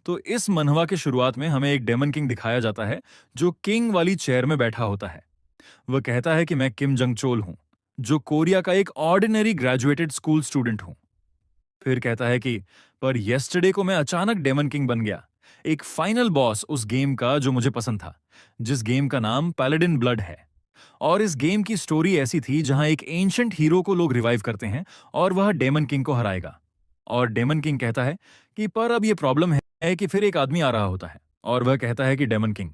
तो इस मनहवा के शुरुआत में हमें एक डेमन किंग दिखाया जाता है जो किंग वाली चेयर में बैठा होता है। वह कहता है कि मैं किम जंग चोल हूं, जो कोरिया का एक ऑर्डिनरी ग्रेजुएटेड स्कूल स्टूडेंट हूं। फिर कहता है कि पर येस्टरडे को मैं अचानक डेमन किंग बन गया, एक फाइनल बॉस उस गेम का जो मुझे पसंद था, जिस गेम का नाम पैलेडिन ब्लड है। और इस गेम की स्टोरी ऐसी थी जहां एक एंशंट हीरो को लोग रिवाइव करते हैं और वह डेमन किंग को हराएगा। और डेमन किंग कहता है कि पर अब यह प्रॉब्लम है कि फिर एक आदमी आ रहा होता है और वह कहता है कि डेमन किंग,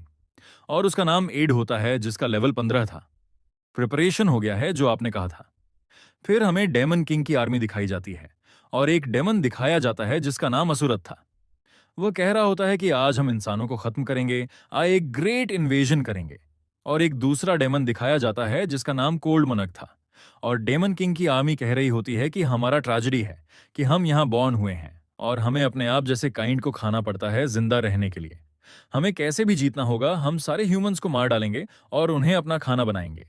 और उसका नाम एड होता है जिसका लेवल 15 था। प्रिपरेशन हो गया है जो आपने कहा था। फिर हमें डेमन किंग की आर्मी दिखाई जाती है और एक डेमन दिखाया जाता है जिसका नाम असुरत था। वह कह रहा होता है कि आज हम इंसानों को खत्म करेंगे, एक ग्रेट इन्वेजन करेंगे। और एक दूसरा डेमन दिखाया जाता है जिसका नाम कोल्ड मनक था। और डेमन किंग की आर्मी कह रही होती है कि हमारा ट्रेजेडी है कि हम यहाँ बॉर्न हुए हैं और हमें अपने आप जैसे काइंड को खाना पड़ता है जिंदा रहने के लिए। हमें कैसे भी जीतना होगा, हम सारे ह्यूमंस को मार डालेंगे और उन्हें अपना खाना बनाएंगे।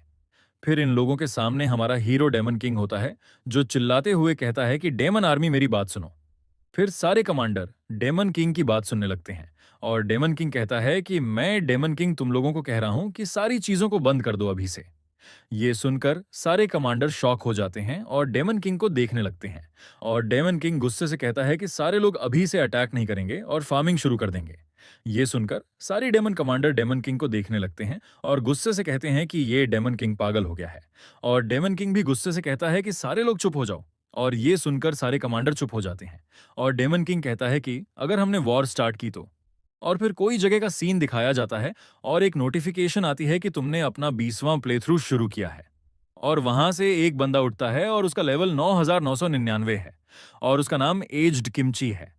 फिर इन लोगों के सामने हमारा हीरो डेमन किंग होता है, जो चिल्लाते हुए कहता है कि डेमन आर्मी मेरी बात सुनो। फिर सारे कमांडर डेमन किंग की बात सुनने लगते हैं और डेमन किंग कहता है कि मैं डेमन किंग तुम लोगों को कह रहा हूं कि सारी चीजों को बंद कर दो अभी से। ये सुनकर सारे कमांडर शॉक हो जाते हैं और डेमन किंग को देखने लगते हैं। और डेमन किंग गुस्से से कहता है कि सारे लोग अभी से अटैक नहीं करेंगे और फार्मिंग शुरू कर देंगे। ये सुनकर सारे डेमन कमांडर डेमन किंग को देखने लगते हैं और गुस्से से कहते हैं कि ये डेमन किंग पागल हो गया है। और डेमन किंग भी गुस्से से कहता है कि सारे लोग चुप हो जाओ। और ये सुनकर सारे कमांडर चुप हो जाते हैं। और डेमन किंग कहता है कि अगर हमने वॉर स्टार्ट की तो। और फिर कोई जगह का सीन दिखाया जाता है और एक नोटिफिकेशन आती है कि तुमने अपना 20वां प्लेथ्रू शुरू किया है। और वहां से एक बंदा उठता है और उसका लेवल 9999 है और उसका नाम एज्ड किमची है।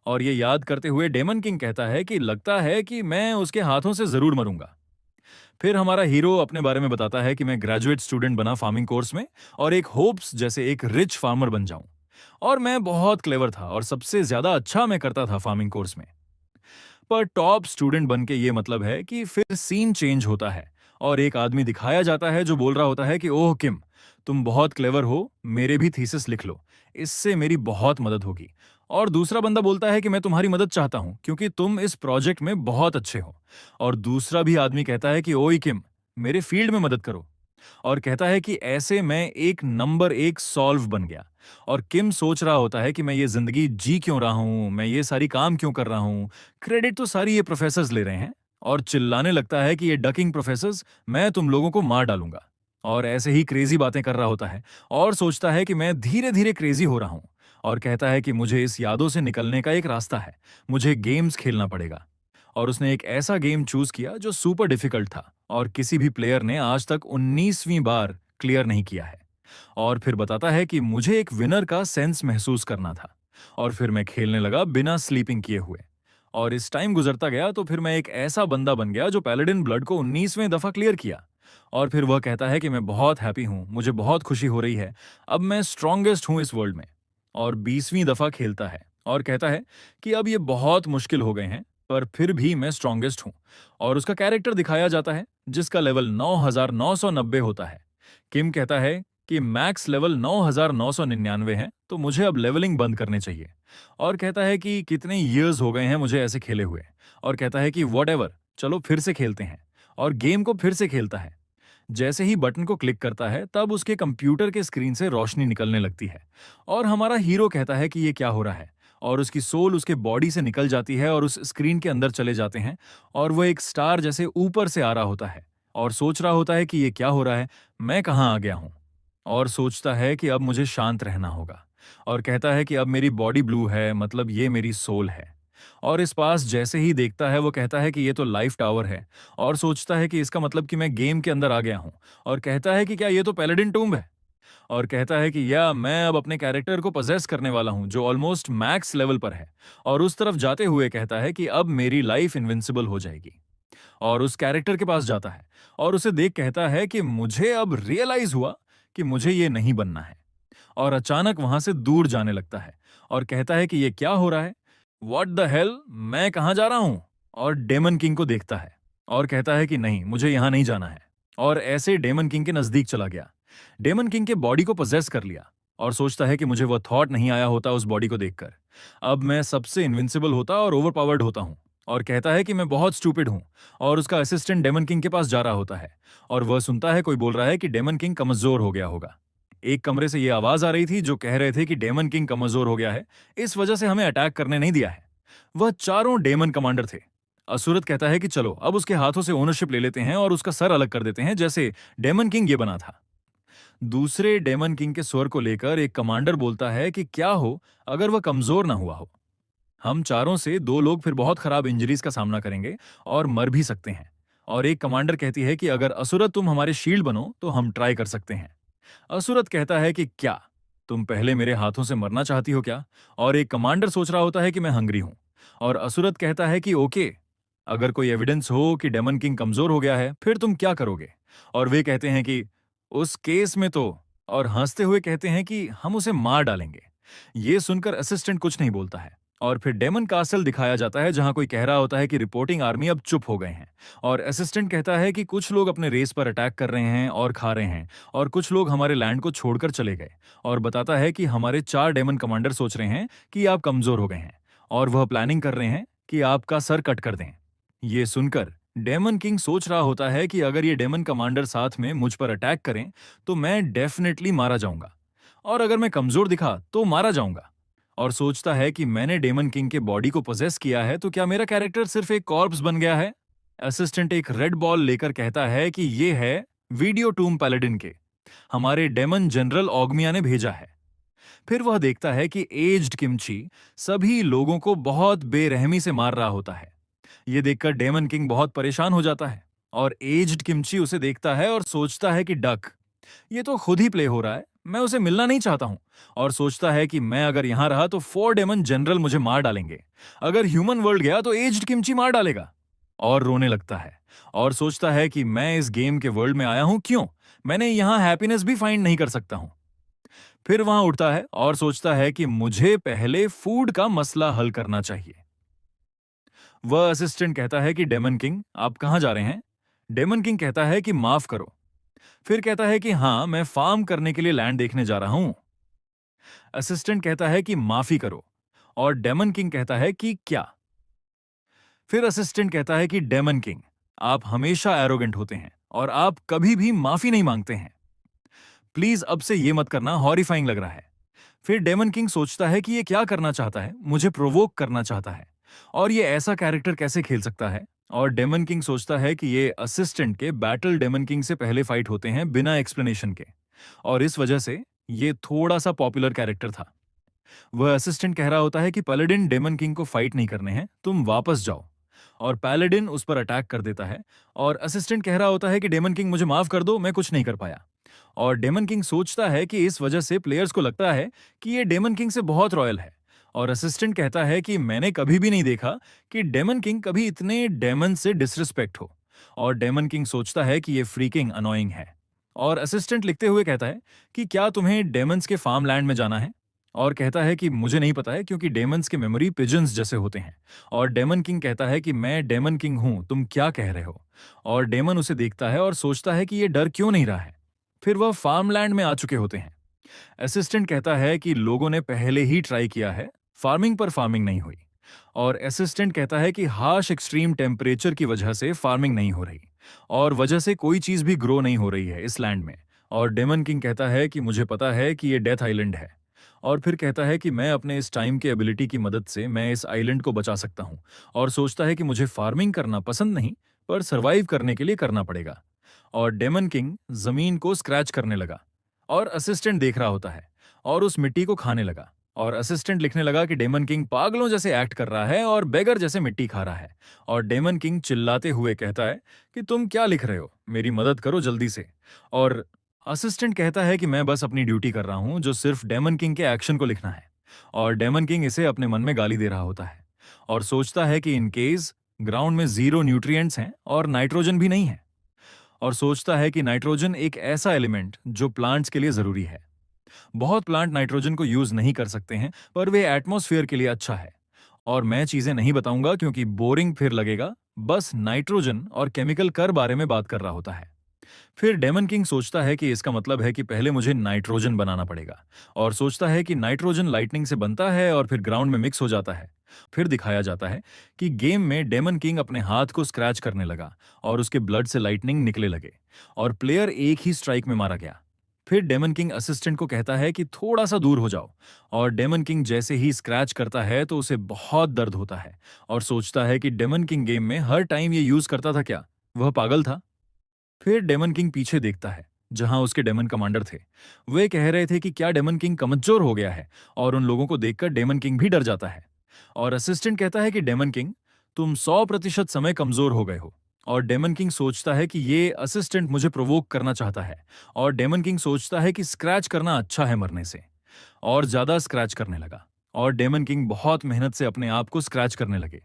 और ये याद करते हुए डेमन किंग कहता है कि लगता है कि मैं उसके हाथों से जरूर मरूंगा। फिर हमारा हीरो अपने बारे में बताता है कि मैं ग्रेजुएट स्टूडेंट बना फार्मिंग कोर्स में और एक होप्स जैसे एक रिच फार्मर बन जाऊं। और मैं बहुत क्लेवर था और सबसे ज्यादा अच्छा मैं करता था फार्मिंग कोर्स में। पर टॉप स्टूडेंट बन के ये मतलब है कि फिर सीन चेंज होता है और एक आदमी दिखाया जाता है जो बोल रहा होता है कि ओह किम, तुम बहुत क्लेवर हो, मेरे भी थीसिस लिख लो, इससे मेरी बहुत मदद होगी। और दूसरा बंदा बोलता है कि मैं तुम्हारी मदद चाहता हूं क्योंकि तुम इस प्रोजेक्ट में बहुत अच्छे हो। और दूसरा भी आदमी कहता है कि ओए किम, मेरे फील्ड में मदद करो। और कहता है कि ऐसे मैं एक नंबर एक सॉल्व बन गया। और किम सोच रहा होता है कि मैं ये जिंदगी जी क्यों रहा हूं, मैं ये सारी काम क्यों कर रहा हूं, क्रेडिट तो सारी ये प्रोफेसर्स ले रहे हैं। और चिल्लाने लगता है कि ये डकिंग प्रोफेसर्स, मैं तुम लोगों को मार डालूंगा। और ऐसे ही क्रेजी बातें कर रहा होता है और सोचता है कि मैं धीरे धीरे क्रेजी हो रहा हूं। और कहता है कि मुझे इस यादों से निकलने का एक रास्ता है, मुझे गेम्स खेलना पड़ेगा। और उसने एक ऐसा गेम चूज किया जो सुपर डिफिकल्ट था और किसी भी प्लेयर ने आज तक 19वीं बार क्लियर नहीं किया है। और फिर बताता है कि मुझे एक विनर का सेंस महसूस करना था। और फिर मैं खेलने लगा बिना स्लीपिंग किए हुए। और इस टाइम गुजरता गया तो फिर मैं एक ऐसा बंदा बन गया जो पैलेडिन ब्लड को 19वें दफा क्लियर किया। और फिर वह कहता है कि मैं बहुत हैप्पी हूं, मुझे बहुत खुशी हो रही है, अब मैं स्ट्रॉन्गेस्ट हूं इस वर्ल्ड में। और 20वीं दफा खेलता है और कहता है कि अब ये बहुत मुश्किल हो गए हैं, पर फिर भी मैं स्ट्रॉन्गेस्ट हूं। और उसका कैरेक्टर दिखाया जाता है जिसका लेवल 9990 होता है। किम कहता है कि मैक्स लेवल 9999 है, तो मुझे अब लेवलिंग बंद करने चाहिए। और कहता है कि कितने ईयर्स हो गए हैं मुझे ऐसे खेले हुए। और कहता है कि वॉट चलो फिर से खेलते हैं। और गेम को फिर से खेलता है। जैसे ही बटन को क्लिक करता है तब उसके कंप्यूटर के स्क्रीन से रोशनी निकलने लगती है। और हमारा हीरो कहता है कि ये क्या हो रहा है। और उसकी सोल उसके बॉडी से निकल जाती है और उस स्क्रीन के अंदर चले जाते हैं। और वह एक स्टार जैसे ऊपर से आ रहा होता है और सोच रहा होता है कि ये क्या हो रहा है, मैं कहाँ आ गया हूँ। और सोचता है कि अब मुझे शांत रहना होगा। और कहता है कि अब मेरी बॉडी ब्लू है, मतलब ये मेरी सोल है। और इस पास जैसे ही देखता है वो कहता है कि ये तो लाइफ टावर है। और सोचता है कि इसका मतलब कि मैं गेम के अंदर आ गया हूं। और कहता है कि क्या ये तो पैलेडिन टूम्ब है। और कहता है कि या मैं अब अपने कैरेक्टर को पजेस करने वाला हूं जो ऑलमोस्ट मैक्स लेवल पर है। और उस तरफ जाते हुए कहता है कि अब मेरी लाइफ इनविंसिबल हो जाएगी। और उस कैरेक्टर के पास जाता है और उसे देख कहता है कि मुझे अब रियलाइज हुआ कि मुझे ये नहीं बनना है। और अचानक वहां से दूर जाने लगता है और कहता है कि ये क्या हो रहा है, व्हाट द हेल, मैं कहाँ जा रहा हूं। और डेमन किंग को देखता है और कहता है कि नहीं, मुझे यहां नहीं जाना है। और ऐसे डेमन किंग के नजदीक चला गया, डेमन किंग के बॉडी को पोजेस कर लिया। और सोचता है कि मुझे वह थॉट नहीं आया होता उस बॉडी को देखकर। अब मैं सबसे इनविंसिबल होता और ओवरपावर्ड होता हूँ। और कहता है कि मैं बहुत स्टूपिड हूँ। और उसका असिस्टेंट डेमन किंग के पास जा रहा होता है और वह सुनता है कोई बोल रहा है कि डेमन किंग कमजोर हो गया होगा। एक कमरे से ये आवाज आ रही थी जो कह रहे थे कि डेमन किंग कमजोर हो गया है, इस वजह से हमें अटैक करने नहीं दिया है। वह चारों डेमन कमांडर थे। असुरत कहता है कि चलो अब उसके हाथों से ओनरशिप ले लेते हैं और उसका सर अलग कर देते हैं, जैसे डेमन किंग ये बना था। दूसरे डेमन किंग के स्वर को लेकर एक कमांडर बोलता है कि क्या हो अगर वह कमजोर ना हुआ हो। हम चारों से दो लोग फिर बहुत खराब इंजरीज का सामना करेंगे और मर भी सकते हैं। और एक कमांडर कहती है कि अगर असुरत तुम हमारे शील्ड बनो तो हम ट्राई कर सकते हैं। असुरत कहता है कि क्या तुम पहले मेरे हाथों से मरना चाहती हो क्या? और एक कमांडर सोच रहा होता है कि मैं हंग्री हूं। और असुरत कहता है कि ओके, अगर कोई एविडेंस हो कि डेमन किंग कमजोर हो गया है फिर तुम क्या करोगे? और वे कहते हैं कि उस केस में तो, और हंसते हुए कहते हैं कि हम उसे मार डालेंगे। ये सुनकर असिस्टेंट कुछ नहीं बोलता है। और फिर डेमन कासल दिखाया जाता है जहां कोई कह रहा होता है कि रिपोर्टिंग आर्मी अब चुप हो गए हैं। और असिस्टेंट कहता है कि कुछ लोग अपने रेस पर अटैक कर रहे हैं और खा रहे हैं, और कुछ लोग हमारे लैंड को छोड़कर चले गए। और बताता है कि हमारे 4 डेमन कमांडर सोच रहे हैं कि आप कमजोर हो गए हैं और वह प्लानिंग कर रहे हैं कि आपका सर कट कर दें। ये सुनकर डेमन किंग सोच रहा होता है कि अगर ये डेमन कमांडर साथ में मुझ पर अटैक करें तो मैं डेफिनेटली मारा जाऊंगा, और अगर मैं कमजोर दिखा तो मारा जाऊंगा। और सोचता है कि मैंने डेमन किंग के बॉडी को पोजेस किया है तो क्या मेरा कैरेक्टर सिर्फ एक कॉर्प्स बन गया है? असिस्टेंट एक रेड बॉल लेकर कहता है कि ये है वीडियो टूम पैलेडिन के, हमारे डेमन जनरल ऑगमिया ने भेजा है। फिर वह देखता है कि एज्ड किमची सभी लोगों को बहुत बेरहमी से मार रहा होता है। ये देखकर डेमन किंग बहुत परेशान हो जाता है। और एज्ड किमची उसे देखता है और सोचता है कि डक, ये तो खुद ही प्ले हो रहा है, मैं उसे मिलना नहीं चाहता हूं। और सोचता है कि मैं अगर यहां रहा तो 4 डेमन जनरल मुझे मार डालेंगे, अगर ह्यूमन वर्ल्ड गया तो एज्ड किमची मार डालेगा। और रोने लगता है और सोचता है कि मैं इस गेम के वर्ल्ड में आया हूं क्यों, मैंने यहां हैप्पीनेस भी फाइंड नहीं कर सकता हूं। फिर वहां उठता है और सोचता है कि मुझे पहले फूड का मसला हल करना चाहिए। वह असिस्टेंट कहता है कि डेमन किंग आप कहां जा रहे हैं? डेमन किंग कहता है कि माफ करो। फिर कहता है कि हाँ, मैं फार्म करने के लिए लैंड देखने जा रहा हूं। असिस्टेंट कहता है कि माफी करो। और डेमन किंग कहता है कि क्या? फिर असिस्टेंट कहता है कि डेमन किंग, आप हमेशा एरोगेंट होते हैं और आप कभी भी माफी नहीं मांगते हैं। प्लीज अब से ये मत करना, हॉरिफाइंग लग रहा है। फिर डेमन किंग सोचता है कि ये क्या करना चाहता है, मुझे प्रोवोक करना चाहता है, और ये ऐसा कैरेक्टर कैसे खेल सकता है। और डेमन किंग सोचता है कि ये असिस्टेंट के बैटल डेमन किंग से पहले फाइट होते हैं बिना एक्सप्लेनेशन के, और इस वजह से ये थोड़ा सा पॉपुलर कैरेक्टर था। वह असिस्टेंट कह रहा होता है कि पैलेडिन डेमन किंग को फाइट नहीं करने हैं, तुम वापस जाओ। और पैलेडिन उस पर अटैक कर देता है। और असिस्टेंट कह रहा होता है कि डेमन किंग मुझे माफ कर दो, मैं कुछ नहीं कर पाया। और डेमन किंग सोचता है कि इस वजह से प्लेयर्स को लगता है कि ये डेमन किंग से बहुत रॉयल है। और असिस्टेंट कहता है कि मैंने कभी भी नहीं देखा कि डेमन किंग कभी इतने डेमन से डिसरिस्पेक्ट हो। और डेमन किंग सोचता है कि ये फ्रीकिंग अनोइंग है। और असिस्टेंट लिखते हुए कहता है कि क्या तुम्हें डेमन्स के फार्म लैंड में जाना है? और कहता है कि मुझे नहीं पता है क्योंकि डेमन्स के मेमोरी पिजन्स जैसे होते हैं। और डेमन किंग कहता है कि मैं डेमन किंग हूं, तुम क्या कह रहे हो? और डेमन उसे देखता है और सोचता है कि ये डर क्यों नहीं रहा है। फिर वह फार्मलैंड में आ चुके होते हैं। असिस्टेंट कहता है कि लोगों ने पहले ही ट्राई किया है, फार्मिंग पर फार्मिंग नहीं हुई। और असिस्टेंट कहता है कि हार्श एक्सट्रीम टेम्परेचर की वजह से फार्मिंग नहीं हो रही, और वजह से कोई चीज भी ग्रो नहीं हो रही है इस लैंड में। और डेमन किंग कहता है कि मुझे पता है कि ये डेथ आइलैंड है। और फिर कहता है कि मैं अपने इस टाइम के एबिलिटी की मदद से मैं इस आइलैंड को बचा सकता हूं। और सोचता है कि मुझे फार्मिंग करना पसंद नहीं, पर सरवाइव करने के लिए करना पड़ेगा। और डेमन किंग जमीन को स्क्रैच करने लगा। और असिस्टेंट देख रहा होता है और उस मिट्टी को खाने लगा। और असिस्टेंट लिखने लगा कि डेमन किंग पागलों जैसे एक्ट कर रहा है और बेगर जैसे मिट्टी खा रहा है। और डेमन किंग चिल्लाते हुए कहता है कि तुम क्या लिख रहे हो, मेरी मदद करो जल्दी से। और असिस्टेंट कहता है कि मैं बस अपनी ड्यूटी कर रहा हूं, जो सिर्फ डेमन किंग के एक्शन को लिखना है। और डेमन किंग इसे अपने मन में गाली दे रहा होता है और सोचता है कि इन केस ग्राउंड में 0 न्यूट्रिएंट्स हैं और नाइट्रोजन भी नहीं है। और सोचता है कि नाइट्रोजन एक ऐसा एलिमेंट जो प्लांट्स के लिए जरूरी है। बहुत प्लांट नाइट्रोजन को यूज नहीं कर सकते हैं, पर वे एटमॉस्फेयर के लिए अच्छा है। और मैं चीजें नहीं बताऊंगा क्योंकि बोरिंग फिर लगेगा। बस नाइट्रोजन और केमिकल कर बारे में बात कर रहा होता है। फिर डेमन किंग सोचता है कि इसका मतलब है कि पहले मुझे नाइट्रोजन बनाना पड़ेगा, और सोचता है कि नाइट्रोजन लाइटनिंग से बनता है और फिर ग्राउंड में मिक्स हो जाता है। फिर दिखाया जाता है कि गेम में डेमन किंग अपने हाथ को स्क्रैच करने लगा और उसके ब्लड से लाइटनिंग निकले लगे, और प्लेयर एक ही स्ट्राइक में मारा गया। फिर डेमन किंग असिस्टेंट को कहता है कि थोड़ा सा दूर हो जाओ, और डेमन किंग जैसे ही स्क्रैच करता है तो उसे बहुत दर्द होता है, और सोचता है कि डेमन किंग गेम में हर टाइम ये यूज करता था क्या, वह पागल था। फिर डेमन किंग पीछे देखता है जहां उसके डेमन कमांडर थे। वे कह रहे थे कि क्या डेमन किंग कमजोर हो गया है, और उन लोगों को देखकर डेमन किंग भी डर जाता है। और असिस्टेंट कहता है कि डेमन किंग, तुम 100% समय कमजोर हो गए हो। और डेमन किंग सोचता है कि ये असिस्टेंट मुझे प्रोवोक करना चाहता है, और डेमन किंग सोचता है कि स्क्रैच करना अच्छा है मरने से, और ज्यादा स्क्रैच करने लगा। और डेमन किंग बहुत मेहनत से अपने आप को स्क्रैच करने लगे,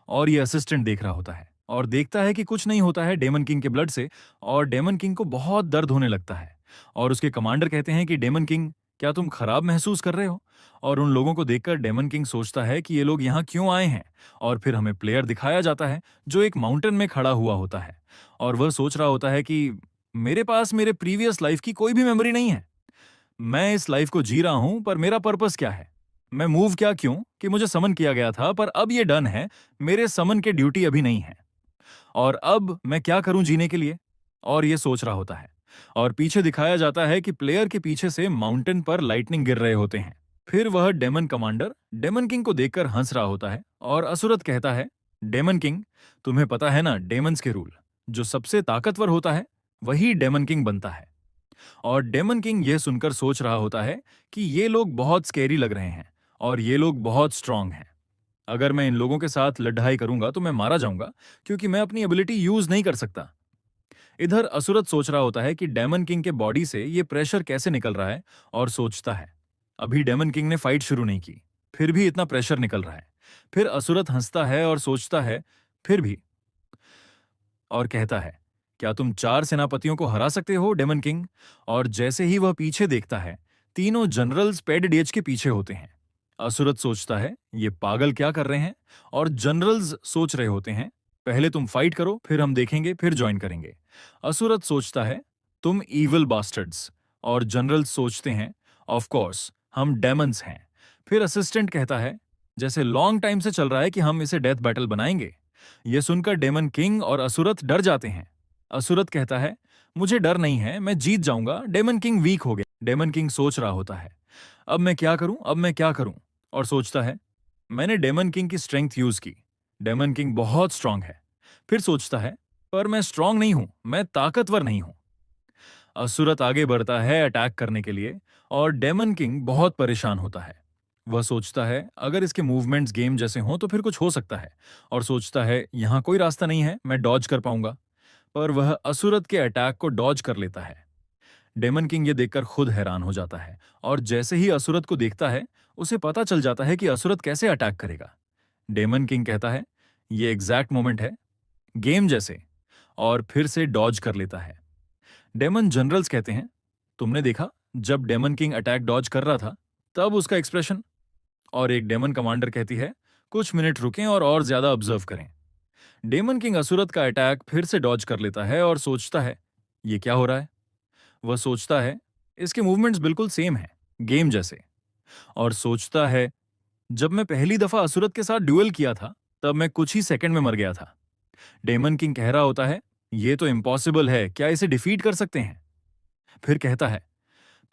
और ये असिस्टेंट देख रहा होता है और देखता है कि कुछ नहीं होता है डेमन किंग के ब्लड से, और डेमन किंग को बहुत दर्द होने लगता है। और उसके कमांडर कहते हैं कि डेमन किंग, क्या तुम खराब महसूस कर रहे हो? और उन लोगों को देखकर डेमन किंग सोचता है कि ये लोग यहाँ क्यों आए हैं। और फिर हमें प्लेयर दिखाया जाता है जो एक माउंटेन में खड़ा हुआ होता है, और वह सोच रहा होता है कि मेरे पास मेरे प्रीवियस लाइफ की कोई भी मेमोरी नहीं है। मैं इस लाइफ को जी रहा हूं, पर मेरा पर्पस क्या है? मैं मूव क्या क्यों कि मुझे समन किया गया था, पर अब ये डन है। मेरे समन के ड्यूटी अभी नहीं है, और अब मैं क्या करूं जीने के लिए? और ये सोच रहा होता है। और पीछे दिखाया जाता है कि प्लेयर के पीछे से माउंटेन पर लाइटनिंग गिर रहे होते हैं। फिर वह डेमन कमांडर डेमन किंग को देखकर हंस रहा होता है, और असुरत कहता है, डेमन किंग, तुम्हें पता है ना डेमन्स के रूल, जो सबसे ताकतवर होता है वही डेमन किंग बनता है। और डेमन किंग यह सुनकर सोच रहा होता है कि ये लोग बहुत स्केरी लग रहे हैं, और ये लोग बहुत स्ट्रांग हैं। अगर मैं इन लोगों के साथ लड़ाई करूंगा तो मैं मारा जाऊंगा, क्योंकि मैं अपनी एबिलिटी यूज नहीं कर सकता। इधर असुरत सोच रहा होता है कि डेमन किंग के बॉडी से ये प्रेशर कैसे निकल रहा है, और सोचता है अभी डेमन किंग ने फाइट शुरू नहीं की, फिर भी इतना प्रेशर निकल रहा है। फिर असुरत हंसता है और सोचता है फिर भी, और कहता है, क्या तुम 4 सेनापतियों को हरा सकते हो डेमन किंग? और जैसे ही वह पीछे देखता है, तीनों जनरल्स पेड के पीछे होते हैं। असुरत सोचता है ये पागल क्या कर रहे हैं, और जनरल्स सोच रहे होते हैं पहले तुम फाइट करो, फिर हम देखेंगे, फिर ज्वाइन करेंगे। असुरत सोचता है तुम ईविल बास्टर्ड्स, और जनरल्स सोचते हैं ऑफ कोर्स हम डेमन्स हैं। फिर असिस्टेंट कहता है जैसे लॉन्ग टाइम से चल रहा है कि हम इसे डेथ बैटल बनाएंगे। यह सुनकर डेमन किंग और असुरत डर जाते हैं। असुरत कहता है मुझे डर नहीं है, मैं जीत जाऊंगा। डेमन किंग वीक हो गया। डेमन किंग सोच रहा होता है अब मैं क्या करूं, अब मैं क्या करूं? और सोचता है मैंने डेमन किंग की स्ट्रेंथ यूज की, डेमन किंग बहुत स्ट्रांग है। फिर सोचता है पर मैं स्ट्रांग नहीं हूं, मैं ताकतवर नहीं हूं। असुरत आगे बढ़ता है अटैक करने के लिए, और डेमन किंग बहुत परेशान होता है। वह सोचता है अगर इसके मूवमेंट्स गेम जैसे हों तो फिर कुछ हो सकता है, और सोचता है यहां कोई रास्ता नहीं है, मैं डॉज कर पाऊंगा। पर वह असुरत के अटैक को डॉज कर लेता है। डेमन किंग ये देखकर खुद हैरान हो जाता है, और जैसे ही असुरत को देखता है उसे पता चल जाता है कि असुरत कैसे अटैक करेगा। डेमन किंग कहता है ये एग्जैक्ट मोमेंट है, गेम जैसे, और फिर से डॉज कर लेता है। डेमन जनरल्स कहते हैं तुमने देखा जब डेमन किंग अटैक डॉज कर रहा था तब उसका एक्सप्रेशन? और एक डेमन कमांडर कहती है कुछ मिनट रुकें और ज्यादा ऑब्जर्व करें। डेमन किंग असुरत का अटैक फिर से डॉज कर लेता है और सोचता है ये क्या हो रहा है। वह सोचता है इसके मूवमेंट्स बिल्कुल सेम हैं, गेम जैसे। और सोचता है जब मैं पहली दफा असुरत के साथ ड्यूएल किया था तब मैं कुछ ही सेकंड में मर गया था। डेमन किंग कह रहा होता है ये तो इम्पॉसिबल है, क्या इसे डिफीट कर सकते हैं? फिर कहता है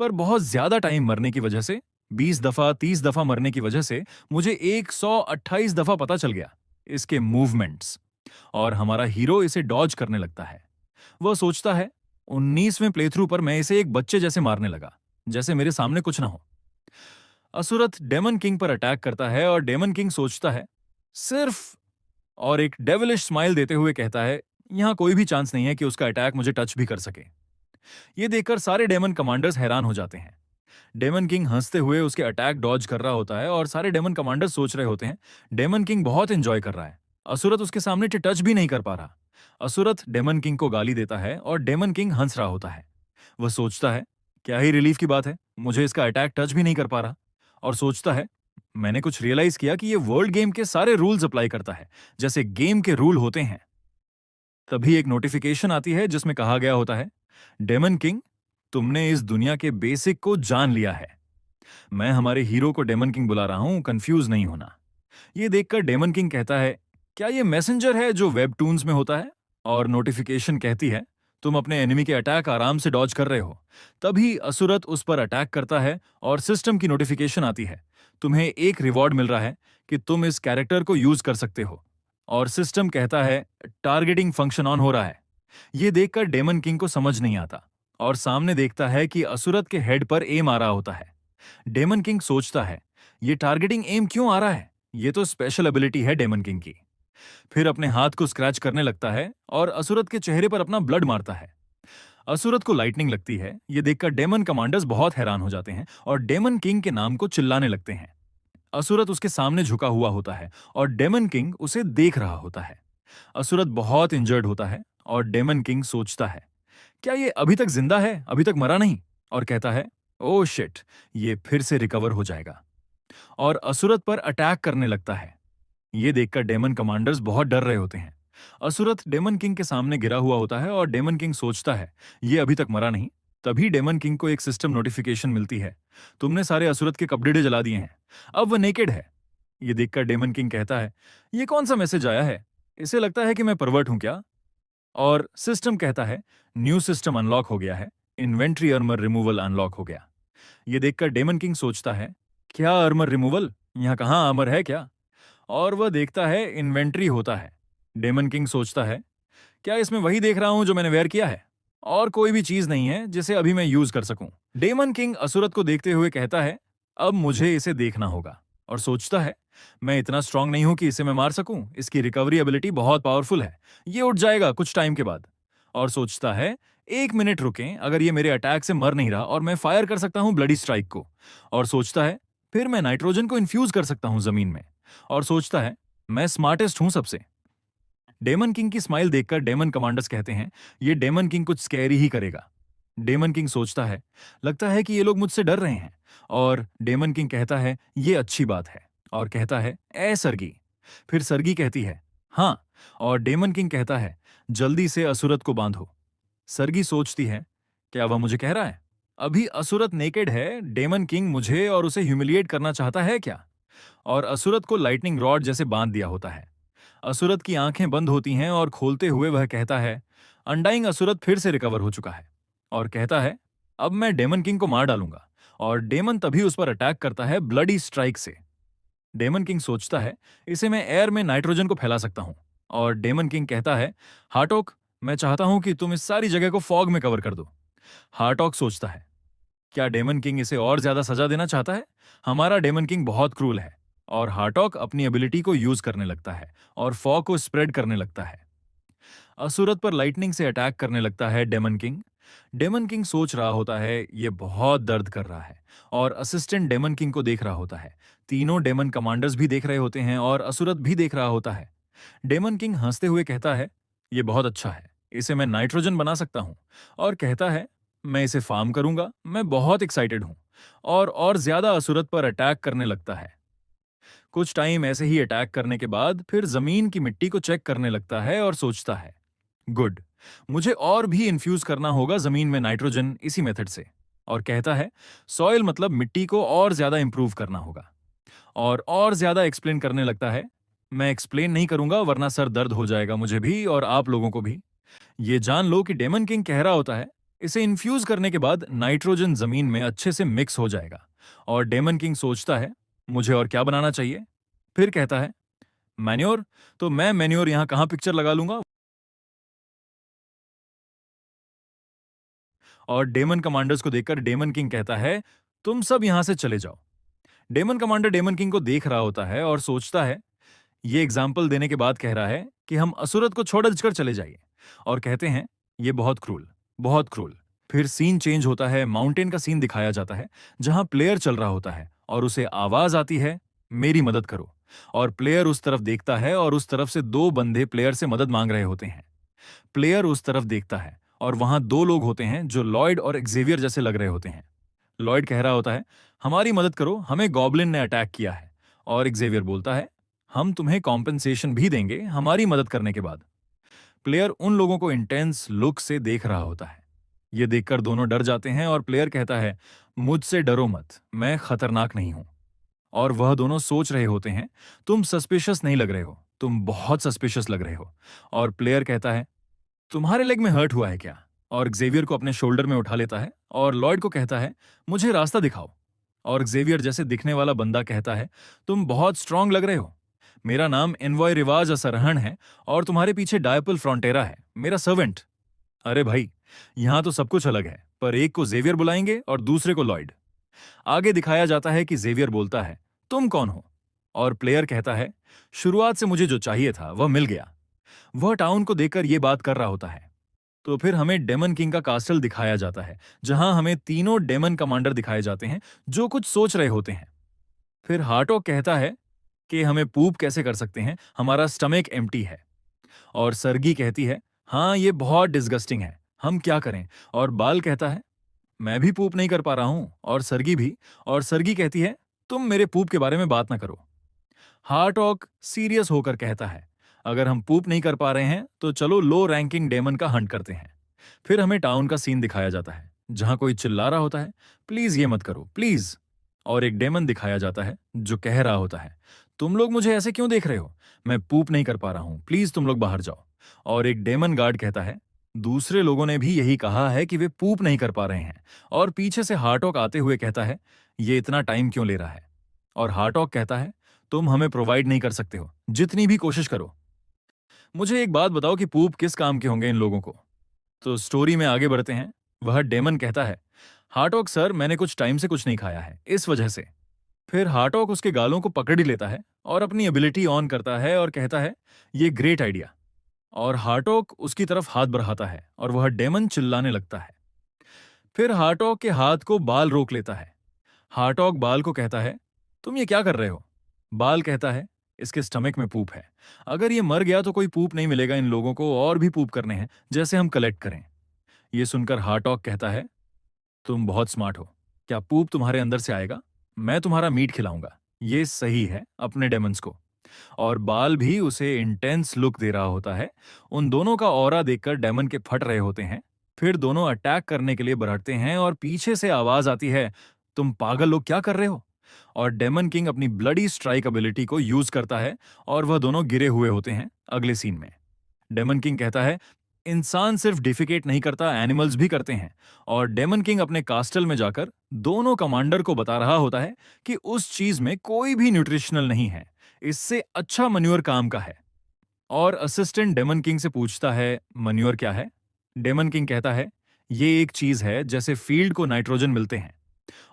पर बहुत ज्यादा टाइम मरने की वजह से, 20 दफा 30 दफा मरने की वजह से मुझे 128 दफा पता चल गया इसके मूवमेंट्स। और हमारा हीरो इसे डॉज करने लगता है। वह सोचता है 19वें प्लेथ्रू पर मैं इसे एक बच्चे जैसे मारने लगा, जैसे मेरे सामने कुछ ना हो। असुरथ डेमन किंग पर अटैक करता है, और डेमन किंग सोचता है सिर्फ, और एक डेविलिश स्माइल देते हुए कहता है यहां कोई भी चांस नहीं है कि उसका अटैक मुझे टच भी कर सके। यह देखकर सारे डेमन कमांडर्स हैरान हो जाते हैं। डेमन किंग हंसते हुए उसके अटैक डॉज कर रहा होता है, और सारे डेमन कमांडर्स सोच रहे होते हैं डेमन किंग बहुत एंजॉय कर रहा है, असुरथ उसके सामने टच भी नहीं कर पा रहा। असुरथ डेमन किंग को गाली देता है, और डेमन किंग हंस रहा होता है। वह सोचता है क्या ही रिलीफ की बात है, मुझे इसका अटैक टच भी नहीं कर पा रहा। और सोचता है मैंने कुछ रियलाइज किया कि ये वर्ल्ड गेम के सारे रूल्स अप्लाई करता है, जैसे गेम के रूल होते हैं। तभी एक नोटिफिकेशन आती है जिसमें कहा गया होता है डेमन किंग, तुमने इस दुनिया के बेसिक को जान लिया है। मैं हमारे हीरो को डेमन किंग बुला रहा हूं, कंफ्यूज नहीं होना। ये देखकर डेमन किंग कहता है, क्या ये मैसेंजर है जो वेबटून्स में होता है? और नोटिफिकेशन कहती है, तुम अपने एनिमी के अटैक आराम से डॉज कर रहे हो। तभी असुरत उस पर अटैक करता है और सिस्टम की नोटिफिकेशन आती है, तुम्हें एक रिवॉर्ड मिल रहा है कि तुम इस कैरेक्टर को यूज कर सकते हो। और सिस्टम कहता है, टारगेटिंग फंक्शन ऑन हो रहा है। ये देखकर डेमन किंग को समझ नहीं आता और सामने देखता है कि असुरत के हेड पर एम आ रहा होता है। डेमन किंग सोचता है, ये टारगेटिंग एम क्यों आ रहा है? ये तो स्पेशल एबिलिटी है डेमन किंग की। फिर अपने हाथ को स्क्रैच करने लगता है और असुरत के चेहरे पर अपना ब्लड मारता है। असुरत को लाइटनिंग लगती है। ये देखकर डेमन कमांडर्स बहुत हैरान हो जाते हैं और डेमन किंग के नाम को चिल्लाने लगते हैं। असुरत उसके सामने झुका हुआ होता है और डेमन किंग उसे देख रहा होता है। असुरत बहुत इंजर्ड होता है और डेमन किंग सोचता है, क्या ये अभी तक जिंदा है, अभी तक मरा नहीं? और कहता है, ओह शिट, ये फिर से रिकवर हो जाएगा। और असुरत पर अटैक करने लगता है। ये देखकर डेमन कमांडर्स बहुत डर रहे होते हैं। असुरथ डेमन किंग के सामने गिरा हुआ होता है और डेमन किंग सोचता है, ये अभी तक मरा नहीं। तभी डेमन किंग को एक सिस्टम नोटिफिकेशन मिलती है, तुमने सारे असुरथ के कपड़े जला दिए हैं, अब वह नेकेड है। ये देखकर डेमन किंग कहता है, ये कौन सा मैसेज आया है? इसे लगता है कि मैं परवर्ट हूं क्या? और सिस्टम कहता है, न्यू सिस्टम अनलॉक हो गया है, इन्वेंट्री आर्मर रिमूवल अनलॉक हो गया। ये देखकर डेमन किंग सोचता है, क्या आर्मर रिमूवल? यहाँ कहाँ आर्मर है क्या? और वह देखता है इन्वेंट्री होता है। डेमन किंग सोचता है, क्या इसमें वही देख रहा हूं जो मैंने वेयर किया है? और कोई भी चीज नहीं है जिसे अभी मैं यूज कर सकूं। डेमन किंग असुरत को देखते हुए कहता है, अब मुझे इसे देखना होगा। और सोचता है, मैं इतना स्ट्रांग नहीं हूं कि इसे मैं मार सकूं, इसकी रिकवरी एबिलिटी बहुत पावरफुल है, ये उठ जाएगा कुछ टाइम के बाद। और सोचता है, एक मिनट रुकें, अगर ये मेरे अटैक से मर नहीं रहा और मैं फायर कर सकता हूं ब्लडी स्ट्राइक को। और सोचता है, फिर मैं नाइट्रोजन को इन्फ्यूज कर सकता हूं जमीन में। और सोचता है, मैं स्मार्टेस्ट हूं सबसे। डेमन किंग की स्माइल देखकर डेमन कमांडर्स कहते हैं, ये डेमन किंग कुछ स्कैरी ही करेगा। डेमन किंग सोचता है, लगता है कि ये लोग मुझसे डर रहे हैं। और डेमन किंग कहता है, ये अच्छी बात है। और कहता है, ए सरगी। फिर सरगी कहती है, हाँ। और डेमन किंग कहता है, जल्दी से असुरत को बांधो। सरगी सोचती है, क्या वह मुझे कह रहा है, अभी असुरत नेकेड है, डेमन किंग मुझे और उसे ह्यूमिलिएट करना चाहता है क्या? और असुरत को लाइटनिंग रॉड जैसे बांध दिया होता है। असुरत की आंखें बंद होती हैं और खोलते हुए वह कहता है, अनडाइंग असुरत फिर से रिकवर हो चुका है। और कहता है, अब मैं डेमन किंग को मार डालूंगा। और डेमन तभी उस पर अटैक करता है ब्लडी स्ट्राइक से। डेमन किंग सोचता है, इसे मैं एयर में नाइट्रोजन को फैला सकता हूं। और डेमन किंग कहता है, हार्टॉक, मैं चाहता हूं कि तुम इस सारी जगह को फॉग में कवर कर दो। हार्टॉक सोचता है, क्या डेमन किंग इसे और ज्यादा सजा देना चाहता है? हमारा डेमन किंग बहुत क्रूल है। और हार्टॉक अपनी एबिलिटी को यूज करने लगता है और फॉग को स्प्रेड करने लगता है। असुरत पर लाइटनिंग से अटैक करने लगता है डेमन किंग। डेमन किंग सोच रहा होता है, ये बहुत दर्द कर रहा है। और असिस्टेंट डेमन किंग को देख रहा होता है। तीनों डेमन कमांडर्स भी देख रहे होते हैं और असुरत भी देख रहा होता है। डेमन किंग हंसते हुए कहता है, ये बहुत अच्छा है, इसे मैं नाइट्रोजन बना सकता हूं। और कहता है, मैं इसे फार्म करूंगा, मैं बहुत एक्साइटेड हूं। और ज्यादा असुरत पर अटैक करने लगता है। कुछ टाइम ऐसे ही अटैक करने के बाद फिर जमीन की मिट्टी को चेक करने लगता है और सोचता है, गुड, मुझे और भी इन्फ्यूज करना होगा जमीन में नाइट्रोजन इसी मेथड से। और कहता है, सॉइल मतलब मिट्टी को और ज्यादा इंप्रूव करना होगा। और ज्यादा एक्सप्लेन करने लगता है, मैं एक्सप्लेन नहीं करूंगा वरना सर दर्द हो जाएगा मुझे भी और आप लोगों को भी। ये जान लो कि डेमन किंग कह रहा होता है, इसे इन्फ्यूज करने के बाद नाइट्रोजन जमीन में अच्छे से मिक्स हो जाएगा। और डेमन किंग सोचता है, मुझे और क्या बनाना चाहिए? फिर कहता है, मैन्योर, तो मैं मैन्योर यहां कहां पिक्चर लगा लूंगा? और डेमन कमांडर्स को देखकर डेमन किंग कहता है, तुम सब यहां से चले जाओ। डेमन कमांडर डेमन किंग को देख रहा होता है और सोचता है, ये एग्जाम्पल देने के बाद कह रहा है कि हम असुरत को छोड़कर चले जाइए। और कहते हैं, ये बहुत क्रूल, बहुत क्रूल। फिर सीन चेंज होता है, माउंटेन का सीन दिखाया जाता है जहां प्लेयर चल रहा होता है और उसे आवाज आती है, मेरी मदद करो। और प्लेयर उस तरफ देखता है और उस तरफ से दो बंदे प्लेयर से मदद मांग रहे होते हैं। प्लेयर उस तरफ देखता है और वहां दो लोग होते हैं जो लॉयड और एक्जेवियर जैसे लग रहे होते हैं। लॉयड कह रहा होता है, हमारी मदद करो, हमें गॉब्लिन ने अटैक किया है। और एक्जेवियर बोलता है, हम तुम्हें कॉम्पेंसेशन भी देंगे हमारी मदद करने के बाद। प्लेयर उन लोगों को इंटेंस लुक से देख रहा होता है। ये देखकर दोनों डर जाते हैं और प्लेयर कहता है, मुझसे डरो मत, मैं खतरनाक नहीं हूं। और वह दोनों सोच रहे होते हैं, तुम सस्पिशियस नहीं लग रहे हो, तुम बहुत सस्पिशियस लग रहे हो। और प्लेयर कहता है, तुम्हारे लेग में हर्ट हुआ है क्या? और जेवियर को अपने शोल्डर में उठा लेता है और लॉयड को कहता है, मुझे रास्ता दिखाओ। और जेवियर जैसे दिखने वाला बंदा कहता है, तुम बहुत स्ट्रांग लग रहे हो। मेरा नाम एनवॉय रिवाज असरहन है और तुम्हारे पीछे डायपल फ्रॉन्टेरा है, मेरा सर्वेंट। अरे भाई, यहां तो सब कुछ अलग है, पर एक को जेवियर बुलाएंगे और दूसरे को लॉयड। आगे दिखाया जाता है कि जेवियर बोलता है, तुम कौन हो? और प्लेयर कहता है, शुरुआत से मुझे जो चाहिए था वह मिल गया। वह टाउन को देखकर यह बात कर रहा होता है। तो फिर हमें डेमन किंग का कास्टल दिखाया जाता है, जहां हमें तीनों डेमन कमांडर दिखाए जाते हैं जो कुछ सोच रहे होते हैं। फिर हार्टोक कहता है कि हमें पूप कैसे कर सकते हैं, हमारा स्टमक एम्प्टी है। और सरगी कहती है, हाँ ये बहुत डिस्गस्टिंग है, हम क्या करें? और बाल कहता है, मैं भी पूप नहीं कर पा रहा हूं, और सरगी भी। और सरगी कहती है, तुम मेरे पूप के बारे में बात ना करो। हार्टॉक सीरियस होकर कहता है, अगर हम पूप नहीं कर पा रहे हैं तो चलो लो रैंकिंग डेमन का हंट करते हैं। फिर हमें टाउन का सीन दिखाया जाता है, जहां कोई चिल्ला रहा होता है, प्लीज ये मत करो प्लीज। और एक डेमन दिखाया जाता है जो कह रहा होता है, तुम लोग मुझे ऐसे क्यों देख रहे हो? मैं पूप नहीं कर पा रहा हूं, प्लीज तुम लोग बाहर जाओ। और एक डेमन गार्ड कहता है, दूसरे लोगों ने भी यही कहा है कि वे पूप नहीं कर पा रहे हैं। और पीछे से हार्टॉक आते हुए कहता है, ये इतना टाइम क्यों ले रहा है? और हार्टॉक कहता है, तुम हमें प्रोवाइड नहीं कर सकते हो, जितनी भी कोशिश करो। मुझे एक बात बताओ कि पूप किस काम के होंगे इन लोगों को? तो स्टोरी में आगे बढ़ते हैं। वह डेमन कहता है, हार्टॉक सर, मैंने कुछ टाइम से कुछ नहीं खाया है, इस वजह से। फिर हार्टॉक उसके गालों को पकड़ ही लेता है और अपनी एबिलिटी ऑन करता है और कहता है, ये ग्रेट आइडिया। और हार्टॉक उसकी तरफ हाथ बढ़ाता है और वह डेमन चिल्लाने लगता है। फिर हार्टॉक के हाथ को बाल रोक लेता है। हार्टॉक बाल को कहता है, तुम ये क्या कर रहे हो? बाल कहता है, इसके स्टमक में पूप है, अगर ये मर गया तो कोई पूप नहीं मिलेगा इन लोगों को, और भी पूप करने हैं जैसे हम कलेक्ट करें। ये सुनकर हार्टॉक कहता है, तुम बहुत स्मार्ट हो, क्या पूप तुम्हारे अंदर से आएगा? मैं तुम्हारा मीट खिलाऊंगा। ये सही है अपने डेमन्स को। और बाल भी उसे इंटेंस लुक दे रहा होता है। उन दोनों का ऑरा देखकर डेमन के फट रहे होते हैं। फिर दोनों अटैक करने के लिए बढ़ते हैं और पीछे से आवाज आती है, तुम पागल लोग क्या कर रहे हो? और डेमन किंग अपनी ब्लडी स्ट्राइक एबिलिटी को यूज करता है और वह दोनों गिरे हुए होते हैं अगले सीन में। डेमन किंग कहता है, इंसान सिर्फ डिफिकेट नहीं करता, एनिमल्स भी करते हैं। और डेमन किंग अपने कास्टल में जाकर दोनों कमांडर को बता रहा होता है कि उस चीज में कोई भी न्यूट्रिशनल नहीं है, इससे अच्छा मन्योर काम का है। और असिस्टेंट डेमन किंग से पूछता है, मन्योर क्या है? डेमन किंग कहता है, ये एक चीज है जैसे फील्ड को नाइट्रोजन मिलते हैं।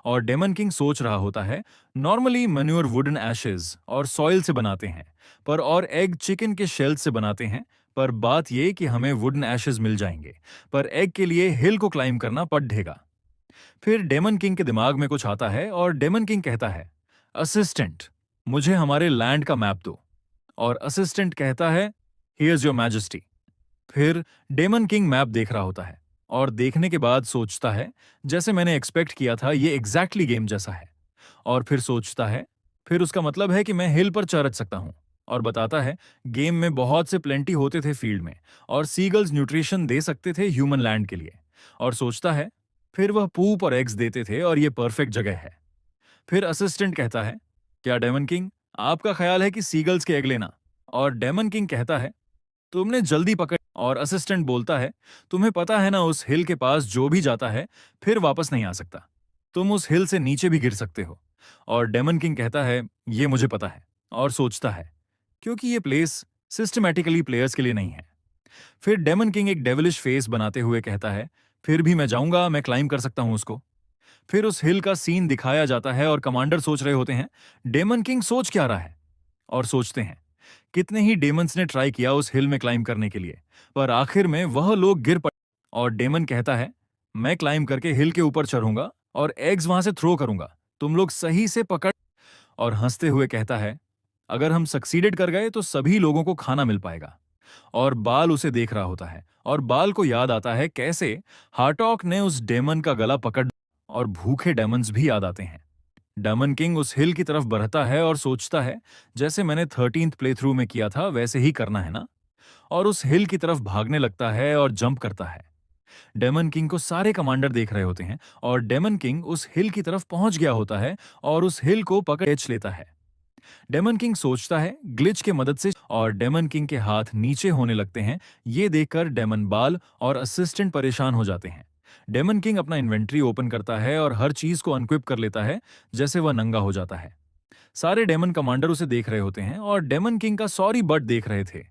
और डेमन किंग सोच रहा होता है, नॉर्मली मन्योर वुडन एशेज और सॉइल से बनाते हैं, पर और एग चिकन के शेल से बनाते हैं। पर बात यह कि हमें वुडन एशेज मिल जाएंगे, पर एग के लिए हिल को क्लाइम करना पड़ेगा। फिर डेमन किंग के दिमाग में कुछ आता है और डेमन किंग कहता है, असिस्टेंट, मुझे हमारे लैंड का मैप दो। और असिस्टेंट कहता है, हियर्स योर मैजेस्टी। फिर डेमन किंग मैप देख रहा होता है और देखने के बाद सोचता है, जैसे मैंने एक्सपेक्ट किया था, ये एग्जैक्टली गेम जैसा है। और फिर सोचता है, फिर उसका मतलब है कि मैं हिल पर चढ़ सकता हूं। और बताता है, गेम में बहुत से प्लेंटी होते थे फील्ड में, और सीगल्स न्यूट्रिशन दे सकते थे ह्यूमन लैंड के लिए। और सोचता है, फिर वह पूप और एग्स देते थे और ये परफेक्ट जगह है। फिर असिस्टेंट कहता है, क्या डेमन किंग, आपका ख्याल है कि सीगल्स के एग लेना? और डेमन किंग कहता है, तुमने जल्दी पकड़। और असिस्टेंट बोलता है, तुम्हें पता है ना, उस हिल के पास जो भी जाता है फिर वापस नहीं आ सकता, तुम उस हिल से नीचे भी गिर सकते हो। और डेमन किंग कहता है, ये मुझे पता है। और सोचता है, क्योंकि ये प्लेस सिस्टमैटिकली प्लेयर्स के लिए नहीं है। फिर डेमन किंग एक डेविलिश फेस बनाते हुए कहता है, फिर भी मैं जाऊंगा, मैं क्लाइम कर सकता हूं उसको। फिर उस हिल का सीन दिखाया जाता है और कमांडर सोच रहे होते हैं, डेमन किंग सोच क्या रहा है? और सोचते हैं, कितने ही डेमन्स ने ट्राई किया उस हिल में क्लाइम करने के लिए, पर आखिर में वह लोग गिर पड़े। और डेमन कहता है, मैं क्लाइम करके हिल के ऊपर चढ़ूंगा और एग्स वहां से थ्रो करूंगा, तुम लोग सही से पकड़। और हंसते हुए कहता है, अगर हम सक्सीडेड कर गए तो सभी लोगों को खाना मिल पाएगा। और बाल उसे देख रहा होता है और बाल को याद आता है कैसे हार्टॉक ने उस डेमन का गला पकड़। और भूखे डेमन्स भी याद आते हैं। डेमन किंग उस हिल की तरफ बढ़ता है और सोचता है, जैसे मैंने 13th प्ले थ्रू में किया था वैसे ही करना है ना। और उस हिल की तरफ भागने लगता है और जंप करता है। डेमन किंग को सारे कमांडर देख रहे होते हैं और डेमन किंग उस हिल की तरफ पहुंच गया होता है और उस हिल को पकड़ कैच लेता है। डेमन किंग सोचता है ग्लिच के मदद से और डेमन किंग के हाथ नीचे होने लगते हैं। ये देखकर डेमन बाल और असिस्टेंट परेशान हो जाते हैं। डेमन किंग अपना इन्वेंट्री ओपन करता है और हर चीज को अनक्विप कर लेता है जैसे वह नंगा हो जाता है। सारे डेमन कमांडर उसे देख रहे होते हैं और डेमन किंग का सॉरी बट देख रहे थे।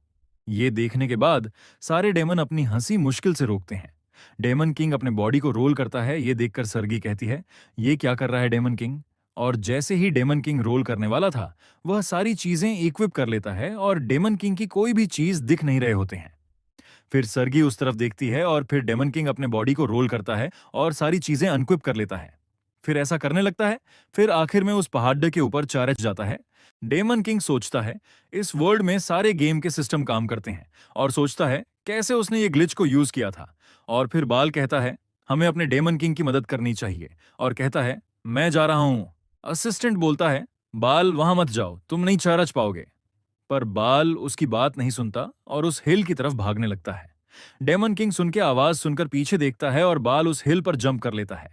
ये देखने के बाद सारे डेमन अपनी हंसी मुश्किल से रोकते हैं। डेमन किंग अपने बॉडी को रोल करता है। ये देखकर सर्गी कहती है, ये क्या कर रहा है डेमन किंग? और जैसे ही डेमन किंग रोल करने वाला था, वह सारी चीजें इक्विप कर लेता है और डेमन किंग की कोई भी चीज दिख नहीं रहे होते हैं। फिर सर्गी उस तरफ देखती है और फिर डेमन किंग अपने बॉडी को रोल करता है और सारी चीजें अनक्विप कर लेता है। फिर ऐसा करने लगता है। फिर आखिर में उस पहाड़ के ऊपर चारच जाता है। डेमन किंग सोचता है इस वर्ल्ड में सारे गेम के सिस्टम काम करते हैं और सोचता है कैसे उसने ये ग्लिच को यूज किया था। और फिर बाल कहता है हमें अपने डेमन किंग की मदद करनी चाहिए और कहता है मैं जा रहा हूं। असिस्टेंट बोलता है बाल वहां मत जाओ, तुम नहीं चारच पाओगे। पर बाल उसकी बात नहीं सुनता और उस हिल की तरफ भागने लगता है। डेमन किंग सुन के आवाज सुनकर पीछे देखता है और बाल उस हिल पर जंप कर लेता है।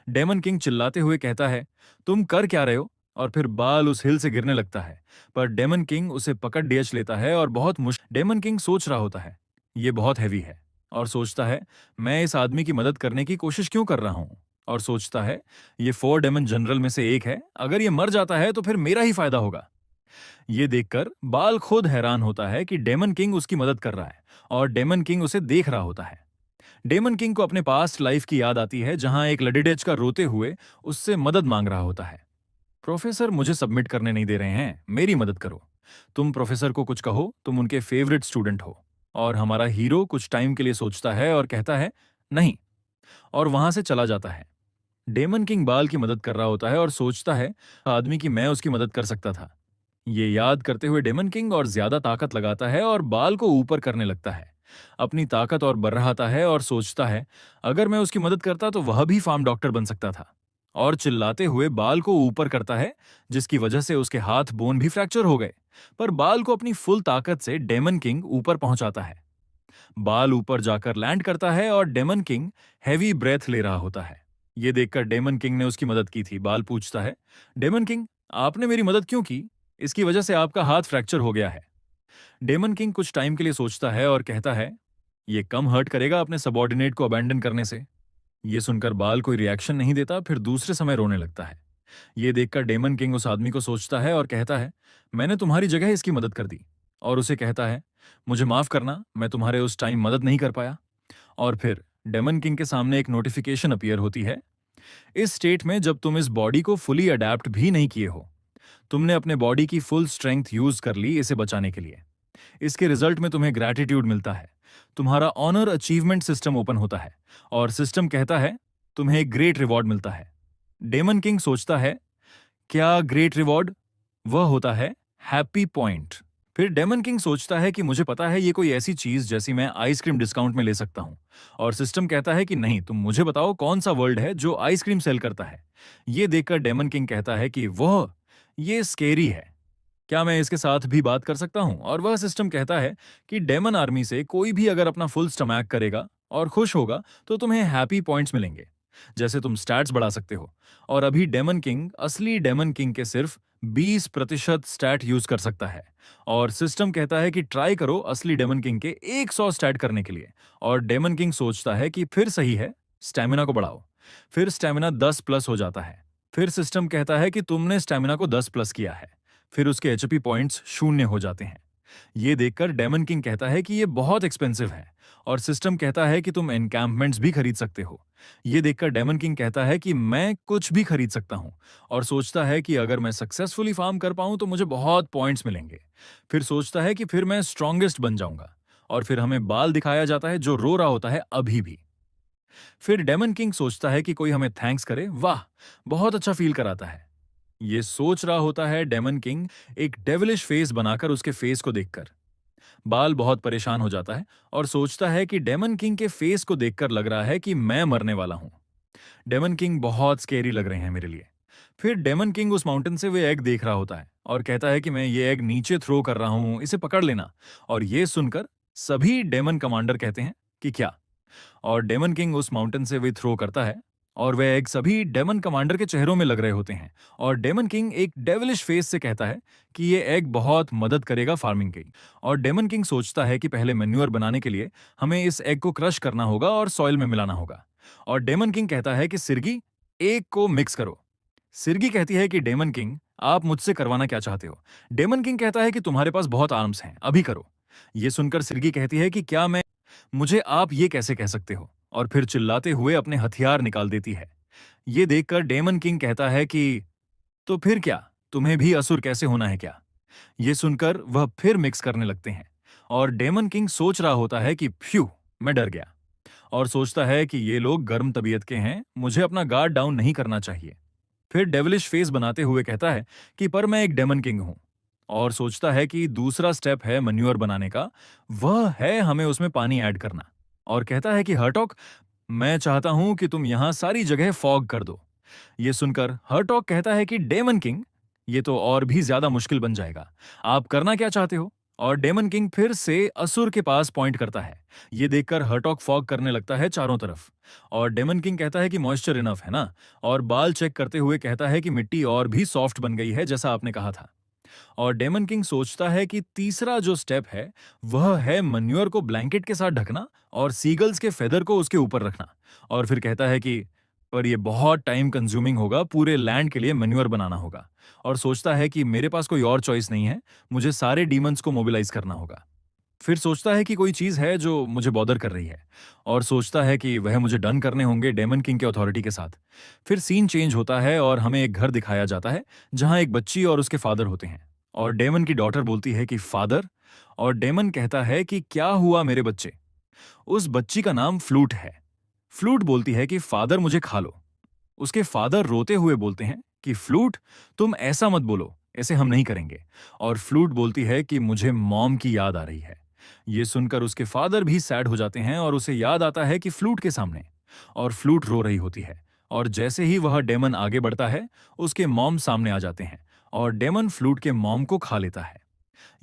डेमन किंग चिल्लाते हुए कहता है तुम कर क्या रहे हो? और फिर बाल उस हिल से गिरने लगता है। पर डेमन किंग उसे पकड़ डेच लेता है और बहुत मुश्किल। डेमन किंग सोच रहा होता है ये बहुत हैवी है और सोचता है मैं इस आदमी की मदद करने की कोशिश क्यों कर रहा हूं। और सोचता है ये 4 डेमन जनरल में से एक है, अगर ये मर जाता है तो फिर मेरा ही फायदा होगा। ये देखकर बाल खुद हैरान होता है कि डेमन किंग उसकी मदद कर रहा है और डेमन किंग उसे देख रहा होता है। डेमन किंग को अपने पास्ट लाइफ की याद आती है जहां एक लडीडेज का रोते हुए उससे मदद मांग रहा होता है। प्रोफेसर मुझे सबमिट करने नहीं दे रहे हैं, मेरी मदद करो। तुम प्रोफेसर को कुछ कहो, तुम उनके फेवरेट स्टूडेंट हो। और हमारा हीरो कुछ टाइम के लिए सोचता है और कहता है नहीं, और वहां से चला जाता है। डेमन किंग बाल की मदद कर रहा होता है और सोचता है आदमी की मैं उसकी मदद कर सकता था। ये याद करते हुए डेमन किंग और ज्यादा ताकत लगाता है और बाल को ऊपर करने लगता है। अपनी ताकत और बढ़ाता है और सोचता है अगर मैं उसकी मदद करता तो वह भी फार्म डॉक्टर बन सकता था। और चिल्लाते हुए बाल को ऊपर करता है जिसकी वजह से उसके हाथ बोन भी फ्रैक्चर हो गए। पर बाल को अपनी फुल ताकत से डेमन किंग ऊपर पहुंचाता है। बाल ऊपर जाकर लैंड करता है और डेमन किंग हैवी ब्रेथ ले रहा होता है। ये देखकर डेमन किंग ने उसकी मदद की थी। बाल पूछता है डेमन किंग आपने मेरी मदद क्यों की? इसकी वजह से आपका हाथ फ्रैक्चर हो गया है। डेमन किंग कुछ टाइम के लिए सोचता है और कहता है ये कम हर्ट करेगा अपने सबॉर्डिनेट को अबैंडन करने से। ये सुनकर बाल कोई रिएक्शन नहीं देता, फिर दूसरे समय रोने लगता है। ये देखकर डेमन किंग उस आदमी को सोचता है और कहता है मैंने तुम्हारी जगह इसकी मदद कर दी। और उसे कहता है मुझे माफ करना, मैं तुम्हारे उस टाइम मदद नहीं कर पाया। और फिर डेमन किंग के सामने एक नोटिफिकेशन अपीयर होती है। इस स्टेट में जब तुम इस बॉडी को फुली अडेप्ट भी नहीं किए हो, तुमने अपने बॉडी की फुल स्ट्रेंथ यूज कर ली इसे बचाने के लिए। इसके रिजल्ट में तुम्हें ग्रैटिट्यूड मिलता है। तुम्हारा ऑनर अचीवमेंट सिस्टम ओपन होता है और सिस्टम कहता है तुम्हें एक ग्रेट रिवॉर्ड मिलता है। डेमन किंग सोचता है क्या ग्रेट रिवॉर्ड? वह होता है हैप्पी पॉइंट। फिर डेमन किंग सोचता है कि मुझे पता है ये कोई ऐसी चीज जैसी मैं आइसक्रीम डिस्काउंट में ले सकता हूं। और सिस्टम कहता है कि नहीं, तुम मुझे बताओ कौन सा वर्ल्ड है जो आइसक्रीम सेल करता है। ये देखकर डेमन किंग कहता है कि वह ये स्केरी है, क्या मैं इसके साथ भी बात कर सकता हूं? और वह सिस्टम कहता है कि डेमन आर्मी से कोई भी अगर अपना फुल स्टमैक करेगा और खुश होगा तो तुम्हें हैप्पी पॉइंट्स मिलेंगे, जैसे तुम स्टैट्स बढ़ा सकते हो। और अभी डेमन किंग असली डेमन किंग के सिर्फ 20% स्टैट यूज कर सकता है। और सिस्टम कहता है कि ट्राई करो असली डेमन किंग के 100 स्टैट करने के लिए। और डेमन किंग सोचता है कि फिर सही है, स्टैमिना को बढ़ाओ। फिर स्टैमिना 10 प्लस हो जाता है। फिर सिस्टम कहता है कि तुमने स्टैमिना को 10 प्लस किया है। फिर उसके एचपी पॉइंट्स शून्य हो जाते हैं। ये देखकर डेमन किंग कहता है कि ये बहुत एक्सपेंसिव है। और सिस्टम कहता है कि तुम एनकैंपमेंट्स भी खरीद सकते हो। ये देखकर डेमन किंग कहता है कि मैं कुछ भी खरीद सकता हूं। और सोचता है कि अगर मैं सक्सेसफुली फार्म कर पाऊं तो मुझे बहुत पॉइंट्स मिलेंगे। फिर सोचता है कि फिर मैं स्ट्रॉन्गेस्ट बन जाऊंगा। और फिर हमें बाल दिखाया जाता है जो रो रहा होता है अभी भी। फिर डेमन किंग सोचता है कि कोई हमें थैंक्स करे, वाह, बहुत अच्छा फील कराता है। ये सोच रहा होता है डेमन किंग एक डेविलिश फेस बनाकर उसके फेस को देखकर। बाल बहुत परेशान हो जाता है और सोचता है कि डेमन किंग के फेस को देखकर लग रहा है कि मैं मरने वाला हूं। डेमन किंग बहुत स्केरी लग रहे हैं मेरे लिए। फिर डेमन किंग उस माउंटेन से वे एग देख रहा होता है और कहता है कि मैं ये एग नीचे थ्रो कर रहा हूं, इसे पकड़ लेना। और ये सुनकर सभी डेमन कमांडर कहते हैं कि क्या और डेमन किंग उस माउंटेन से वे थ्रो करता है और वह एग सभी डेमन कमांडर के चेहरों में लग रहे होते हैं। और डेमन किंग एक डेविलिश फेस से कहता है कि ये एग बहुत मदद करेगा फार्मिंग की। और डेमन किंग सोचता है कि पहले मैन्योर बनाने के लिए हमें इस एग को क्रश करना होगा और सॉइल में मिलाना होगा। और डेमन किंग कहता है कि सिरगी, एग को मिक्स करो। सिरगी कहती है कि डेमन किंग, आप मुझसे करवाना क्या चाहते हो? डेमन किंग कहता है कि तुम्हारे पास बहुत आर्म्स हैं, अभी करो। ये सुनकर सिरगी कहती है कि क्या मैं, मुझे आप ये कैसे कह सकते हो? और फिर चिल्लाते हुए अपने हथियार निकाल देती है। ये देखकर डेमन किंग कहता है कि तो फिर क्या, तुम्हें भी असुर कैसे होना है क्या? ये सुनकर वह फिर मिक्स करने लगते हैं। और डेमन किंग सोच रहा होता है कि फ्यू, मैं डर गया। और सोचता है कि ये लोग गर्म तबीयत के हैं, मुझे अपना गार्ड डाउन नहीं करना चाहिए। फिर डेविलिश फेस बनाते हुए कहता है कि पर मैं एक डेमन किंग हूं। और सोचता है कि दूसरा स्टेप है मन्योर बनाने का, वह है हमें उसमें पानी ऐड करना। और कहता है कि हर्टॉक, मैं चाहता हूं कि तुम यहां सारी जगह फॉग कर दो। ये सुनकर हर्टॉक कहता है कि डेमन किंग, ये तो और भी ज्यादा मुश्किल बन जाएगा, आप करना क्या चाहते हो? और डेमन किंग फिर से असुर के पास पॉइंट करता है। ये देखकर हर्टॉक फॉग करने लगता है चारों तरफ। और डेमन किंग कहता है कि मॉइस्चर इनफ है ना? और बाल चेक करते हुए कहता है कि मिट्टी और भी सॉफ्ट बन गई है जैसा आपने कहा था। और डेमन किंग सोचता है कि तीसरा जो स्टेप है वह है मन्योर को ब्लैंकेट के साथ ढकना और सीगल्स के फेदर को उसके ऊपर रखना। और फिर कहता है कि पर यह बहुत टाइम कंज्यूमिंग होगा, पूरे लैंड के लिए मन्योर बनाना होगा। और सोचता है कि मेरे पास कोई और चॉइस नहीं है, मुझे सारे डीमंस को मोबिलाइज करना होगा। फिर सोचता है कि कोई चीज है जो मुझे बॉदर कर रही है। और सोचता है कि वह मुझे डन करने होंगे डेमन किंग के अथॉरिटी के साथ। फिर सीन चेंज होता है और हमें एक घर दिखाया जाता है जहां एक बच्ची और उसके फादर होते हैं। और डेमन की डॉटर बोलती है कि फादर। और डेमन कहता है कि क्या हुआ मेरे बच्चे? उस बच्ची का नाम फ्लूट है। फ्लूट बोलती है कि फादर मुझे खा लो। उसके फादर रोते हुए बोलते हैं कि फ्लूट, तुम ऐसा मत बोलो, ऐसे हम नहीं करेंगे। और फ्लूट बोलती है कि मुझे मॉम की याद आ रही है। ये सुनकर उसके फादर भी सैड हो जाते हैं और उसे याद आता है कि फ्लूट के सामने। और फ्लूट रो रही होती है। और जैसे ही वह डेमन आगे बढ़ता है, उसके मॉम सामने आ जाते हैं और डेमन फ्लूट के मॉम को खा लेता है।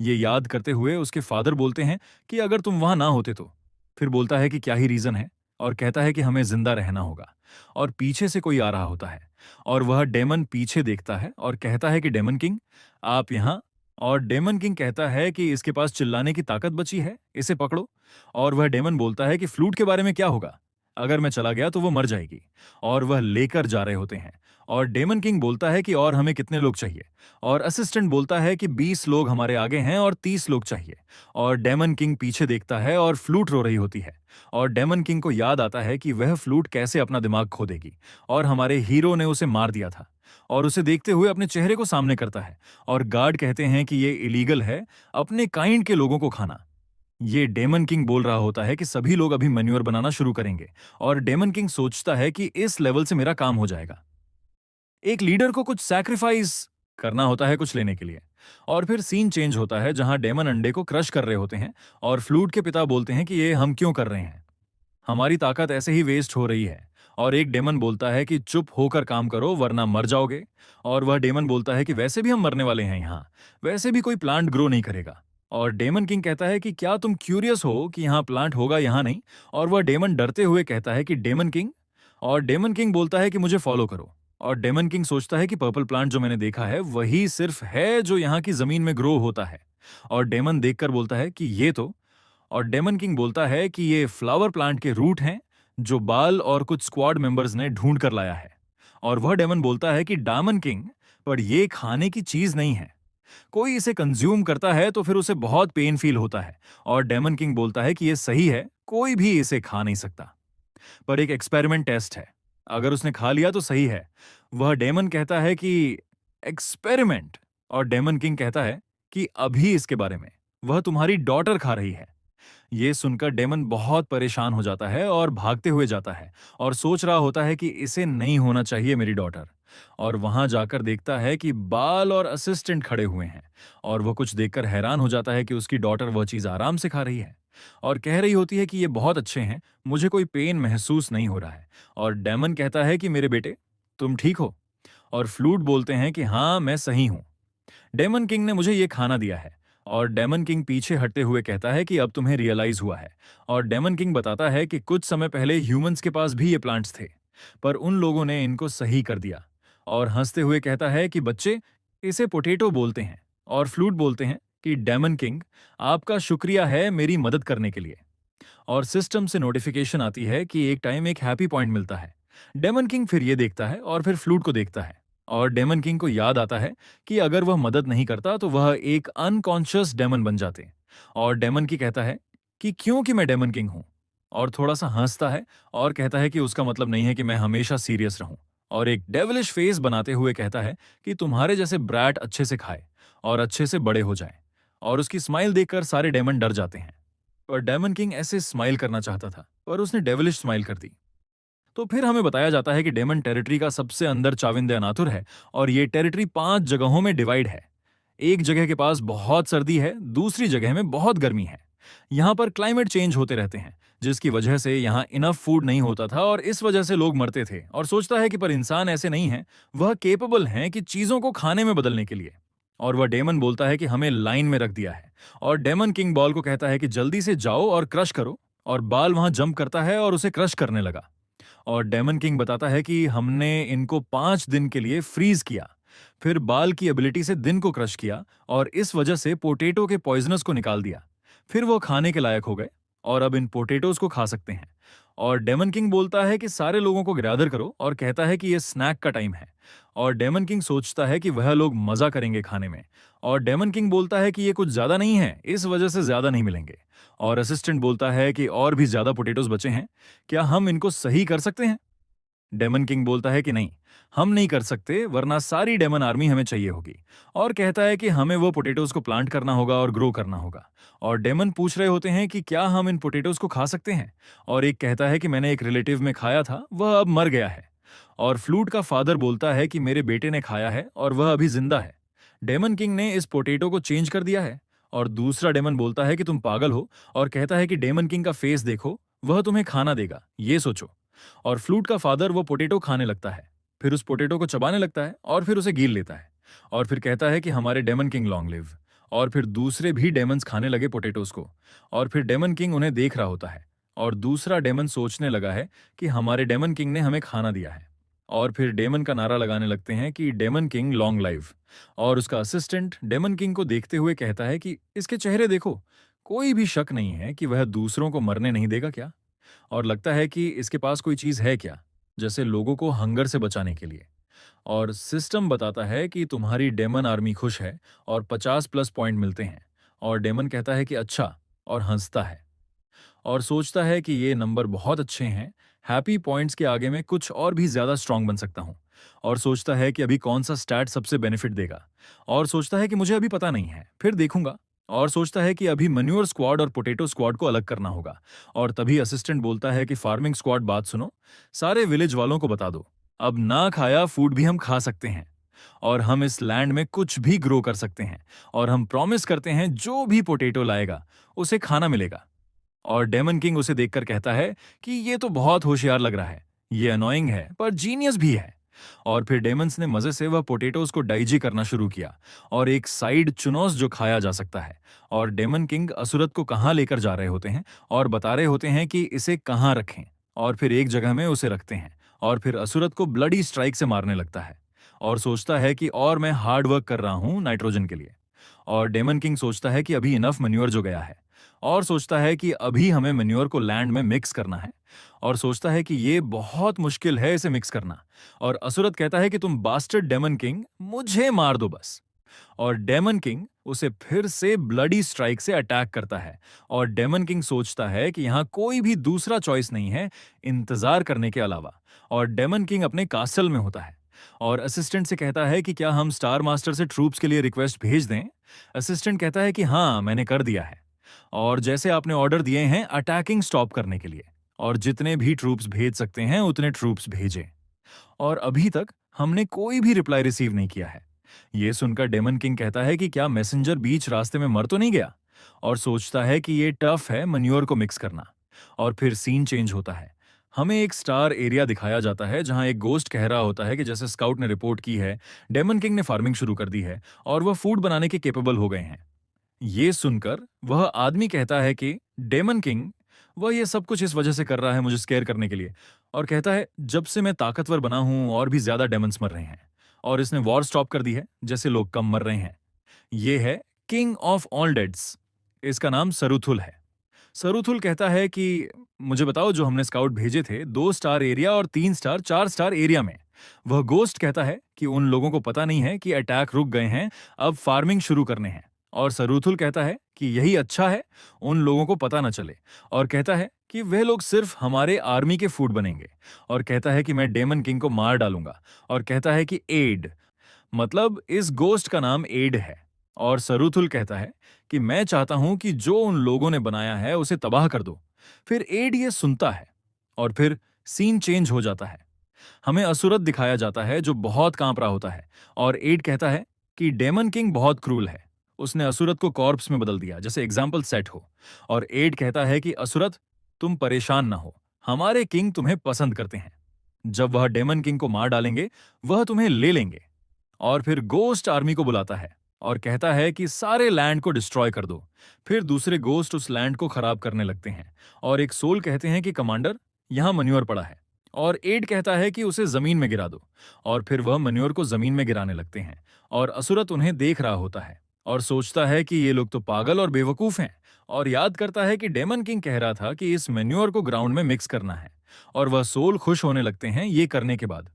ये याद करते हुए उसके फादर बोलते हैं कि अगर तुम वहां ना होते तो। फिर बोलता है कि क्या ही रीजन है, और कहता है कि हमें जिंदा रहना होगा। और पीछे से कोई आ रहा होता है और वह डेमन पीछे देखता है और कहता है कि डेमन किंग, आप यहां। और डेमन किंग कहता है कि इसके पास चिल्लाने की ताकत बची है, इसे पकड़ो। और वह डेमन बोलता है कि फ्लूट के बारे में क्या होगा, अगर मैं चला गया तो वो मर जाएगी। और वह लेकर जा रहे होते हैं। और डेमन किंग बोलता है कि और हमें कितने लोग चाहिए? और असिस्टेंट बोलता है कि 20 लोग हमारे आगे हैं और 30 लोग चाहिए। और डेमन किंग पीछे देखता है और फ्लूट रो रही होती है। और डेमन किंग को याद आता है कि वह फ्लूट कैसे अपना दिमाग खो देगी और हमारे हीरो ने उसे मार दिया था। और उसे देखते हुए अपने चेहरे को सामने करता है। और गार्ड कहते हैं कि ये इलीगल है अपने काइंड के लोगों को खाना। ये डेमन किंग बोल रहा होता है कि सभी लोग अभी मैन्योर बनाना शुरू करेंगे। और डेमन किंग सोचता है कि इस लेवल से मेरा काम हो जाएगा। एक लीडर को कुछ सैक्रिफाइस करना होता है कुछ लेने के लिए। और फिर सीन चेंज होता है जहां डेमन अंडे को क्रश कर रहे होते हैं। और फ्लूट के पिता बोलते हैं कि ये हम क्यों कर रहे हैं, हमारी ताकत ऐसे ही वेस्ट हो रही है। और एक डेमन बोलता है कि चुप होकर काम करो वरना मर जाओगे। और वह डेमन बोलता है कि वैसे भी हम मरने वाले हैं यहाँ, वैसे भी कोई प्लांट ग्रो नहीं करेगा। और डेमन किंग कहता है कि क्या तुम क्यूरियस हो कि यहाँ प्लांट होगा यहाँ नहीं? और वह डेमन डरते हुए कहता है कि डेमन किंग। और डेमन किंग बोलता है कि मुझे फॉलो करो। और डेमन किंग सोचता है कि पर्पल प्लांट जो मैंने देखा है वही सिर्फ है जो यहाँ की जमीन में ग्रो होता है। और डेमन देखकर बोलता है कि ये तो। और डेमन किंग बोलता है कि ये फ्लावर प्लांट के रूट हैं जो बाल और कुछ स्क्वाड मेंबर्स ने ढूंढ कर लाया है। और वह डेमन बोलता है कि डायमन किंग, पर ये खाने की चीज नहीं है, कोई इसे कंज्यूम करता है तो फिर उसे बहुत पेन फील होता है। और डेमन किंग बोलता है कि ये सही है, कोई भी इसे खा नहीं सकता, पर एक एक्सपेरिमेंट टेस्ट है, अगर उसने खा लिया तो सही है। वह डेमन कहता है कि एक्सपेरिमेंट। और डेमन किंग कहता है कि अभी इसके बारे में, वह तुम्हारी डॉटर खा रही है। ये सुनकर डेमन बहुत परेशान हो जाता है और भागते हुए जाता है। और सोच रहा होता है कि इसे नहीं होना चाहिए मेरी डॉटर। और वहां जाकर देखता है कि बाल और असिस्टेंट खड़े हुए हैं। और वह कुछ देखकर हैरान हो जाता है कि उसकी डॉटर वह चीज आराम से खा रही है। और कह रही होती है कि ये बहुत अच्छे हैं, मुझे कोई पेन महसूस नहीं हो रहा है। और डेमन कहता है कि मेरे बेटे, तुम ठीक हो? और फ्लूट बोलते हैं कि हाँ, मैं सही हूं, डेमन किंग ने मुझे ये खाना दिया है। और डेमन किंग पीछे हटते हुए कहता है कि अब तुम्हें रियलाइज हुआ है। और डेमन किंग बताता है कि कुछ समय पहले ह्यूमंस के पास भी ये प्लांट्स थे, पर उन लोगों ने इनको सही कर दिया। और हंसते हुए कहता है कि बच्चे, इसे पोटैटो बोलते हैं। और फ्लूट बोलते हैं कि डेमन किंग, आपका शुक्रिया है मेरी मदद करने के लिए। और सिस्टम से नोटिफिकेशन आती है कि एक टाइम एक हैप्पी पॉइंट मिलता है। डेमन किंग फिर ये देखता है और फिर फ्लूट को देखता है। और डेमन किंग को याद आता है कि अगर वह मदद नहीं करता तो वह एक अनकॉन्शियस डेमन बन जाते। और डेमन की कहता है कि क्योंकि मैं डेमन किंग हूं। और थोड़ा सा हंसता है और कहता है कि उसका मतलब नहीं है कि मैं हमेशा सीरियस रहूं। और एक डेविलिश फेस बनाते हुए कहता है कि तुम्हारे जैसे ब्रैट अच्छे से खाए और अच्छे से बड़े हो जाएं। और उसकी स्माइल देखकर सारे डेमन डर जाते हैं। और डेमन किंग ऐसे स्माइल करना चाहता था, पर उसने डेविलिश स्माइल कर दी। तो फिर हमें बताया जाता है कि डेमन टेरिटरी का सबसे अंदर चाविंदे अनाथुर है। और ये टेरिटरी 5 जगहों में डिवाइड है। एक जगह के पास बहुत सर्दी है, दूसरी जगह में बहुत गर्मी है। यहाँ पर क्लाइमेट चेंज होते रहते हैं, जिसकी वजह से यहाँ इनफ फूड नहीं होता था और इस वजह से लोग मरते थे। और सोचता है कि पर इंसान ऐसे नहीं है, वह केपेबल हैं कि चीजों को खाने में बदलने के लिए। और वह डेमन बोलता है कि हमें लाइन में रख दिया है। और डेमन किंग बॉल को कहता है कि जल्दी से जाओ और क्रश करो। और बाल वहां जंप करता है और उसे क्रश करने लगा। और डेमन किंग बताता है कि हमने इनको 5 दिन के लिए फ्रीज किया। फिर बाल की एबिलिटी से दिन को क्रश किया और इस वजह से पोटैटो के पॉइजनस को निकाल दिया। फिर वो खाने के लायक हो गए और अब इन पोटैटोज को खा सकते हैं। और डेमन किंग बोलता है कि सारे लोगों को गैदर करो और कहता है कि ये स्नैक का टाइम है। और डेमन किंग सोचता है कि वह लोग मजा करेंगे खाने में। और डेमन किंग बोलता है कि ये कुछ ज्यादा नहीं है, इस वजह से ज्यादा नहीं मिलेंगे। और असिस्टेंट बोलता है कि और भी ज्यादा पोटैटोज बचे हैं, क्या हम इनको सही कर सकते हैं? डेमन किंग बोलता है कि नहीं, हम नहीं कर सकते, वरना सारी डेमन आर्मी हमें चाहिए होगी। और कहता है कि हमें वो पोटैटोज को प्लांट करना होगा और ग्रो करना होगा। और डेमन पूछ रहे होते हैं कि क्या हम इन पोटैटोज को खा सकते हैं। और एक कहता है कि मैंने एक रिलेटिव में खाया था, वह अब मर गया है। और फ्लूट का फादर बोलता है कि मेरे बेटे ने खाया है और वह अभी जिंदा है। डेमन किंग ने इस पोटैटो को चेंज कर दिया है। और दूसरा डेमन बोलता है कि तुम पागल हो और कहता है कि डेमन किंग का फेस देखो, वह तुम्हें खाना देगा, ये सोचो। और फ्लूट का फादर वो पोटैटो खाने लगता है, फिर उस पोटैटो को चबाने लगता है और फिर उसे गील लेता है। और फिर कहता है कि हमारे डेमन किंग लॉन्ग लिव। और फिर दूसरे भी डेमन्स खाने लगे पोटैटोज को। और फिर डेमन किंग उन्हें देख रहा होता है। और दूसरा डेमन सोचने लगा है कि हमारे डेमन किंग ने हमें खाना दिया है। और फिर डेमन का नारा लगाने लगते हैं कि डेमन किंग लॉन्ग लाइव। और उसका असिस्टेंट डेमन किंग को देखते हुए कहता है कि इसके चेहरे देखो, कोई भी शक नहीं है कि वह दूसरों को मरने नहीं देगा क्या। और लगता है कि इसके पास कोई चीज है क्या, जैसे लोगों को हंगर से बचाने के लिए। और सिस्टम बताता है कि तुम्हारी डेमन आर्मी खुश है और 50+ पॉइंट मिलते हैं। और डेमन कहता है कि अच्छा, और हंसता है। और सोचता है कि ये नंबर बहुत अच्छे हैं, हैप्पी पॉइंट्स के आगे मैं कुछ और भी ज्यादा स्ट्रांग बन सकता हूँ। और सोचता है कि अभी कौन सा स्टैट सबसे बेनिफिट देगा। और सोचता है कि मुझे अभी पता नहीं है, फिर देखूंगा। और सोचता है कि अभी मन्यूअर स्क्वाड और पोटैटो स्क्वाड को अलग करना होगा। और तभी असिस्टेंट बोलता है कि फार्मिंग स्क्वाड बात सुनो, सारे विलेज वालों को बता दो, अब ना खाया फूड भी हम खा सकते हैं। और हम इस लैंड में कुछ भी ग्रो कर सकते हैं। और हम प्रॉमिस करते हैं जो भी पोटैटो लाएगा उसे खाना मिलेगा। और डेमन किंग उसे देखकर कहता है कि ये तो बहुत होशियार लग रहा है, ये अनोइंग है पर जीनियस भी है। और फिर डेमन्स ने मजे से वह पोटैटोज को डाइजी करना शुरू किया। और एक साइड चुनौस जो खाया जा सकता है। और डेमन किंग असुरत को कहाँ लेकर जा रहे होते हैं और बता रहे होते हैं कि इसे कहाँ रखें। और फिर एक जगह में उसे रखते हैं। और फिर असुरत को ब्लडी स्ट्राइक से मारने लगता है। और सोचता है कि और मैं हार्ड वर्क कर रहा हूं नाइट्रोजन के लिए। और डेमन किंग सोचता है कि अभी इनफ मन्योर जो गया है। और सोचता है कि अभी हमें मन्योर को लैंड में मिक्स करना है। और सोचता है कि ये बहुत मुश्किल है इसे मिक्स करना। और असुरत कहता है कि तुम बास्टर्ड डेमन किंग, मुझे मार दो बस। और डेमन किंग उसे फिर से ब्लडी स्ट्राइक से अटैक करता है। और डेमन किंग सोचता है कि यहां कोई भी दूसरा चॉइस नहीं है इंतजार करने के अलावा। और डेमन किंग अपने कासल में होता है। और असिस्टेंट से कहता है कि क्या हम स्टार मास्टर से ट्रूप्स के लिए रिक्वेस्ट भेज दें। असिस्टेंट कहता है कि हाँ, मैंने कर दिया है। और जैसे आपने ऑर्डर दिए हैं अटैकिंग स्टॉप करने के लिए, और जितने भी ट्रूप्स भेज सकते हैं उतने ट्रूप्स भेजें। और अभी तक हमने कोई भी रिप्लाई रिसीव नहीं किया है। ये सुनकर डेमन किंग कहता है कि क्या मैसेंजर बीच रास्ते में मर तो नहीं गया। और सोचता है कि ये टफ है मन्योर को मिक्स करना। और फिर सीन चेंज होता है। हमें एक स्टार एरिया दिखाया जाता है जहां एक गोस्ट कह रहा होता है कि जैसे स्काउट ने रिपोर्ट की है, डेमन किंग ने फार्मिंग शुरू कर दी है और वह फूड बनाने के केपेबल हो गए हैं। ये सुनकर वह आदमी कहता है कि डेमन किंग, वह ये सब कुछ इस वजह से कर रहा है मुझे स्केयर करने के लिए। और कहता है जब से मैं ताकतवर बना हूं और भी ज्यादा डेमन्स मर रहे हैं, और इसने वॉर स्टॉप कर दी है जैसे लोग कम मर रहे हैं। ये है किंग ऑफ ऑल डेड्स। इसका नाम सरुथुल है। सरुथुल कहता है कि मुझे बताओ, जो हमने स्काउट भेजे थे 2 स्टार एरिया और 3 स्टार 4 स्टार एरिया में, वह गोस्ट कहता है कि उन लोगों को पता नहीं है कि अटैक रुक गए हैं, अब फार्मिंग शुरू करने हैं। और सरुथुल कहता है कि यही अच्छा है, उन लोगों को पता न चले। और कहता है कि वे लोग सिर्फ हमारे आर्मी के फूड बनेंगे। और कहता है कि मैं डेमन किंग को मार डालूंगा। और कहता है कि एड, मतलब इस गोस्ट का नाम एड है। और सरुथुल कहता है कि मैं चाहता हूं कि जो उन लोगों ने बनाया है उसे तबाह कर दो। फिर एड ये सुनता है और फिर सीन चेंज हो जाता है। हमें असुरत दिखाया जाता है जो बहुत कांप रहा होता है। और एड कहता है कि डेमन किंग बहुत क्रूल है, उसने असुरत को कॉर्प्स में बदल दिया जैसे एग्जाम्पल सेट हो। और एड कहता है कि असुरत, तुम परेशान ना हो, हमारे किंग तुम्हें पसंद करते हैं। जब वह डेमन किंग को मार डालेंगे वह तुम्हें ले लेंगे। और फिर गोस्ट आर्मी को बुलाता है और कहता है कि सारे लैंड को डिस्ट्रॉय कर दो। फिर दूसरे गोस्ट उस लैंड को खराब करने लगते हैं। और एक सोल कहते हैं कि कमांडर, यहां मन्योर पड़ा है। और एड कहता है कि उसे जमीन में गिरा दो। और फिर वह मन्योर को जमीन में गिराने लगते हैं। और असुरत उन्हें देख रहा होता है और सोचता है कि ये लोग तो पागल और बेवकूफ हैं। और याद करता है कि डेमन किंग कह रहा था कि इस मेन्योर को ग्राउंड में मिक्स करना है। और वह सोल खुश होने लगते हैं ये करने के बाद।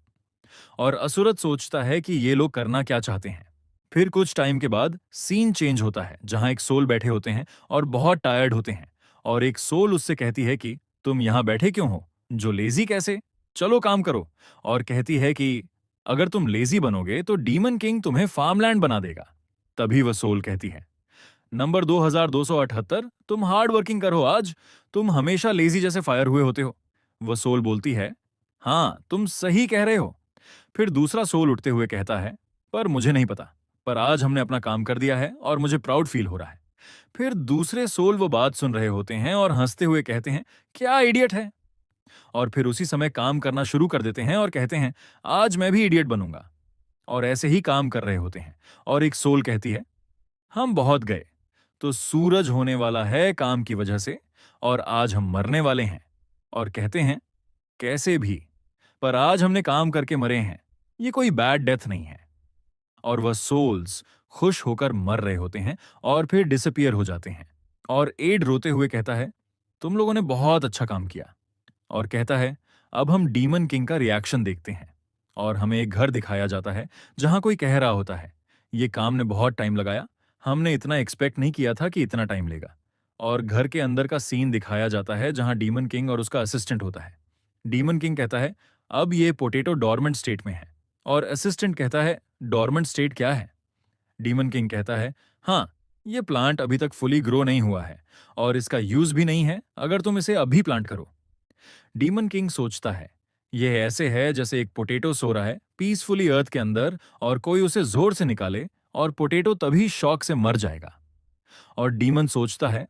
और असुरत सोचता है कि ये लोग करना क्या चाहते हैं। फिर कुछ टाइम के बाद सीन चेंज होता है जहां एक सोल बैठे होते हैं और बहुत टायर्ड होते हैं। और एक सोल उससे कहती है कि तुम यहां बैठे क्यों हो, जो लेजी कैसे, चलो काम करो। और कहती है कि अगर तुम लेजी बनोगे तो डीमन किंग तुम्हें फार्मलैंड बना देगा। तभी वह सोल कहती है, नंबर 2278, तुम हार्ड वर्किंग करो आज, तुम हमेशा लेजी जैसे फायर हुए होते हो। वह सोल बोलती है, हाँ तुम सही कह रहे हो। फिर दूसरा सोल उठते हुए कहता है, पर मुझे नहीं पता, पर आज हमने अपना काम कर दिया है और मुझे प्राउड फील हो रहा है। फिर दूसरे सोल वो बात सुन रहे होते हैं और हंसते हुए कहते हैं, क्या इडियट है। और फिर उसी समय काम करना शुरू कर देते हैं और कहते हैं, आज मैं भी इडियट बनूंगा। और ऐसे ही काम कर रहे होते हैं। और एक सोल कहती है, हम बहुत गए, तो सूरज होने वाला है काम की वजह से, और आज हम मरने वाले हैं। और कहते हैं, कैसे भी, पर आज हमने काम करके मरे हैं, ये कोई बैड डेथ नहीं है। और वह सोल्स खुश होकर मर रहे होते हैं और फिर डिसअपियर हो जाते हैं। और एड रोते हुए कहता है, तुम लोगों ने बहुत अच्छा काम किया। और कहता है, अब हम डीमन किंग का रिएक्शन देखते हैं। और हमें एक घर दिखाया जाता है जहां कोई कह रहा होता है, ये काम ने बहुत टाइम लगाया, हमने इतना एक्सपेक्ट नहीं किया था कि इतना टाइम लेगा। और घर के अंदर का सीन दिखाया जाता है जहां डीमन किंग और उसका असिस्टेंट होता है। डीमन किंग कहता है, अब ये पोटैटो डॉर्मेंट स्टेट में है। और असिस्टेंट कहता है, डॉर्मेंट स्टेट क्या है। डीमन किंग कहता है, हाँ, ये प्लांट अभी तक फुली ग्रो नहीं हुआ है और इसका यूज भी नहीं है अगर तुम इसे अभी प्लांट करो। डीमन किंग सोचता है, यह ऐसे है जैसे एक पोटैटो सो रहा है पीसफुली अर्थ के अंदर और कोई उसे जोर से निकाले और पोटैटो तभी शॉक से मर जाएगा। और डीमन सोचता है,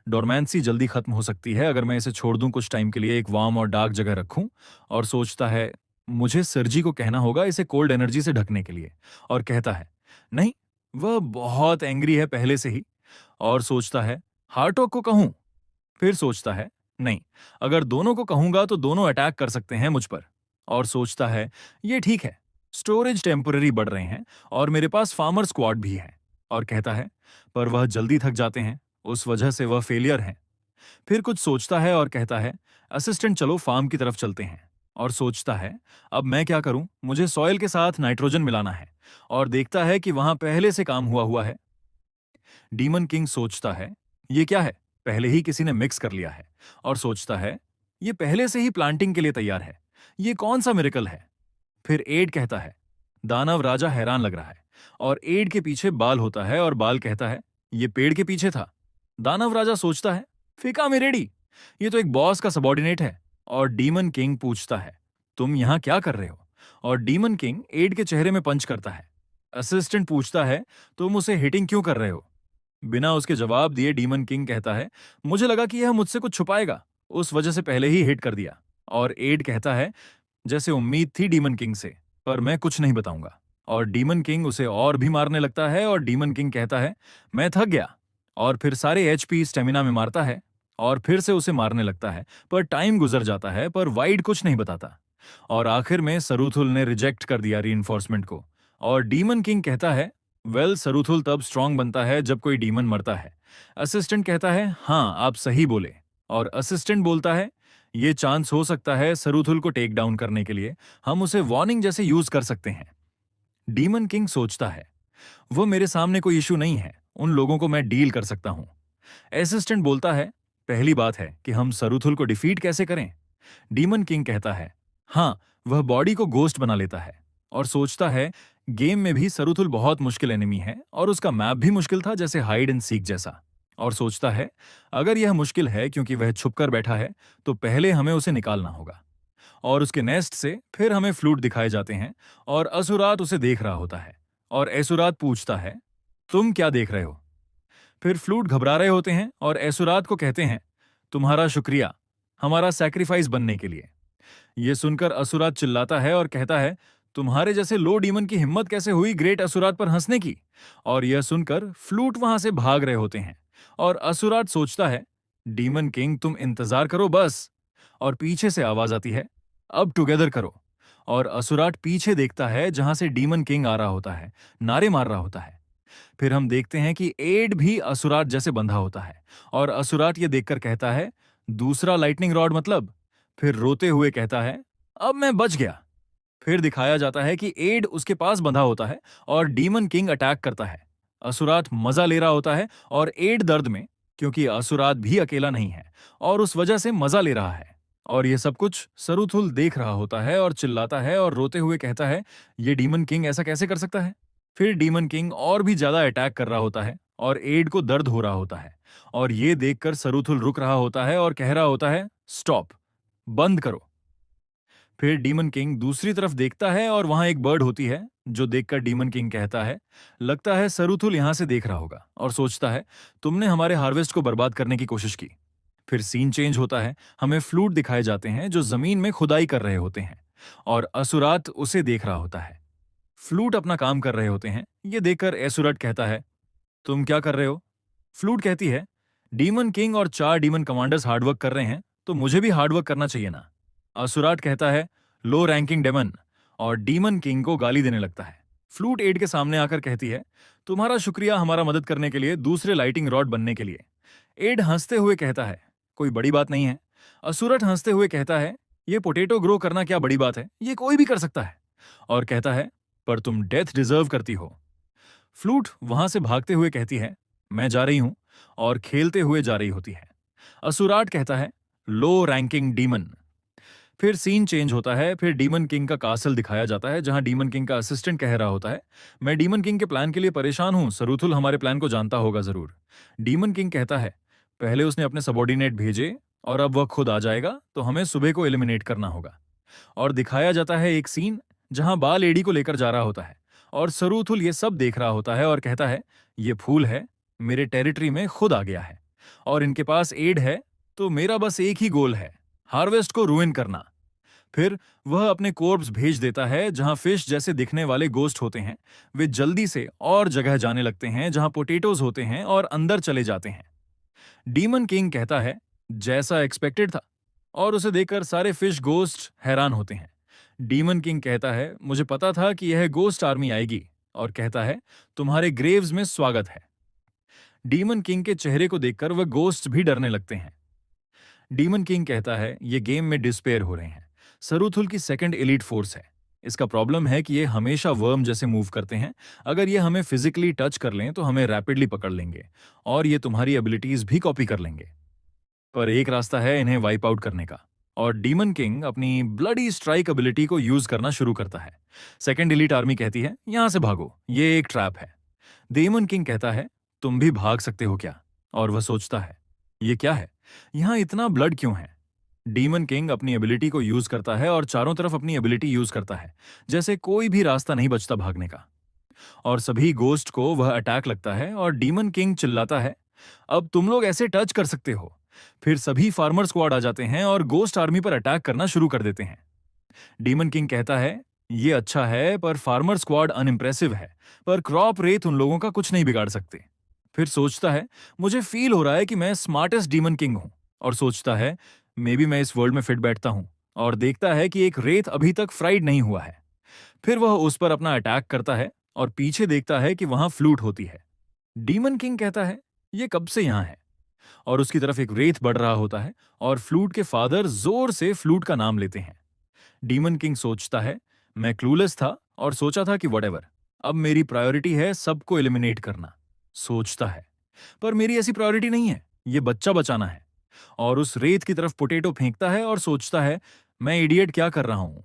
डोरमेंसी जल्दी खत्म हो सकती है अगर मैं इसे छोड़ दूं कुछ टाइम के लिए, एक वार्म और डार्क जगह रखूं। और सोचता है, मुझे सर्जी को कहना होगा इसे कोल्ड एनर्जी से ढकने के लिए। और कहता है, नहीं, वह बहुत एंग्री है पहले से ही। और सोचता है, हार्टोक को कहूं। फिर सोचता है, नहीं, अगर दोनों को कहूंगा तो दोनों अटैक कर सकते हैं मुझ पर। और सोचता है, ये ठीक है, स्टोरेज टेम्पररी बढ़ रहे हैं और मेरे पास फार्मर स्क्वाड भी है। और कहता है, पर वह जल्दी थक जाते हैं, उस वजह से वह फेलियर है। फिर कुछ सोचता है और कहता है, असिस्टेंट चलो फार्म की तरफ चलते हैं। और सोचता है, अब मैं क्या करूं, मुझे सॉइल के साथ नाइट्रोजन मिलाना है। और देखता है कि वहां पहले से काम हुआ हुआ है। डीमन किंग सोचता है, ये क्या है, पहले ही किसी ने मिक्स कर लिया है। और सोचता है, ये पहले से ही प्लांटिंग के लिए तैयार है, ये कौन सा मिरेकल है। फिर एड कहता है, दानव राजा हैरान लग रहा है। और एड के पीछे बाल होता है और बाल कहता है, ये पेड़ के पीछे था। दानव राजा सोचता है, फिका में रेडी, ये तो एक बॉस का सबॉर्डिनेट है। और डीमन किंग पूछता है, तुम यहां क्या कर रहे हो। और डीमन किंग एड के चेहरे में पंच करता है। असिस्टेंट पूछता है, तुम उसे हिटिंग क्यों कर रहे हो। बिना उसके जवाब दिए डीमन किंग कहता है, मुझे लगा कि यह मुझसे कुछ छुपाएगा, उस वजह से पहले ही हिट कर दिया। और एड कहता है, जैसे उम्मीद थी डीमन किंग से, पर मैं कुछ नहीं बताऊंगा। और डीमन किंग उसे और भी मारने लगता है और डीमन किंग कहता है, मैं थक गया। और फिर सारे एचपी स्टेमिना में मारता है और फिर से उसे मारने लगता है, पर टाइम गुजर जाता है, पर वाइड कुछ नहीं बताता। और आखिर में सरूथुल ने रिजेक्ट कर दिया रीइंफोर्समेंट को। और डीमन किंग कहता है, वेल सरूथुल तब स्ट्रांग बनता है जब कोई डीमन मरता है। असिस्टेंट कहता है, हाँ आप सही बोले। और असिस्टेंट बोलता है, ये चांस हो सकता है सरूथुल को टेक डाउन करने के लिए, हम उसे वार्निंग जैसे यूज कर सकते हैं। डीमन किंग सोचता है, वो मेरे सामने कोई इशू नहीं है, उन लोगों को मैं डील कर सकता हूं। असिस्टेंट बोलता है, पहली बात है कि हम सरूथुल को डिफीट कैसे करें। डीमन किंग कहता है, हाँ वह बॉडी को गोस्ट बना लेता है और सोचता है गेम में भी सरूथुल बहुत मुश्किल एनिमी है और उसका मैप भी मुश्किल था, जैसे हाइड एंड सीक जैसा। और सोचता है अगर यह मुश्किल है क्योंकि वह छुपकर बैठा है तो पहले हमें उसे निकालना होगा। और उसके नेस्ट से फिर हमें फ्लूट दिखाए जाते हैं और असुरात उसे देख रहा होता है। और एसुरात पूछता है, तुम क्या देख रहे हो। फिर फ्लूट घबरा रहे होते हैं और एसुरात को कहते हैं, तुम्हारा शुक्रिया हमारा सैक्रिफाइस बनने के लिए। यह सुनकर असुरात चिल्लाता है और कहता है, तुम्हारे जैसे लो डीमन की हिम्मत कैसे हुई ग्रेट असुरात पर हंसने की। और यह सुनकर फ्लूट वहां से भाग रहे होते हैं और असुरात सोचता है, डीमन किंग तुम इंतजार करो बस। और पीछे से आवाज आती है, अब टुगेदर करो। और असुराट पीछे देखता है जहां से डीमन किंग आ रहा होता है, नारे मार रहा होता है। फिर हम देखते हैं कि एड भी असुराट जैसे बंधा होता है और असुराट ये देखकर कहता है, दूसरा लाइटनिंग रॉड मतलब। फिर रोते हुए कहता है, अब मैं बच गया। फिर दिखाया जाता है कि एड उसके पास बंधा होता है और डीमन किंग अटैक करता है। असुरात मजा ले रहा होता है और एड दर्द में, क्योंकि असुरात भी अकेला नहीं है और उस वजह से मजा ले रहा है। और ये सब कुछ सरूथुल देख रहा होता है और चिल्लाता है और रोते हुए कहता है, ये डीमन किंग ऐसा कैसे कर सकता है। फिर डीमन किंग और भी ज्यादा अटैक कर रहा होता है और एड को दर्द हो रहा होता है। और ये देखकर सरूथुल रुक रहा होता है और कह रहा होता है, स्टॉप, बंद करो। फिर डीमन किंग दूसरी तरफ देखता है और वहां एक बर्ड होती है, जो देखकर डीमन किंग कहता है, लगता है सरूथुल यहां से देख रहा होगा। और सोचता है, तुमने हमारे हार्वेस्ट को बर्बाद करने की कोशिश की। फिर सीन चेंज होता है, हमें फ्लूट दिखाए जाते हैं जो जमीन में खुदाई कर रहे होते हैं और असुरात उसे देख रहा होता है। फ्लूट अपना काम कर रहे होते हैं, ये देखकर एसुरट कहता है, तुम क्या कर रहे हो। फ्लूट कहती है, डीमन किंग और 4 डीमन कमांडर्स हार्डवर्क कर रहे हैं तो मुझे भी हार्डवर्क करना चाहिए ना। असुराट कहता है, लो रैंकिंग डेमन, और डीमन किंग को गाली देने लगता है। फ्लूट एड के सामने आकर कहती है, तुम्हारा शुक्रिया हमारा मदद करने के लिए, दूसरे लाइटिंग रॉड बनने के लिए। एड हंसते हुए कहता है, कोई बड़ी बात नहीं है। असुरट हंसते हुए कहता है, ये पोटैटो ग्रो करना क्या बड़ी बात है, ये कोई भी कर सकता है। और कहता है, पर तुम डेथ डिजर्व करती हो। फ्लूट वहां से भागते हुए कहती है, मैं जा रही हूं, और खेलते हुए जा रही होती है। असुराट कहता है, लो रैंकिंग डीमन। फिर सीन चेंज होता है, फिर डीमन किंग का कासल दिखाया जाता है जहां डीमन किंग का असिस्टेंट कह रहा होता है, मैं डीमन किंग के प्लान के लिए परेशान हूं, सरूथुल हमारे प्लान को जानता होगा जरूर। डीमन किंग कहता है, पहले उसने अपने सबॉर्डिनेट भेजे और अब वह खुद आ जाएगा, तो हमें सुबह को एलिमिनेट करना होगा। और दिखाया जाता है एक सीन जहां बाल एडी को लेकर जा रहा होता है और सरूथुल ये सब देख रहा होता है और कहता है, ये फूल है, मेरे टेरिटरी में खुद आ गया है और इनके पास एड है, तो मेरा बस एक ही गोल है, हार्वेस्ट को रूइन करना। फिर वह अपने कोर्प्स भेज देता है जहां फिश जैसे दिखने वाले गोस्ट होते हैं, वे जल्दी से और जगह जाने लगते हैं जहां पोटैटोज होते हैं और अंदर चले जाते हैं। डीमन किंग कहता है, जैसा एक्सपेक्टेड था, और उसे देखकर सारे फिश गोस्ट हैरान होते हैं। डीमन किंग कहता है, मुझे पता था कि यह गोस्ट आर्मी आएगी, और कहता है, तुम्हारे ग्रेव्स में स्वागत है। डीमन किंग के चेहरे को देखकर वह गोस्ट भी डरने लगते हैं। डीमन किंग कहता है, ये गेम में डिस्पेयर हो रहे हैं, सरूथुल की सेकंड एलीट फोर्स है। इसका प्रॉब्लम है कि ये हमेशा वर्म जैसे मूव करते हैं, अगर ये हमें फिजिकली टच कर लें तो हमें रैपिडली पकड़ लेंगे और ये तुम्हारी एबिलिटीज भी कॉपी कर लेंगे। पर एक रास्ता है इन्हें वाइप आउट करने का, और डीमन किंग अपनी ब्लडी स्ट्राइक एबिलिटी को यूज करना शुरू करता है। सेकंड एलीट आर्मी कहती है, यहां से भागो, ये एक ट्रैप है। डीमन किंग कहता है, तुम भी भाग सकते हो क्या। और वह सोचता है, ये क्या है, यहां इतना ब्लड क्यों है। डीमन किंग अपनी एबिलिटी को यूज करता है और चारों तरफ अपनी एबिलिटी यूज करता है, जैसे कोई भी रास्ता नहीं बचता भागने का। और सभी गोस्ट को वह अटैक लगता है और डीमन किंग चिल्लाता है, अब तुम लोग ऐसे टच कर सकते हो। फिर सभी फार्मर स्क्वाड आ जाते हैं और गोस्ट आर्मी पर अटैक करना शुरू कर देते हैं। डीमन किंग कहता है, ये अच्छा है, पर फार्मर स्क्वाड अनइम्प्रेसिव है, पर क्रॉप रेत उन लोगों का कुछ नहीं बिगाड़ सकते। फिर सोचता है, मुझे फील हो रहा है कि मैं स्मार्टेस्ट डीमन किंग हूं। और सोचता है, मे बी मैं इस वर्ल्ड में फिट बैठता हूं। और देखता है कि एक रेत अभी तक फ्राइड नहीं हुआ है। फिर वह उस पर अपना अटैक करता है और पीछे देखता है कि वहां फ्लूट होती है। डीमन किंग कहता है, ये कब से यहां है? और उसकी तरफ एक रेत बढ़ रहा होता है और फ्लूट के फादर जोर से फ्लूट का नाम लेते हैं। डीमन किंग सोचता है, मैं क्लूलेस था और सोचा था कि वटेवर, अब मेरी प्रायोरिटी है सबको एलिमिनेट करना। सोचता है, पर मेरी ऐसी प्रायोरिटी नहीं है, ये बच्चा बचाना है। और उस रेत की तरफ पोटैटो फेंकता है और सोचता है, मैं इडियट क्या कर रहा हूं।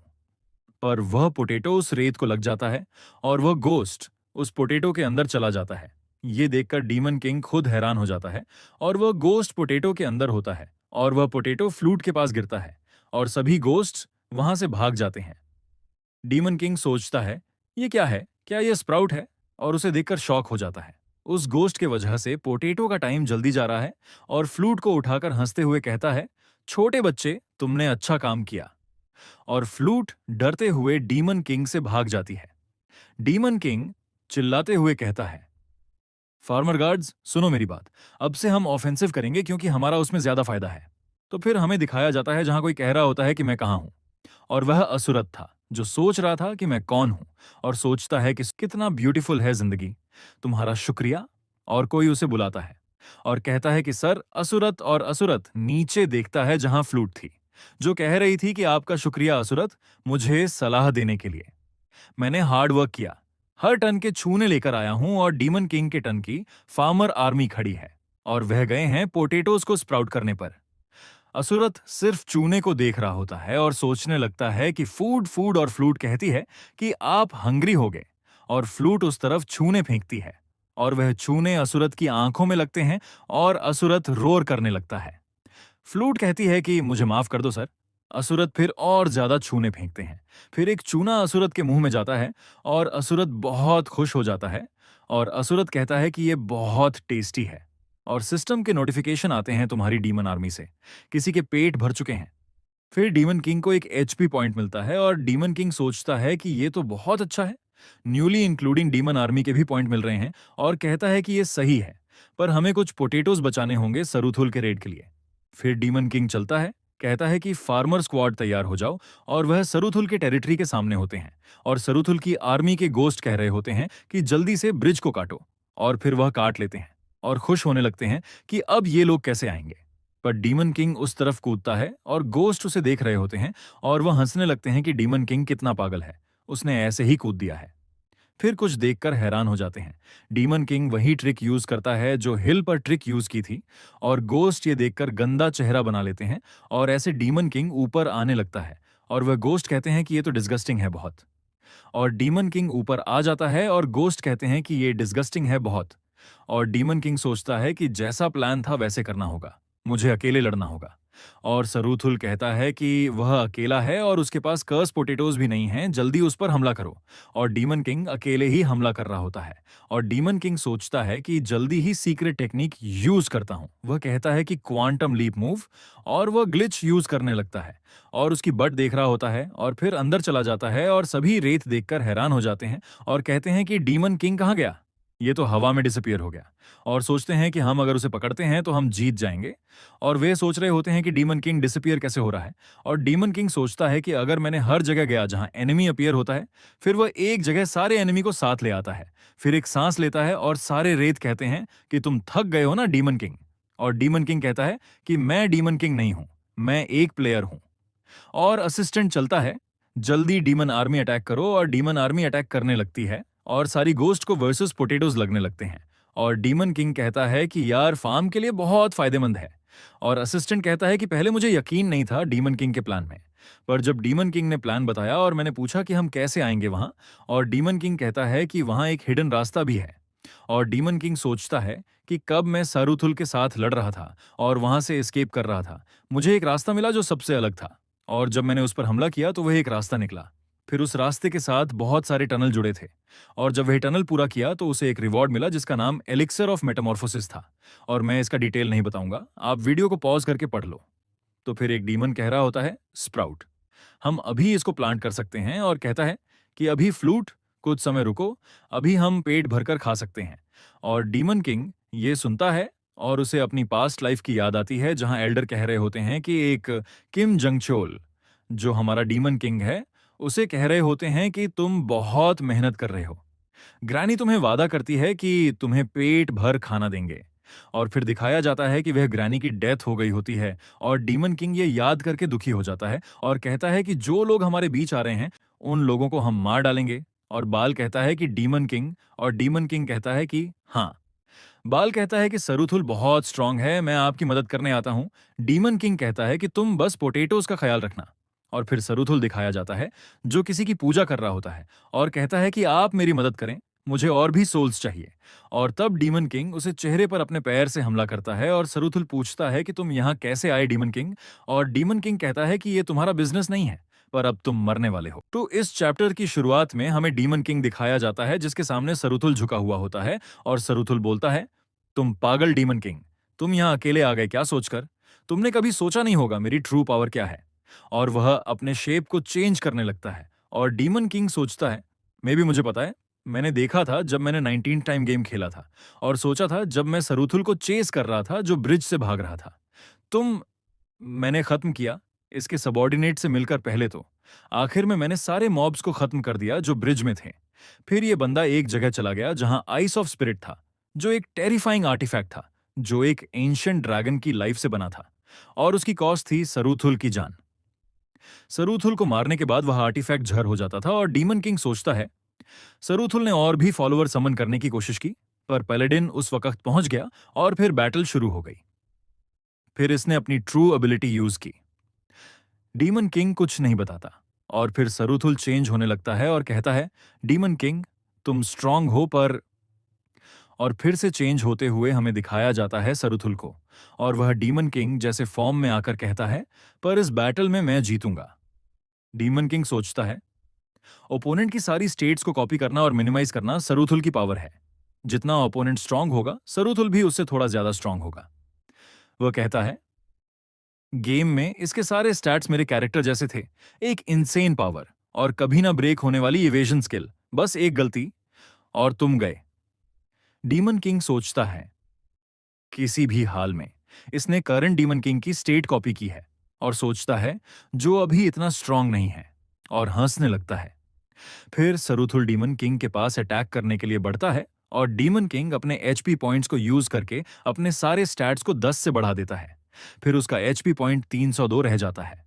पर वह पोटैटो उस रेत को लग जाता है और वह गोस्ट उस पोटैटो के अंदर चला जाता है। ये देखकर डीमन किंग खुद हैरान हो जाता है और वह गोस्ट पोटैटो के अंदर होता है और वह पोटैटो फ्लूट के पास गिरता है और सभी गोस्ट वहां से भाग जाते हैं। डीमन किंग सोचता है, ये क्या है, क्या ये स्प्राउट है? और उसे देखकर शॉक हो जाता है। उस गोस्ट के वजह से पोटैटो का टाइम जल्दी जा रहा है और फ्लूट को उठाकर हंसते हुए कहता है, छोटे बच्चे, तुमने अच्छा काम किया। और फ्लूट डरते हुए डीमन किंग से भाग जाती है। डीमन किंग चिल्लाते हुए कहता है, फार्मर गार्ड्स, सुनो मेरी बात। अब से हम ऑफेंसिव करेंगे क्योंकि हमारा उसमें ज्यादा फायदा है। तो फिर हमें दिखाया जाता है जहां कोई कह रहा होता है कि मैं कहां हूं। और वह असुरत था जो सोच रहा था कि मैं कौन हूं और सोचता है कि कितना ब्यूटीफुल है जिंदगी, तुम्हारा शुक्रिया। और कोई उसे बुलाता है और कहता है कि सर, असुरत। और असुरत नीचे देखता है जहां फ्लूट थी, जो कह रही थी कि आपका शुक्रिया असुरत, मुझे सलाह देने के लिए। मैंने हार्ड वर्क किया, हर टन के छूने लेकर आया हूं और डीमन किंग के टन की फार्मर आर्मी खड़ी है और वह गए हैं पोटेटोज को स्प्राउट करने पर। असुरत सिर्फ चूने को देख रहा होता है और सोचने लगता है कि फूड फूड। और फ्लूट कहती है कि आप हंग्री हो गए। और फ्लूट उस तरफ छूने फेंकती है और वह छूने असुरत की आंखों में लगते हैं और असुरत रोर करने लगता है। फ्लूट कहती है कि मुझे माफ कर दो सर। असुरत फिर और ज्यादा छूने फेंकते हैं। फिर एक चूना असुरत के मुंह में जाता है और असुरत बहुत खुश हो जाता है। और असुरत कहता है कि यह बहुत टेस्टी है। और सिस्टम के नोटिफिकेशन आते हैं तुम्हारी डीमन आर्मी से, किसी के पेट भर चुके हैं। फिर डीमन किंग को एक एचपी पॉइंट मिलता है और डीमन किंग सोचता है कि ये तो बहुत अच्छा है। न्यूली इंक्लूडिंग डीमन आर्मी के भी पॉइंट मिल रहे हैं और कहता है कि ये सही है, पर हमें कुछ पोटेटोज बचाने होंगे सरूथुल के रेड के लिए। फिर डीमन किंग चलता है, कहता है कि फार्मर स्क्वाड तैयार हो जाओ। और वह सरूथुल के टेरिटरी के सामने होते हैं और सरूथुल की आर्मी के गोस्ट कह रहे होते हैं कि जल्दी से ब्रिज को काटो। और फिर वह काट लेते हैं और खुश होने लगते हैं कि अब ये लोग कैसे आएंगे। पर डीमन किंग उस तरफ कूदता है और गोस्ट उसे देख रहे होते हैं और वह हंसने लगते हैं कि डीमन किंग कितना पागल है, उसने ऐसे ही कूद दिया है। फिर कुछ देखकर हैरान हो जाते हैं। डीमन किंग वही ट्रिक यूज करता है जो हिल पर ट्रिक यूज की थी। और गोस्ट ये देखकर गंदा चेहरा बना लेते हैं और ऐसे डीमन किंग ऊपर आने लगता है और वह गोस्ट कहते हैं कि ये तो डिस्गस्टिंग है बहुत। और डीमन किंग ऊपर आ जाता है और गोस्ट कहते हैं कि ये डिस्गस्टिंग है बहुत। और डीमन किंग सोचता है कि जैसा प्लान था वैसे करना होगा, मुझे अकेले लड़ना होगा। और सरूथुल कहता है कि वह अकेला है और उसके पास कर्स पोटेटोज भी नहीं हैं, जल्दी उस पर हमला करो। और डीमन किंग अकेले ही हमला कर रहा होता है और डीमन किंग सोचता है कि जल्दी ही सीक्रेट टेक्निक यूज करता हूं। वह कहता है कि क्वांटम लीप मूव। और वह ग्लिच यूज करने लगता है और उसकी बट देख रहा होता है और फिर अंदर चला जाता है और सभी रेत देखकर हैरान हो जाते हैं और कहते हैं कि डीमन किंग कहाँ गया, ये तो हवा में डिसअपियर हो गया। और सोचते हैं कि हम अगर उसे पकड़ते हैं तो हम जीत जाएंगे। और वे सोच रहे होते हैं कि डीमन किंग डिसअपियर कैसे हो रहा है। और डीमन किंग सोचता है कि अगर मैंने हर जगह गया जहां एनिमी अपीयर होता है, फिर वह एक जगह सारे एनिमी को साथ ले आता है। फिर एक सांस लेता है और सारे रेत कहते हैं कि तुम थक गए हो ना डीमन किंग। और डीमन किंग कहता है कि मैं डीमन किंग नहीं हूं, मैं एक प्लेयर हूं। और असिस्टेंट चलता है, जल्दी डीमन आर्मी अटैक करो। और डीमन आर्मी अटैक करने लगती है और सारी गोस्ट को वर्सेस पोटेटोज लगने लगते हैं। और डीमन किंग कहता है कि यार फार्म के लिए बहुत फायदेमंद है। और असिस्टेंट कहता है कि पहले मुझे यकीन नहीं था डीमन किंग के प्लान में, पर जब डीमन किंग ने प्लान बताया और मैंने पूछा कि हम कैसे आएंगे वहां। और डीमन किंग कहता है कि वहां एक हिडन रास्ता भी है। और डीमन किंग सोचता है कि कब मैं सारूथुल के साथ लड़ रहा था और वहां से एस्केप कर रहा था, मुझे एक रास्ता मिला जो सबसे अलग था। और जब मैंने उस पर हमला किया तो वह एक रास्ता निकला। फिर उस रास्ते के साथ बहुत सारे टनल जुड़े थे। और जब वह टनल पूरा किया तो उसे एक रिवॉर्ड मिला जिसका नाम एलिक्सर ऑफ मेटामॉर्फोसिस था। और मैं इसका डिटेल नहीं बताऊंगा, आप वीडियो को पॉज करके पढ़ लो। तो फिर एक डीमन कह रहा होता है, स्प्राउट, हम अभी इसको प्लांट कर सकते हैं। और कहता है कि अभी फ्लूट, कुछ समय रुको, अभी हम पेट भरकर खा सकते हैं। और डीमन किंग ये सुनता है और उसे अपनी पास्ट लाइफ की याद आती है, जहां एल्डर कह रहे होते हैं कि एक किम जंगचोल, जो हमारा डीमन किंग है, उसे कह रहे होते हैं कि तुम बहुत मेहनत कर रहे हो। ग्रैनी तुम्हें वादा करती है कि तुम्हें पेट भर खाना देंगे। और फिर दिखाया जाता है कि वह ग्रैनी की डेथ हो गई होती है और डीमन किंग ये याद करके दुखी हो जाता है और कहता है कि जो लोग हमारे बीच आ रहे हैं उन लोगों को हम मार डालेंगे। और बाल कहता है कि डीमन किंग, और डीमन किंग कहता है कि हाँ। बाल कहता है कि सरूथुल बहुत स्ट्रांग है, मैं आपकी मदद करने आता हूं। डीमन किंग कहता है कि तुम बस पोटेटोज का ख्याल रखना। और फिर सरूथुल दिखाया जाता है जो किसी की पूजा कर रहा होता है और कहता है कि आप मेरी मदद करें, मुझे और भी सोल्स चाहिए। और तब डीमन किंग उसे चेहरे पर अपने पैर से हमला करता है और सरूथुल पूछता है कि तुम यहाँ कैसे आए डीमन किंग। और डीमन किंग कहता है कि ये तुम्हारा बिजनेस नहीं है, पर अब तुम मरने वाले हो। तो इस चैप्टर की शुरुआत में हमें डीमन किंग दिखाया जाता है जिसके सामने सरूथुल झुका हुआ होता है और सरूथुल बोलता है, तुम पागल डीमन किंग, तुम यहाँ अकेले आ गए क्या सोचकर? तुमने कभी सोचा नहीं होगा मेरी ट्रू पावर क्या है। और वह अपने शेप को चेंज करने लगता है और डीमन किंग सोचता है, मे भी मुझे पता है, मैंने देखा था जब मैंने 19 टाइम गेम खेला था और सोचा था जब मैं सरूथुल को चेस कर रहा था जो ब्रिज से भाग रहा था। तुम मैंने खत्म किया इसके सबॉर्डिनेट से मिलकर पहले तो। आखिर में मैंने सारे मॉब्स को खत्म कर दिया जो ब्रिज में थे। फिर यह बंदा एक जगह चला गया जहां आइस ऑफ स्पिरिट था, जो एक टेरिफाइंग आर्टिफैक्ट था, जो एक एंशिएंट ड्रैगन की लाइफ से बना था और उसकी कॉस्ट थी सरूथुल की जान। सरूथुल को मारने के बाद वह आर्टिफैक्ट झर हो जाता था और डीमन किंग सोचता है, सरूथुल ने और भी फॉलोअर समन करने की कोशिश की, पर पैलेडिन उस वक्त पहुंच गया और फिर बैटल शुरू हो गई। फिर इसने अपनी ट्रू एबिलिटी यूज की। डीमन किंग कुछ नहीं बताता और फिर सरूथुल चेंज होने लगता है और कहता है, डीमन किंग तुम स्ट्रांग हो पर। और फिर से चेंज होते हुए हमें दिखाया जाता है सरूथुल को और वह डीमन किंग जैसे फॉर्म में आकर कहता है, पर इस बैटल में मैं जीतूंगा। डीमन किंग सोचता है, ओपोनेंट की सारी स्टेट्स को कॉपी करना और मिनिमाइज करना सरूथुल की पावर है। जितना ओपोनेंट स्ट्रांग होगा सरूथुल भी उससे थोड़ा ज्यादा स्ट्रांग होगा। वह कहता है, गेम में इसके सारे स्टैट्स मेरे कैरेक्टर जैसे थे, एक इनसेन पावर और कभी ना ब्रेक होने वाली इवेजन स्किल, बस एक गलती और तुम गए। डीमन किंग सोचता है, किसी भी हाल में इसने करंट डीमन किंग की स्टेट कॉपी की है और सोचता है जो अभी इतना स्ट्रांग नहीं है और हंसने लगता है। फिर सरूथुल डीमन किंग के पास अटैक करने के लिए बढ़ता है और डीमन किंग अपने एचपी पॉइंट्स को यूज करके अपने सारे स्टैट्स को 10 से बढ़ा देता है। फिर उसका एचपी पॉइंट 302 रह जाता है।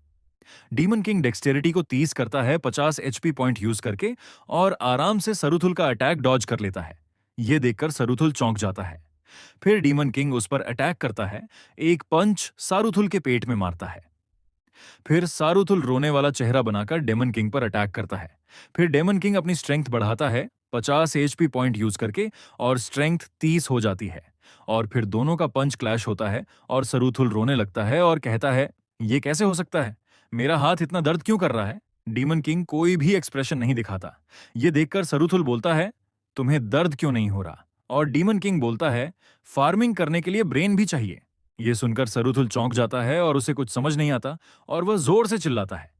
डीमन किंग डेक्सटेरिटी को 30 करता है 50 एचपी पॉइंट यूज करके और आराम से सरूथुल का अटैक डॉज कर लेता है। यह देखकर सरूथुल चौंक जाता है। फिर डीमन किंग उस पर अटैक करता है, एक पंच सारूथुल के पेट में मारता है। फिर सारूथुल रोने वाला चेहरा बनाकर डेमन किंग पर अटैक करता है। फिर डेमन किंग अपनी स्ट्रेंथ बढ़ाता है 50 एचपी पॉइंट यूज करके और स्ट्रेंथ 30 हो जाती है। और फिर दोनों का पंच क्लैश होता है और सरूथुल रोने लगता है और कहता है, ये कैसे हो सकता है, मेरा हाथ इतना दर्द क्यों कर रहा है? डीमन किंग कोई भी एक्सप्रेशन नहीं दिखाता। ये देखकर सरूथुल बोलता है, तुम्हें दर्द क्यों नहीं हो रहा? और डीमन किंग बोलता है, फार्मिंग करने के लिए ब्रेन भी चाहिए। ये सुनकर सरूथुल चौंक जाता है और उसे कुछ समझ नहीं आता और वह जोर से चिल्लाता है।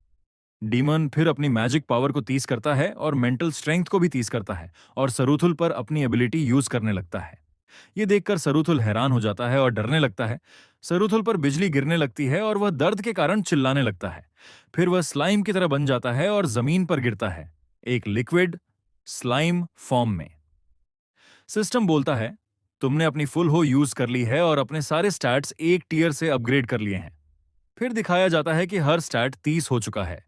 डीमन फिर अपनी मैजिक पावर को 30 करता है और मेंटल स्ट्रेंथ को भी 30 करता है और सरूथुल पर अपनी एबिलिटी यूज करने लगता है। ये देखकर सरूथुल हैरान हो जाता है और डरने लगता है। सरूथुल पर बिजली गिरने लगती है और वह दर्द के कारण चिल्लाने लगता है। फिर वह स्लाइम की तरह बन जाता है और जमीन पर गिरता है, एक लिक्विड स्लाइम फॉर्म में। सिस्टम बोलता है, तुमने अपनी फुल हो यूज कर ली है और अपने सारे स्टैट्स एक टीयर से अपग्रेड कर लिए हैं। फिर दिखाया जाता है कि हर स्टैट 30 हो चुका है।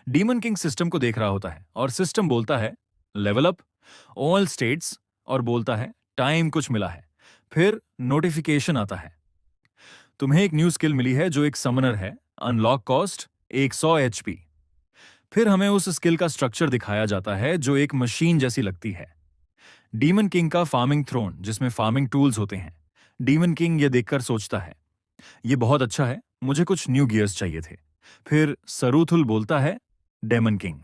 डीमन किंग सिस्टम को देख रहा होता है और सिस्टम बोलता है, लेवल अप ऑल स्टेट्स, और बोलता है टाइम कुछ मिला है। फिर नोटिफिकेशन आता है, तुम्हें एक न्यू स्किल मिली है जो एक समनर है, अनलॉक कॉस्ट 100 एचपी। फिर हमें उस स्किल का स्ट्रक्चर दिखाया जाता है जो एक मशीन जैसी लगती है। डीमन किंग का फार्मिंग थ्रोन जिसमें फार्मिंग टूल्स होते हैं। डीमन किंग ये देखकर सोचता है, ये बहुत अच्छा है, मुझे कुछ न्यू गियर्स चाहिए थे। फिर सरूथुल बोलता है, डेमन किंग,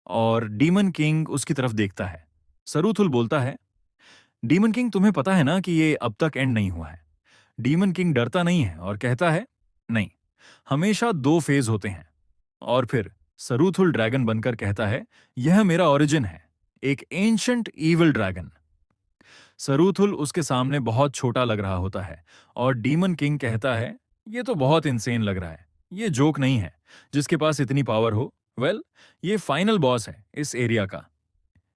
और डीमन किंग उसकी तरफ देखता है। सरूथुल बोलता है, डीमन किंग तुम्हें पता है ना कि ये अब तक एंड नहीं हुआ है। डीमन किंग डरता नहीं है और कहता है, नहीं, हमेशा 2 फेज होते हैं। और फिर सरूथुल ड्रैगन बनकर कहता है, यह मेरा ओरिजिन है, एक एंशंट ईविल ड्रैगन। सरूथुल उसके सामने बहुत छोटा लग रहा होता है और डीमन किंग कहता है, ये तो बहुत इंसेन लग रहा है, ये जोक नहीं है, जिसके पास इतनी पावर हो। वेल, ये फाइनल बॉस है इस एरिया का।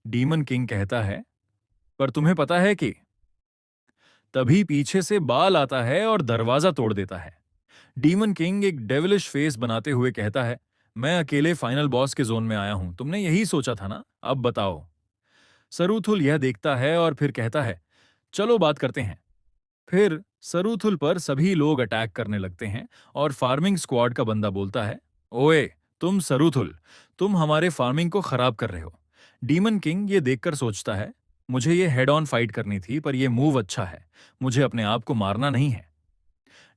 डीमन किंग कहता है, पर तुम्हें पता है कि तभी पीछे से बाल आता है और दरवाजा तोड़ देता है। डीमन किंग एक डेविलिश फेस बनाते हुए कहता है, मैं अकेले फाइनल बॉस के जोन में आया हूं, तुमने यही सोचा था ना, अब बताओ। सरूथुल यह देखता है और फिर कहता है, चलो बात करते हैं। फिर सरूथुल पर सभी लोग अटैक करने लगते हैं और फार्मिंग स्क्वाड का बंदा बोलता है, ओए तुम सरूथुल, तुम हमारे फार्मिंग को खराब कर रहे हो। डीमन किंग ये देखकर सोचता है, मुझे ये हेड ऑन फाइट करनी थी, पर यह मूव अच्छा है, मुझे अपने आप को मारना नहीं है।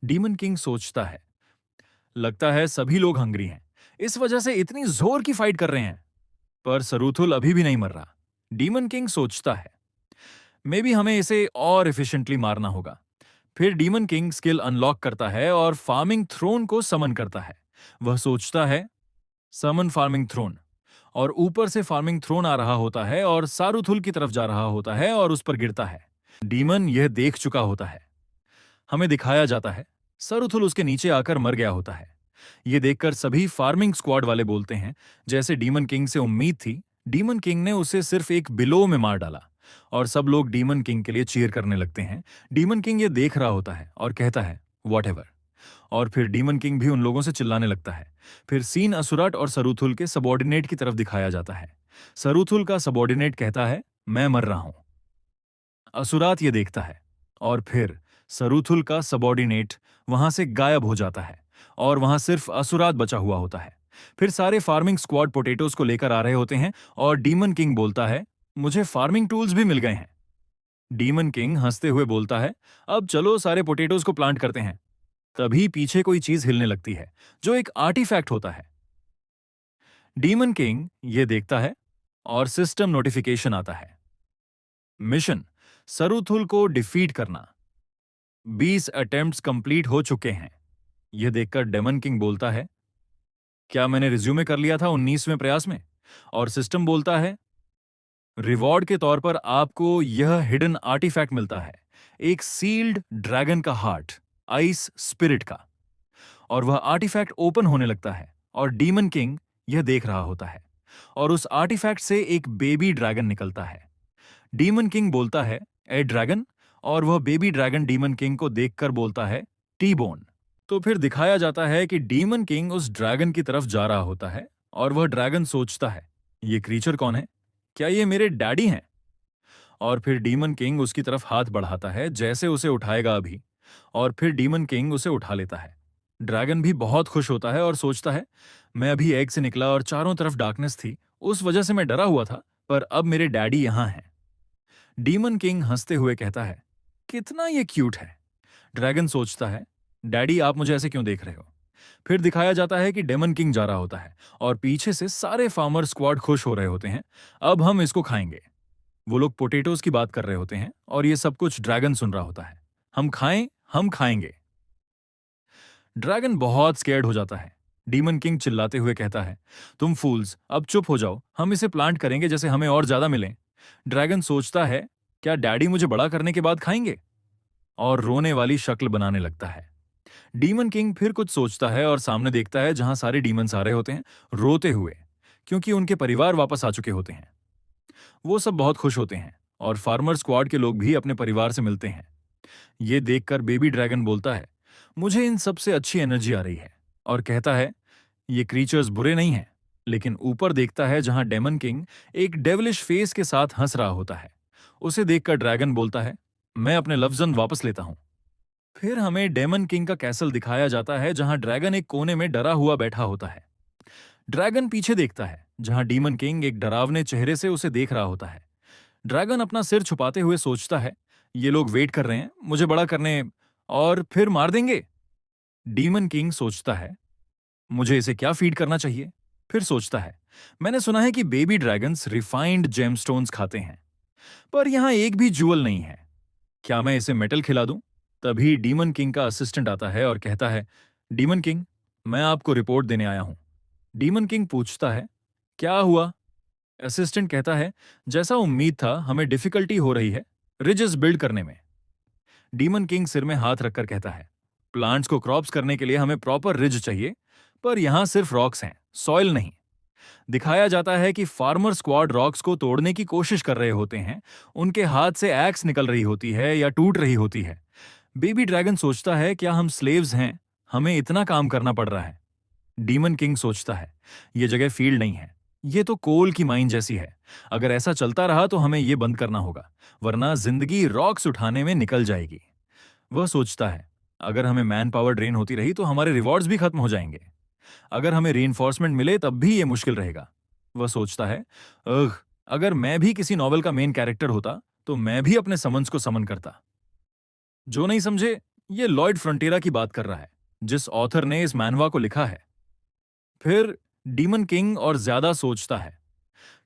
डीमन किंग सोचता है, लगता है सभी लोग हंग्री हैं, इस वजह से इतनी जोर की फाइट कर रहे हैं। पर सरूथुल अभी भी नहीं मर रहा। डीमन किंग सोचता है, मे बी हमें इसे और एफिशिएंटली मारना होगा। फिर डीमन किंग स्किल अनलॉक करता है और फार्मिंग थ्रोन को समन करता है। वह सोचता है, समन फार्मिंग थ्रोन, और ऊपर से फार्मिंग थ्रोन आ रहा होता है और सारूथुल की तरफ जा रहा होता है और उस पर गिरता है। डीमन यह देख चुका होता है। हमें दिखाया जाता है, सारूथुल उसके नीचे आकर मर गया होता है। यह देखकर सभी फार्मिंग स्क्वाड वाले बोलते हैं, जैसे डीमन किंग से उम्मीद थी, डीमन किंग ने उसे सिर्फ एक बिलो में मार डाला। और सब लोग डीमन किंग के लिए चीयर करने लगते हैं। डीमन किंग ये देख रहा होता है और कहता है, वॉट। और फिर डीमन किंग भी उन लोगों से चिल्लाने लगता है। फिर सीन असुराट और सरूथुल के सबॉर्डिनेट की तरफ दिखाया जाता है। सरूथुल का सबॉर्डिनेट कहता है, मैं मर रहा हूं। असुरात ये देखता है और फिर सरूथुल का सबॉर्डिनेट वहां से गायब हो जाता है और वहां सिर्फ असुरात बचा हुआ होता है। फिर सारे फार्मिंग स्क्वाड पोटेटोज को लेकर आ रहे होते हैं और डीमन किंग बोलता है, मुझे फार्मिंग टूल्स भी मिल गए हैं। डीमन किंग हंसते हुए बोलता है, अब चलो सारे पोटेटोज को प्लांट करते हैं। तभी पीछे कोई चीज हिलने लगती है, जो एक आर्टिफैक्ट होता है। डीमन किंग ये देखता है और सिस्टम नोटिफिकेशन आता है, मिशन सरूथुल को डिफीट करना, 20 अटेम्प्ट्स कंप्लीट हो चुके हैं। यह देखकर डेमन किंग बोलता है, क्या मैंने रिज्यूमे कर लिया था 19वें प्रयास में? और सिस्टम बोलता है, रिवॉर्ड के तौर पर आपको यह हिडन आर्टिफैक्ट मिलता है, एक सील्ड ड्रैगन का हार्ट, आइस स्पिरिट का। और वह आर्टिफैक्ट ओपन होने लगता है और डीमन किंग यह देख रहा होता है और उस आर्टिफैक्ट से एक बेबी ड्रैगन निकलता है। डीमन किंग बोलता है, ए ड्रैगन, और वह बेबी ड्रैगन डीमन किंग को देखकर बोलता है, टी बोन। तो फिर दिखाया जाता है कि डीमन किंग उस ड्रैगन की तरफ जा रहा होता है और वह ड्रैगन सोचता है, ये क्रीचर कौन है, क्या ये मेरे डैडी हैं? और फिर डीमन किंग उसकी तरफ हाथ बढ़ाता है जैसे उसे उठाएगा अभी, और फिर डीमन किंग उसे उठा लेता है। ड्रैगन भी बहुत खुश होता है और सोचता है, मैं अभी एग से निकला और चारों तरफ डार्कनेस थी, उस वजह से मैं डरा हुआ था, पर अब मेरे डैडी यहां हैं। डीमन किंग हंसते हुए कहता है, कितना ये क्यूट है। ड्रैगन सोचता है, डैडी आप मुझे ऐसे क्यों देख रहे हो? फिर दिखाया जाता है कि डेमन किंग जा रहा होता है और पीछे से सारे फार्मर स्क्वाड खुश हो रहे होते हैं, अब हम इसको खाएंगे। वो लोग पोटेटोज की बात कर रहे होते हैं और ये सब कुछ ड्रैगन सुन रहा होता है, हम खाएं, हम खाएंगे। ड्रैगन बहुत स्केर्ड हो जाता है। डीमन किंग चिल्लाते हुए कहता है, तुम फूल्स, अब चुप हो जाओ, हम इसे प्लांट करेंगे जैसे हमें और ज्यादा मिलें। ड्रैगन सोचता है, क्या डैडी मुझे बड़ा करने के बाद खाएंगे? और रोने वाली शक्ल बनाने लगता है। डीमन किंग फिर कुछ सोचता है और सामने देखता है जहां सारे डीमंस आ रहे होते हैं, रोते हुए, क्योंकि उनके परिवार वापस आ चुके होते हैं। वो सब बहुत खुश होते हैं और फार्मर स्क्वाड के लोग भी अपने परिवार से मिलते हैं। ये देखकर बेबी ड्रैगन बोलता है, मुझे इन सब से अच्छी एनर्जी आ रही है, और कहता है, ये क्रीचर्स बुरे नहीं हैं। लेकिन ऊपर देखता है जहां डेमन किंग एक डेविलिश फेस के साथ हंस रहा होता है। उसे देखकर ड्रैगन बोलता है, मैं अपने लफ्ज़न वापस लेता हूं। फिर हमें डेमन किंग का कैसल दिखाया जाता है जहां ड्रैगन एक कोने में डरा हुआ बैठा होता है। ड्रैगन पीछे देखता है जहां डीमन किंग एक डरावने चेहरे से उसे देख रहा होता है। ड्रैगन अपना सिर छुपाते हुए सोचता है, ये लोग वेट कर रहे हैं मुझे बड़ा करने, और फिर मार देंगे। डीमन किंग सोचता है, मुझे इसे क्या फीड करना चाहिए? फिर सोचता है, मैंने सुना है कि बेबी ड्रैगन्स रिफाइंड जेमस्टोन्स खाते हैं, पर यहां एक भी जूअल नहीं है। क्या मैं इसे मेटल खिला दूं? तभी डीमन किंग का असिस्टेंट आता है और कहता है, डीमन किंग, मैं आपको रिपोर्ट देने आया हूं। डीमन किंग पूछता है, क्या हुआ? असिस्टेंट कहता है, जैसा उम्मीद था हमें डिफिकल्टी हो रही है, रिजेस बिल्ड करने में। डीमन किंग सिर में हाथ रखकर कहता है, प्लांट्स को क्रॉप्स करने के लिए हमें प्रॉपर रिज चाहिए, पर यहां सिर्फ रॉक्स हैं, सॉइल नहीं। दिखाया जाता है कि फार्मर स्क्वाड रॉक्स को तोड़ने की कोशिश कर रहे होते हैं। उनके हाथ से एक्स निकल रही होती है या टूट रही होती है। बेबी ड्रैगन सोचता है, क्या हम स्लेव्स हैं? हमें इतना काम करना पड़ रहा है। डीमन किंग सोचता है, ये जगह फील्ड नहीं है, ये तो कोल की माइन जैसी है। अगर ऐसा चलता रहा तो हमें ये बंद करना होगा, वरना जिंदगी रॉक्स उठाने में निकल जाएगी। वह सोचता है, अगर हमें मैन पावर ड्रेन होती रही तो हमारे रिवॉर्ड्स भी खत्म हो जाएंगे। अगर हमें रीइंफोर्समेंट मिले तब भी ये मुश्किल रहेगा। वह सोचता है, अग, अगर मैं भी किसी नॉवल का मेन कैरेक्टर होता तो मैं भी अपने समन्स को समन करता। जो नहीं समझे, ये लॉयड फ्रंटियरा की बात कर रहा है, जिस ऑथर ने इस मैनवा को लिखा है। फिर डीमन किंग और ज्यादा सोचता है,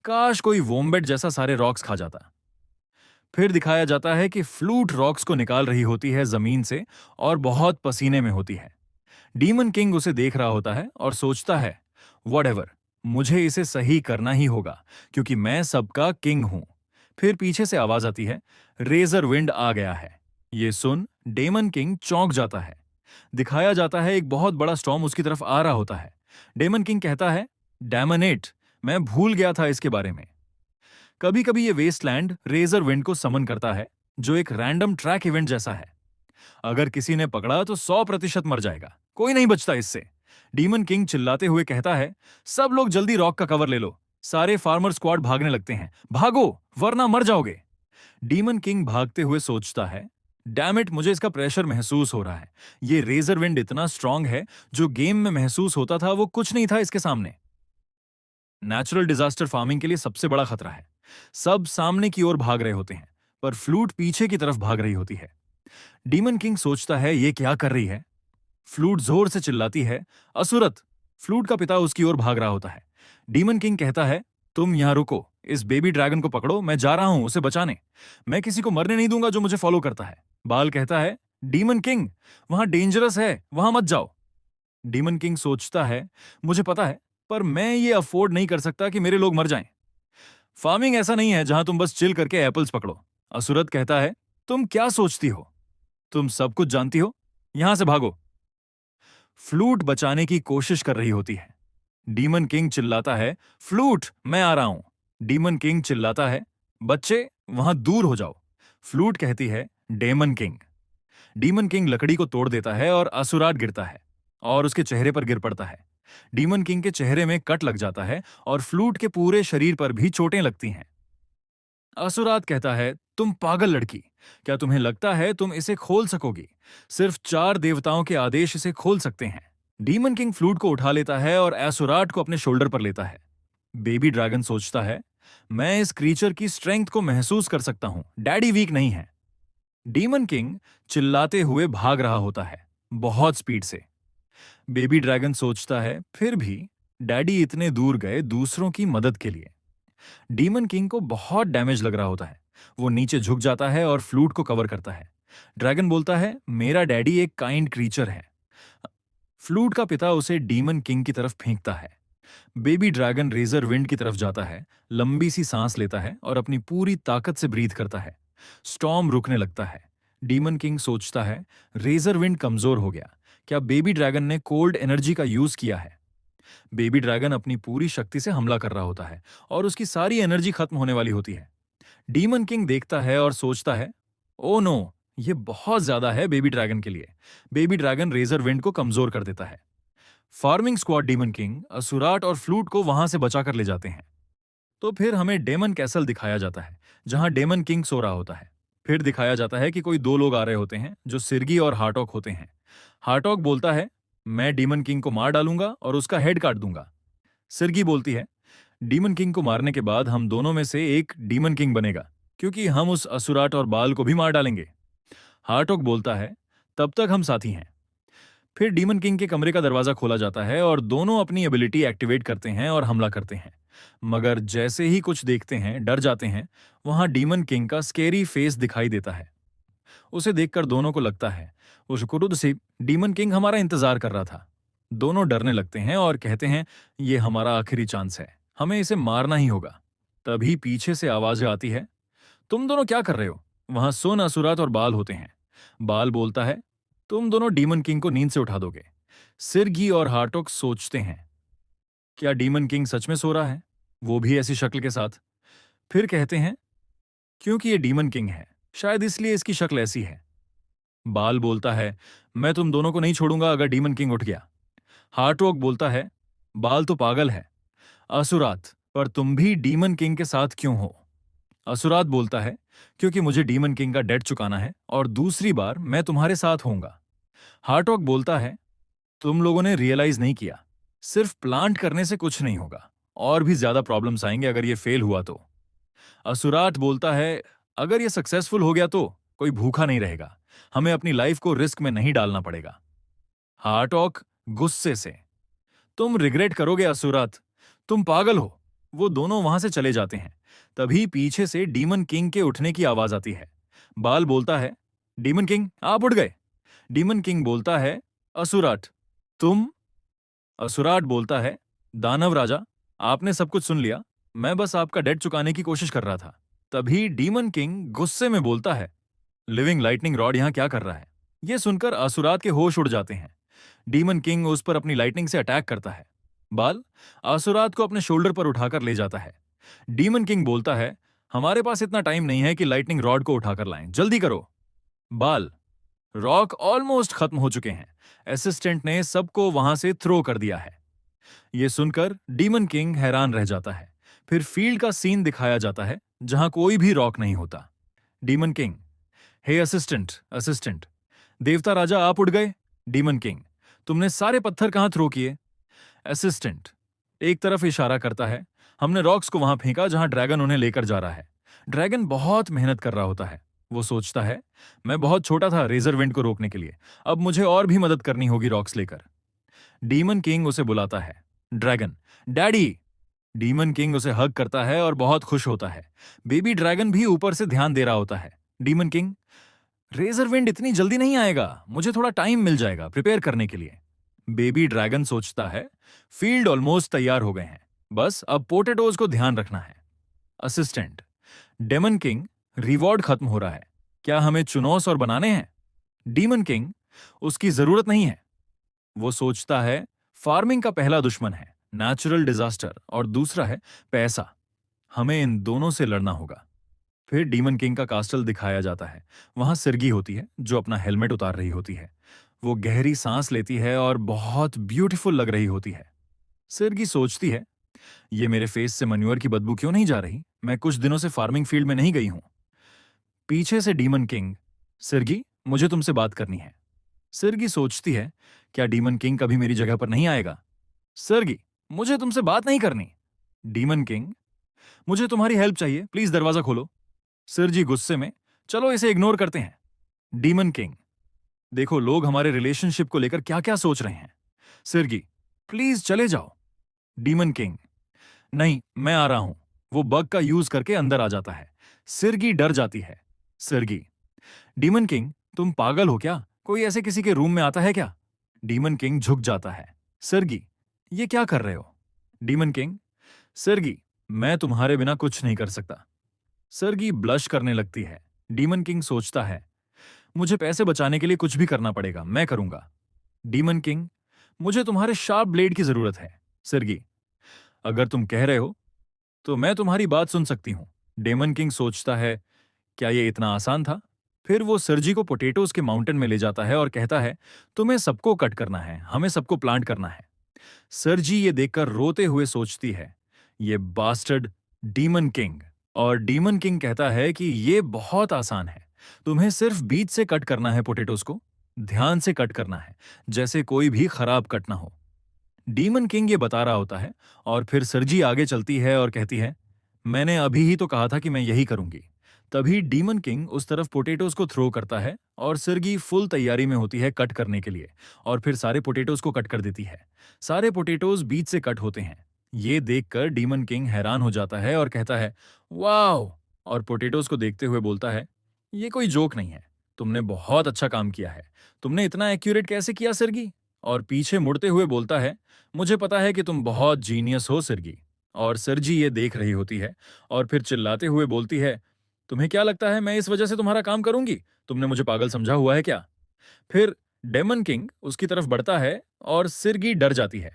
काश कोई वोम्बेट जैसा सारे रॉक्स खा जाता। फिर दिखाया जाता है कि फ्लूट रॉक्स को निकाल रही होती है जमीन से और बहुत पसीने में होती है। डीमन किंग उसे देख रहा होता है और सोचता है, व्हाटएवर, मुझे इसे सही करना ही होगा, क्योंकि मैं सबका किंग हूं। फिर पीछे से आवाज आती है, रेजर विंड आ गया है। ये सुन डेमन किंग चौंक जाता है। दिखाया जाता है एक बहुत बड़ा स्टॉर्म उसकी तरफ आ रहा होता है। डेमन किंग कहता है, डैमनेट, मैं भूल गया था इसके बारे में। कभी कभी ये वेस्टलैंड रेजर विंड को समन करता है, जो एक रैंडम ट्रैक इवेंट जैसा है। अगर किसी ने पकड़ा तो 100% मर जाएगा, कोई नहीं बचता इससे। डीमन किंग चिल्लाते हुए कहता है, सब लोग जल्दी रॉक का कवर ले लो। सारे फार्मर स्क्वाड भागने लगते हैं, भागो वरना मर जाओगे। डीमन किंग भागते हुए सोचता है, डैम इट, मुझे इसका प्रेशर महसूस हो रहा है। ये रेजर विंड इतना स्ट्रांग है, जो गेम में महसूस होता था वो कुछ नहीं था इसके सामने। नेचुरल डिजास्टर फार्मिंग के लिए सबसे बड़ा खतरा है। सब सामने की ओर भाग रहे होते हैं, पर फ्लूट पीछे की तरफ भाग रही होती है। डीमन किंग सोचता है, ये क्या कर रही है? फ्लूट जोर से चिल्लाती है, असुरत। फ्लूट का पिता उसकी ओर भाग रहा होता है। डीमन किंग कहता है, तुम यहां रुको, इस बेबी ड्रैगन को पकड़ो, मैं जा रहा हूं उसे बचाने। मैं किसी को मरने नहीं दूंगा जो मुझे फॉलो करता है। बाल कहता है, डीमन किंग, वहां डेंजरस है, वहां मत जाओ। डीमन किंग सोचता है, मुझे पता है, पर मैं ये अफोर्ड नहीं कर सकता कि मेरे लोग मर जाएं। फार्मिंग ऐसा नहीं है जहां तुम बस चिल करके एप्पल्स पकड़ो। असुरत कहता है, तुम क्या सोचती हो? तुम सब कुछ जानती हो, यहां से भागो। फ्लूट बचाने की कोशिश कर रही होती है। डीमन किंग चिल्लाता है, फ्लूट, मैं आ रहा हूं। डीमन किंग चिल्लाता है, बच्चे वहां दूर हो जाओ। फ्लूट कहती है, डेमन किंग। डीमन किंग लकड़ी को तोड़ देता है और असुराट गिरता है और उसके चेहरे पर गिर पड़ता है। डीमन किंग के चेहरे में कट लग जाता है और फ्लूट के पूरे शरीर पर भी चोटें लगती हैं। असुरात कहता है, तुम पागल लड़की, क्या तुम्हें लगता है तुम इसे खोल सकोगी? सिर्फ 4 देवताओं के आदेश इसे खोल सकते हैं। डीमन किंग फ्लूट को उठा लेता है और एसुराट को अपने शोल्डर पर लेता है। बेबी ड्रैगन सोचता है, मैं इस क्रीचर की स्ट्रेंथ को महसूस कर सकता हूं, डैडी वीक नहीं है। डीमन किंग चिल्लाते हुए भाग रहा होता है, बहुत स्पीड से। बेबी ड्रैगन सोचता है, फिर भी डैडी इतने दूर गए दूसरों की मदद के लिए। डीमन किंग को बहुत डैमेज लग रहा होता है। वो नीचे झुक जाता है और फ्लूट को कवर करता है। ड्रैगन बोलता है, मेरा डैडी एक काइंड क्रीचर है। फ्लूट का पिता उसे डीमन किंग की तरफ फेंकता है। बेबी ड्रैगन रेजर विंड की तरफ जाता है, लंबी सी सांस लेता है और अपनी पूरी ताकत से ब्रीथ करता है। स्टॉर्म रुकने लगता है। डीमन किंग सोचता है, रेजर विंड कमजोर हो गया। क्या बेबी ड्रैगन ने कोल्ड एनर्जी का यूज किया है? बेबी ड्रैगन अपनी पूरी शक्ति से हमला कर रहा होता है और उसकी सारी एनर्जी खत्म होने वाली होती है। डीमन किंग देखता है और सोचता है, ओ नो, ये बहुत ज्यादा है बेबी ड्रैगन के लिए। बेबी ड्रैगन रेजर विंड को कमजोर कर देता है। फार्मिंग स्क्वाड डीमन किंग, असुराट और फ्लूट को वहां से बचाकर ले जाते हैं। तो फिर हमें डेमन कैसल दिखाया जाता है, जहां डेमन किंग सो रहा होता है। फिर दिखाया जाता है कि कोई 2 लोग आ रहे होते हैं जो सिरगी और हार्टॉक होते हैं। हार्टॉक बोलता है, मैं डीमन किंग को मार डालूंगा और उसका हेड काट दूंगा। सिरगी बोलती है, डीमन किंग को मारने के बाद हम दोनों में से एक डीमन किंग बनेगा, क्योंकि हम उस असुराट और बाल को भी मार डालेंगे। हार्टॉक बोलता है, तब तक हम साथी हैं। फिर डीमन किंग के कमरे का दरवाजा खोला जाता है और दोनों अपनी एबिलिटी एक्टिवेट करते हैं और हमला करते हैं। मगर जैसे ही कुछ देखते हैं, डर जाते हैं। वहां डीमन किंग का स्केरी फेस दिखाई देता है। उसे देखकर दोनों को लगता है, वो शुक्र से डीमन किंग हमारा इंतजार कर रहा था। दोनों डरने लगते हैं और कहते हैं, ये हमारा आखिरी चांस है, हमें इसे मारना ही होगा। तभी पीछे से आवाज आती है, तुम दोनों क्या कर रहे हो? वहां सोन, असुरात और बाल होते हैं। बाल बोलता है, तुम दोनों डीमन किंग को नींद से उठा दोगे। सिरगी और हार्टोक सोचते हैं, क्या डीमन किंग सच में सो रहा है, वो भी ऐसी शक्ल के साथ। फिर कहते हैं, क्योंकि ये डीमन किंग है, शायद इसलिए इसकी शक्ल ऐसी है। बाल बोलता है, मैं तुम दोनों को नहीं छोड़ूंगा अगर डीमन किंग उठ गया। हार्टोक बोलता है, बाल तो पागल है। असुरात, पर तुम भी डीमन किंग के साथ क्यों हो? असुरात बोलता है, क्योंकि मुझे डीमन किंग का डेट चुकाना है और दूसरी बार मैं तुम्हारे साथ होऊंगा। हार्टोक बोलता है, तुम लोगों ने रियलाइज नहीं किया, सिर्फ प्लांट करने से कुछ नहीं होगा, और भी ज्यादा प्रॉब्लम्स आएंगे अगर ये फेल हुआ तो। असुराट बोलता है, अगर ये सक्सेसफुल हो गया तो कोई भूखा नहीं रहेगा, हमें अपनी लाइफ को रिस्क में नहीं डालना पड़ेगा। हार्टॉक गुस्से से, तुम रिग्रेट करोगे असुरात, तुम पागल हो। वो दोनों वहां से चले जाते हैं। तभी पीछे से डीमन किंग के उठने की आवाज आती है। बाल बोलता है, डीमन किंग आप उठ गए। डीमन किंग बोलता है, असुराट तुम। असुराट बोलता है, दानव राजा, आपने सब कुछ सुन लिया, मैं बस आपका डेट चुकाने की कोशिश कर रहा था। तभी डीमन किंग गुस्से में बोलता है, लिविंग लाइटनिंग रॉड यहां क्या कर रहा है? यह सुनकर असुरात के होश उड़ जाते हैं। डीमन किंग उस पर अपनी लाइटनिंग से अटैक करता है। बाल असुरात को अपने शोल्डर पर उठाकर ले जाता है। डीमन किंग बोलता है, हमारे पास इतना टाइम नहीं है कि लाइटनिंग रॉड को उठाकर लाएं, जल्दी करो। बाल, रॉक ऑलमोस्ट खत्म हो चुके हैं, असिस्टेंट ने सबको वहां से थ्रो कर दिया है। यह सुनकर डीमन किंग हैरान रह जाता है। फिर फील्ड का सीन दिखाया जाता है जहां कोई भी रॉक नहीं होता। Demon king, he assistant assistant, देवता राजा आप उठ गए। डीमन किंग, तुमने सारे पत्थर कहां थ्रो किए? असिस्टेंट एक तरफ इशारा करता है, हमने रॉक्स को वहां फेंका जहां ड्रैगन उन्हें लेकर जा रहा है। ड्रैगन बहुत मेहनत कर रहा होता है। वो सोचता है, मैं बहुत छोटा था रेजर विंड को रोकने के लिए, अब मुझे और भी मदद करनी होगी रॉक्स लेकर। डीमन किंग उसे बुलाता है, ड्रैगन, डैडी। डीमन किंग उसे हग करता है और बहुत खुश होता है। बेबी ड्रैगन भी ऊपर से ध्यान दे रहा होता है। डीमन किंग, रेजर विंड इतनी जल्दी नहीं आएगा, मुझे थोड़ा टाइम मिल जाएगा प्रिपेयर करने के लिए। बेबी ड्रैगन सोचता है, फील्ड ऑलमोस्ट तैयार हो गए हैं, बस अब पोटैटोज को ध्यान रखना है। असिस्टेंट, डेमन किंग, रिवॉर्ड खत्म हो रहा है, क्या हमें चुनौस और बनाने हैं? डीमन किंग, उसकी जरूरत नहीं है। वो सोचता है, फार्मिंग का पहला दुश्मन है नेचुरल डिजास्टर और दूसरा है पैसा, हमें इन दोनों से लड़ना होगा। फिर डीमन किंग का कास्टल दिखाया जाता है। वहां सिरगी होती है जो अपना हेलमेट उतार रही होती है। वो गहरी सांस लेती है और बहुत ब्यूटीफुल लग रही होती है। सिरगी सोचती है, ये मेरे फेस से मनूअर की बदबू क्यों नहीं जा रही? मैं कुछ दिनों से फार्मिंग फील्ड में नहीं गई हूं। पीछे से डीमन किंग, सिरगी मुझे तुमसे बात करनी है। सिरगी सोचती है, क्या डीमन किंग कभी मेरी जगह पर नहीं आएगा? सिरगी, मुझे तुमसे बात नहीं करनी। डीमन किंग, मुझे तुम्हारी हेल्प चाहिए, प्लीज दरवाजा खोलो। सिरजी गुस्से में, चलो इसे इग्नोर करते हैं। डीमन किंग, देखो लोग हमारे रिलेशनशिप को लेकर क्या क्या सोच रहे हैं। सिरगी, प्लीज चले जाओ। डीमन किंग, नहीं मैं आ रहा हूं। वो बग का यूज करके अंदर आ जाता है। सिरगी डर जाती है। सिरगी, डीमन किंग तुम पागल हो क्या? कोई ऐसे किसी के रूम में आता है क्या? डीमन किंग झुक जाता है। सिरगी, ये क्या कर रहे हो? डीमन किंग, सिरगी मैं तुम्हारे बिना कुछ नहीं कर सकता। सिरगी ब्लश करने लगती है। डीमन किंग सोचता है, मुझे पैसे बचाने के लिए कुछ भी करना पड़ेगा, मैं करूंगा। डीमन किंग, मुझे तुम्हारे शार्प ब्लेड की जरूरत है। सिरगी, अगर तुम कह रहे हो तो मैं तुम्हारी बात सुन सकती हूं। डेमन किंग सोचता है, क्या यह इतना आसान था? फिर वो सिरजी को पोटैटोज के माउंटेन में ले जाता है और कहता है, तुम्हें सबको कट करना है, हमें सबको प्लांट करना है। सिरजी ये देखकर रोते हुए सोचती है, ये बास्टर्ड डीमन किंग। और डीमन किंग कहता है कि ये बहुत आसान है, तुम्हें सिर्फ बीज से कट करना है पोटैटोज को, ध्यान से कट करना है, जैसे कोई भी खराब कट ना हो। डीमन किंग ये बता रहा होता है और फिर सिरजी आगे चलती है और कहती है, मैंने अभी ही तो कहा था कि मैं यही करूंगी। तभी डीमन किंग उस तरफ पोटैटोज को थ्रो करता है और सिरगी फुल तैयारी में होती है कट करने के लिए, और फिर सारे पोटैटोज को कट कर देती है। सारे पोटैटोज बीज से कट होते हैं। ये देखकर डीमन किंग हैरान हो जाता है और कहता है, वाओ, और पोटैटोज को देखते हुए बोलता है, ये कोई जोक नहीं है, तुमने बहुत अच्छा काम किया है। तुमने इतना एक्यूरेट कैसे किया सिरगी? और पीछे मुड़ते हुए बोलता है, मुझे पता है कि तुम बहुत जीनियस हो सिरगी। और सिरजी ये देख रही होती है और फिर चिल्लाते हुए बोलती है, तुम्हें क्या लगता है मैं इस वजह से तुम्हारा काम करूंगी? तुमने मुझे पागल समझा हुआ है क्या? फिर डेमन किंग उसकी तरफ बढ़ता है और सिरगी डर जाती है।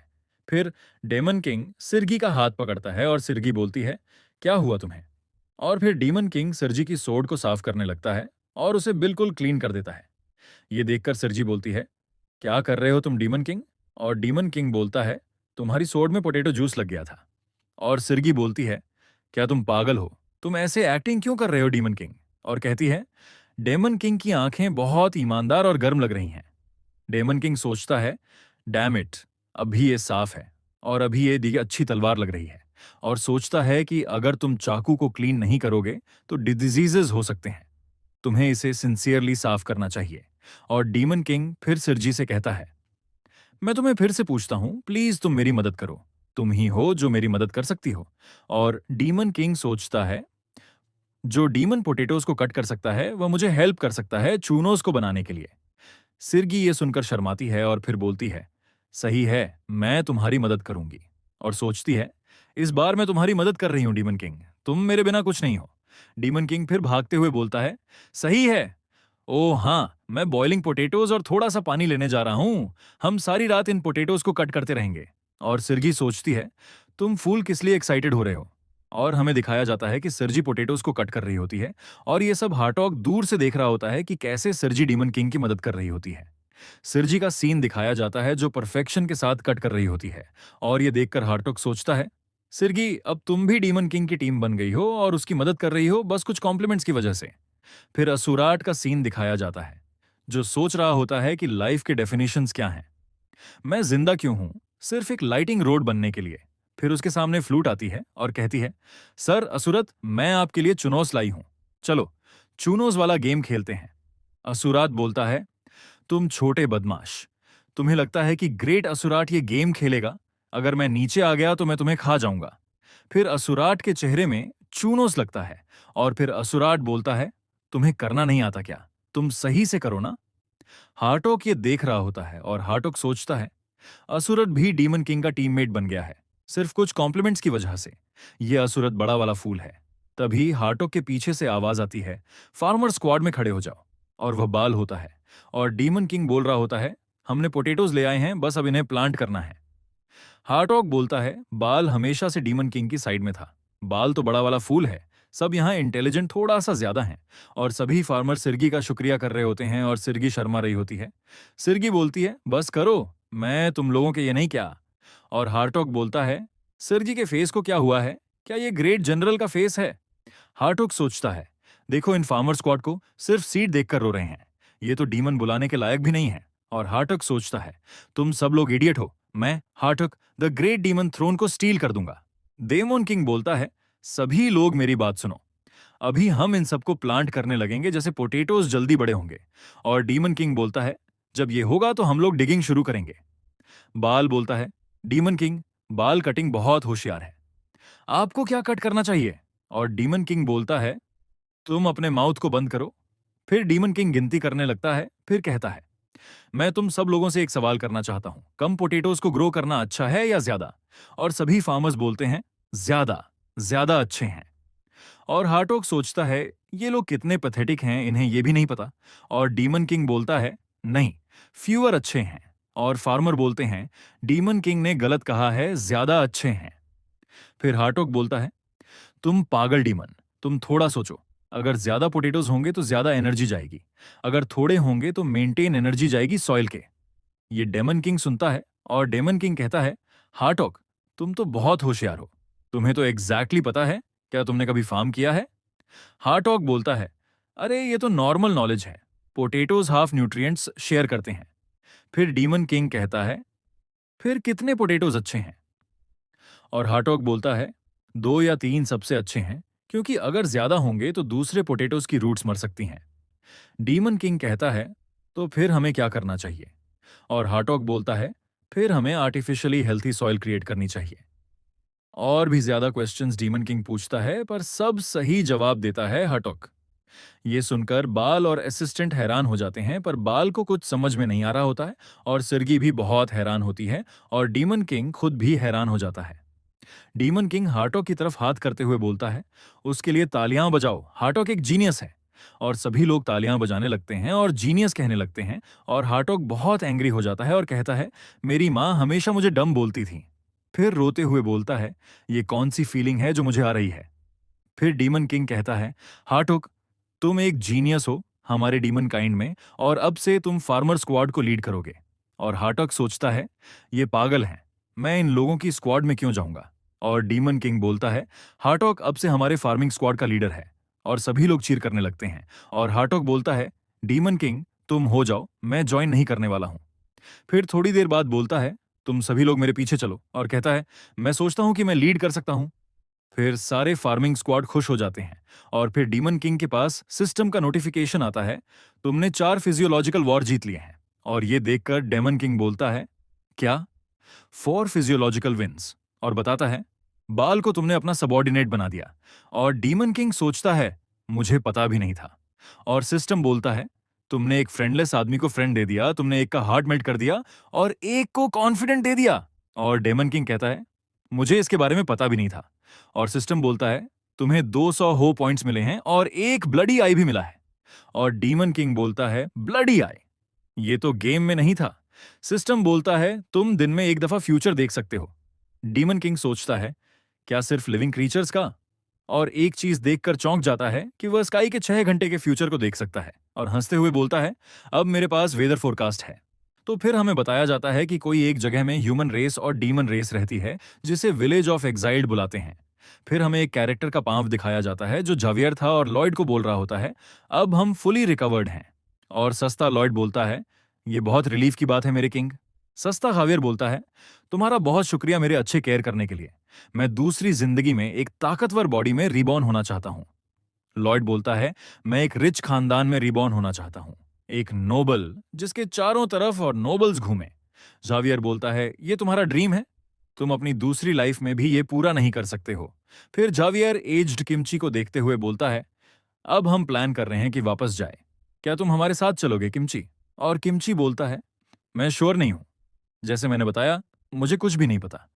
फिर डेमन किंग सिरगी का हाथ पकड़ता है और सिरगी बोलती है, क्या हुआ तुम्हें? और फिर डीमन किंग सिरजी की सोड को साफ करने लगता है और उसे बिल्कुल क्लीन कर देता है। ये देखकर सिरजी बोलती है, क्या कर रहे हो तुम डीमन किंग? और डीमन किंग बोलता है, तुम्हारी सोड में पोटैटो जूस लग गया था। और सिरगी बोलती है, क्या तुम पागल हो? तुम ऐसे एक्टिंग क्यों कर रहे हो डीमन किंग? और कहती है, डेमन किंग की आंखें बहुत ईमानदार और गर्म लग रही हैं। डेमन किंग सोचता है, डैम इट, अभी ये साफ है और अभी ये दी अच्छी तलवार लग रही है। और सोचता है कि अगर तुम चाकू को क्लीन नहीं करोगे तो डिजीजेस हो सकते हैं। तुम्हें इसे सिंसियरली साफ करना चाहिए। और डीमन किंग फिर सिरजी से कहता है, मैं तुम्हें फिर से पूछता हूं, प्लीज तुम मेरी मदद करो। तुम ही हो जो मेरी मदद कर सकती हो। और डीमन किंग सोचता है, जो डीमन पोटैटोज को कट कर सकता है वह मुझे हेल्प कर सकता है चूनोज को बनाने के लिए। सिरगी ये सुनकर शर्माती है और फिर बोलती है, सही है, मैं तुम्हारी मदद करूंगी। और सोचती है, इस बार मैं तुम्हारी मदद कर रही हूं डीमन किंग, तुम मेरे बिना कुछ नहीं हो। डीमन किंग फिर भागते हुए बोलता है, सही है। ओ हाँ, मैं बॉइलिंग पोटैटोज और थोड़ा सा पानी लेने जा रहा हूं। हम सारी रात इन पोटैटोज को कट करते रहेंगे। और सिरगी सोचती है, तुम फूल किस लिए एक्साइटेड हो रहे हो? और हमें दिखाया जाता है कि सिरजी पोटैटोज को कट कर रही होती है और ये सब हार्टॉग दूर से देख रहा होता है कि कैसे सिरजी डीमन किंग की मदद कर रही होती है। सिरजी का सीन दिखाया जाता है जो परफेक्शन के साथ कट कर रही होती है। और ये देखकर हार्टॉग सोचता है, सिरगी अब तुम भी डीमन किंग की टीम बन गई हो और उसकी मदद कर रही हो बस कुछ कॉम्प्लीमेंट्स की वजह से। फिर असुराट का सीन दिखाया जाता है, जो सोच रहा होता है कि लाइफ के डेफिनेशंस क्या हैं। मैं जिंदा क्यों हूं? सिर्फ एक लाइटिंग रोड बनने के लिए। फिर उसके सामने फ्लूट आती है और कहती है, सर असुरत, मैं आपके लिए चुनौस लाई हूं। चलो चुनौस वाला गेम खेलते हैं। असुरात बोलता है, तुम छोटे बदमाश, तुम्हें लगता है कि ग्रेट असुराट ये गेम खेलेगा? अगर मैं नीचे आ गया तो मैं तुम्हें खा जाऊंगा। फिर असुराट के चेहरे में चूनोस लगता है और फिर असुराट बोलता है, तुम्हें करना नहीं आता क्या? तुम सही से करो ना। हार्टोक ये देख रहा होता है और हार्टोक सोचता है, असुरत भी डीमन किंग का टीममेट बन गया है, सिर्फ कुछ कॉम्प्लीमेंट्स की वजह से। ये असुरत बड़ा वाला फूल है। तभी हार्टोक के पीछे से आवाज आती है, फार्मर स्क्वाड में खड़े हो जाओ। और वह बाल होता है और डीमन किंग बोल रहा होता है, हमने पोटैटोज ले आए हैं, बस अब इन्हें प्लांट करना है। हार्टॉग बोलता है, बाल हमेशा से डीमन किंग की साइड में था। बाल तो बड़ा वाला फूल है। सब यहाँ इंटेलिजेंट थोड़ा सा ज्यादा हैं। और सभी फार्मर सिरगी का शुक्रिया कर रहे होते हैं और सिरगी शर्मा रही होती है। सिरगी बोलती है, बस करो, मैं तुम लोगों के ये नहीं क्या। और हार्टॉग बोलता है, सिरगी के फेस को क्या हुआ है? क्या ये ग्रेट जनरल का फेस है? हार्टॉग सोचता है, देखो इन फार्मर स्क्वाड को, सिर्फ सीट देखकर रो रहे हैं। ये तो डीमन बुलाने के लायक भी नहीं है। और हार्टॉग सोचता है, तुम सब लोग इडियट हो, मैं हार्टक द ग्रेट डीमन थ्रोन को स्टील कर दूंगा। डेमन किंग बोलता है, सभी लोग मेरी बात सुनो, अभी हम इन सबको प्लांट करने लगेंगे जैसे पोटैटोज जल्दी बड़े होंगे। और डीमन किंग बोलता है, जब ये होगा तो हम लोग डिगिंग शुरू करेंगे। बाल बोलता है, डीमन किंग, बाल कटिंग बहुत होशियार है, आपको क्या कट करना चाहिए? और डीमन किंग बोलता है, तुम अपने माउथ को बंद करो। फिर डीमन किंग गिनती करने लगता है, फिर कहता है, मैं तुम सब लोगों से एक सवाल करना चाहता हूं, कम पोटैटोज को ग्रो करना अच्छा है या ज्यादा? और सभी फार्मर्स बोलते हैं, ज्यादा, ज्यादा अच्छे हैं। और हार्टोग सोचता है, ये लोग कितने पैथेटिक हैं, इन्हें ये भी नहीं पता। और डीमन किंग बोलता है, नहीं, फ्यूअर अच्छे हैं। और फार्मर बोलते हैं, डीमन किंग ने गलत कहा है, ज्यादा अच्छे हैं। फिर हार्टोग बोलता है, तुम पागल डीमन, तुम थोड़ा सोचो। अगर ज्यादा पोटैटोज होंगे तो ज्यादा एनर्जी जाएगी, अगर थोड़े होंगे तो मेंटेन एनर्जी जाएगी सॉइल के। ये डेमन किंग सुनता है और डेमन किंग कहता है, हार्टॉक, तुम तो बहुत होशियार हो, तुम्हें तो एग्जैक्टली पता है, क्या तुमने कभी फार्म किया है? हार्टॉक बोलता है, अरे ये तो नॉर्मल नॉलेज है, पोटैटोज हाफ न्यूट्रिएंट्स शेयर करते हैं। फिर डीमन किंग कहता है, फिर कितने पोटैटोज अच्छे हैं? और हार्टॉक बोलता है, 2 या 3 सबसे अच्छे हैं, क्योंकि अगर ज्यादा होंगे तो दूसरे पोटैटोज की रूट्स मर सकती हैं। डीमन किंग कहता है, तो फिर हमें क्या करना चाहिए? और हार्टॉग बोलता है, फिर हमें आर्टिफिशियली हेल्थी सॉइल क्रिएट करनी चाहिए। और भी ज्यादा क्वेश्चंस डीमन किंग पूछता है, पर सब सही जवाब देता है हार्टॉग। ये सुनकर बाल और असिस्टेंट हैरान हो जाते हैं, पर बाल को कुछ समझ में नहीं आ रहा होता है और सिरगी भी बहुत हैरान होती है और डीमन किंग खुद भी हैरान हो जाता है। डीमन किंग हार्टॉग की तरफ हाथ करते हुए बोलता है, उसके लिए तालियां बजाओ, हार्टॉग एक जीनियस है। और सभी लोग तालियां बजाने लगते हैं और जीनियस कहने लगते हैं। और हार्टॉग बहुत एंग्री हो जाता है और कहता है, मेरी माँ हमेशा मुझे डम बोलती थी। फिर रोते हुए बोलता है, ये कौन सी फीलिंग है जो मुझे आ रही है। फिर डीमन किंग कहता है, हार्टॉग, तुम एक जीनियस हो हमारे डीमन काइंड में, और अब से तुम फार्मर स्क्वाड को लीड करोगे। और हार्टॉग सोचता है, ये पागल हैं, मैं इन लोगों की स्क्वाड में क्यों जाऊंगा। और डीमन किंग बोलता है, हार्टॉग अब से हमारे फार्मिंग स्क्वाड का लीडर है। और सभी लोग चीर करने लगते हैं। और हार्टॉग बोलता है, डीमन किंग तुम हो जाओ, मैं ज्वाइन नहीं करने वाला हूं। फिर थोड़ी देर बाद बोलता है, तुम सभी लोग मेरे पीछे चलो। और कहता है, मैं सोचता हूं कि मैं लीड कर सकता हूं। फिर सारे फार्मिंग स्क्वाड खुश हो जाते हैं। और फिर डीमन किंग के पास सिस्टम का नोटिफिकेशन आता है, तुमने 4 फिजियोलॉजिकल वॉर जीत लिए हैं। और ये देखकर डेमन किंग बोलता है, क्या? 4 फिजियोलॉजिकल विंस। और बताता है, बाल को तुमने अपना सबॉर्डिनेट बना दिया। और डीमन किंग सोचता है, मुझे पता भी नहीं था। और सिस्टम बोलता है, तुमने एक फ्रेंडलेस आदमी को फ्रेंड दे दिया, तुमने एक का हार्ट मेल्ट कर दिया और एक को कॉन्फिडेंट दे दिया। और डेमन किंग कहता है, मुझे इसके बारे में पता भी नहीं था। और सिस्टम बोलता है, तुम्हें 200 हो पॉइंट्स मिले हैं और एक ब्लडी आई भी मिला है। और डीमन किंग बोलता है, ब्लडी आई? ये तो गेम में नहीं था। सिस्टम बोलता है, तुम दिन में एक दफा फ्यूचर देख सकते हो। डीमन किंग सोचता है, क्या सिर्फ लिविंग क्रीचर्स का? और एक चीज देखकर चौंक जाता है कि वह स्काई के 6 घंटे के फ्यूचर को देख सकता है। और हंसते हुए बोलता है, अब मेरे पास वेदर फोरकास्ट है। तो फिर हमें बताया जाता है कि कोई एक जगह में ह्यूमन रेस और डीमन रेस रहती है, जिसे विलेज ऑफ एग्जाइल्ड बुलाते हैं। फिर हमें एक कैरेक्टर का पांव दिखाया जाता है जो जावियर था और लॉयड को बोल रहा होता है, अब हम फुली रिकवर्ड हैं। और सस्ता लॉयड बोलता है, ये बहुत रिलीफ की बात है मेरे किंग। सस्ता जावियर बोलता है, तुम्हारा बहुत शुक्रिया मेरे अच्छे केयर करने के लिए। मैं दूसरी जिंदगी में एक ताकतवर बॉडी में रिबॉर्न होना चाहता हूं। लॉयड बोलता है, मैं एक रिच खानदान में रिबॉर्न होना चाहता हूं, एक नोबल जिसके चारों तरफ और नोबल्स घूमे। जावियर बोलता है, ये तुम्हारा ड्रीम है, तुम अपनी दूसरी लाइफ में भी ये पूरा नहीं कर सकते हो। फिर जावियर एज्ड किमची को देखते हुए बोलता है, अब हम प्लान कर रहे हैं कि वापस जाए, क्या तुम हमारे साथ चलोगे किमची? और किमची बोलता है, मैं श्योर नहीं हूं। जैसे मैंने बताया, मुझे कुछ भी नहीं पता।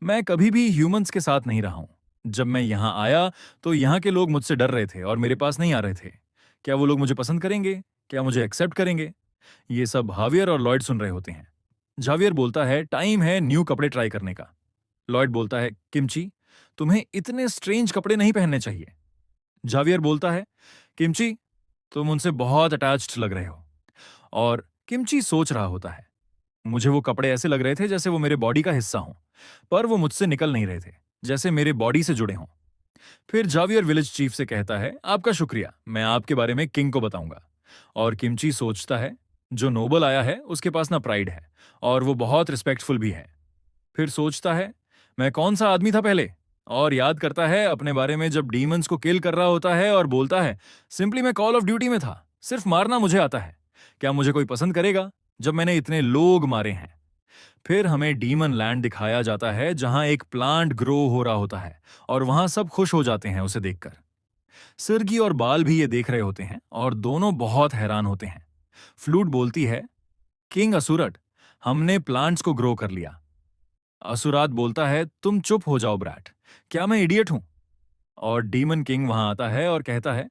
मैं कभी भी ह्यूमंस के साथ नहीं रहा हूं। जब मैं यहां आया तो यहां के लोग मुझसे डर रहे थे और मेरे पास नहीं आ रहे थे। क्या वो लोग मुझे पसंद करेंगे? क्या मुझे एक्सेप्ट करेंगे? ये सब हावियर और लॉयड सुन रहे होते हैं। जावियर बोलता है, टाइम है न्यू कपड़े ट्राई करने का। लॉयड बोलता है, किमची, तुम्हें इतने स्ट्रेंज कपड़े नहीं पहनने चाहिए। जावियर बोलता है, किमची, तुम उनसे बहुत अटैच्ड लग रहे हो। और किमची सोच रहा होता है, मुझे वो कपड़े ऐसे लग रहे थे जैसे वो मेरे बॉडी का हिस्सा हों, पर वो मुझसे निकल नहीं रहे थे, जैसे मेरे बॉडी से जुड़े हों। फिर जावियर विलेज चीफ से कहता है, आपका शुक्रिया, मैं आपके बारे में किंग को बताऊंगा। और किमची सोचता है, जो नोबल आया है उसके पास ना प्राइड है और वो बहुत रिस्पेक्टफुल भी है। फिर सोचता है, मैं कौन सा आदमी था पहले? और याद करता है अपने बारे में जब डीमंस को किल कर रहा होता है और बोलता है, सिंपली मैं कॉल ऑफ ड्यूटी में था, सिर्फ मारना मुझे आता है। क्या मुझे कोई पसंद करेगा जब मैंने इतने लोग मारे हैं? फिर हमें डीमन लैंड दिखाया जाता है जहां एक प्लांट ग्रो हो रहा होता है और वहां सब खुश हो जाते हैं उसे देखकर। सिरगी और बाल भी ये देख रहे होते हैं और दोनों बहुत हैरान होते हैं। फ्लूट बोलती है, किंग असुरट, हमने प्लांट्स को ग्रो कर लिया। असुरात बोलता है, तुम चुप हो जाओ ब्रैट, क्या मैं इडियट हूं? और डीमन किंग वहां आता है और कहता है,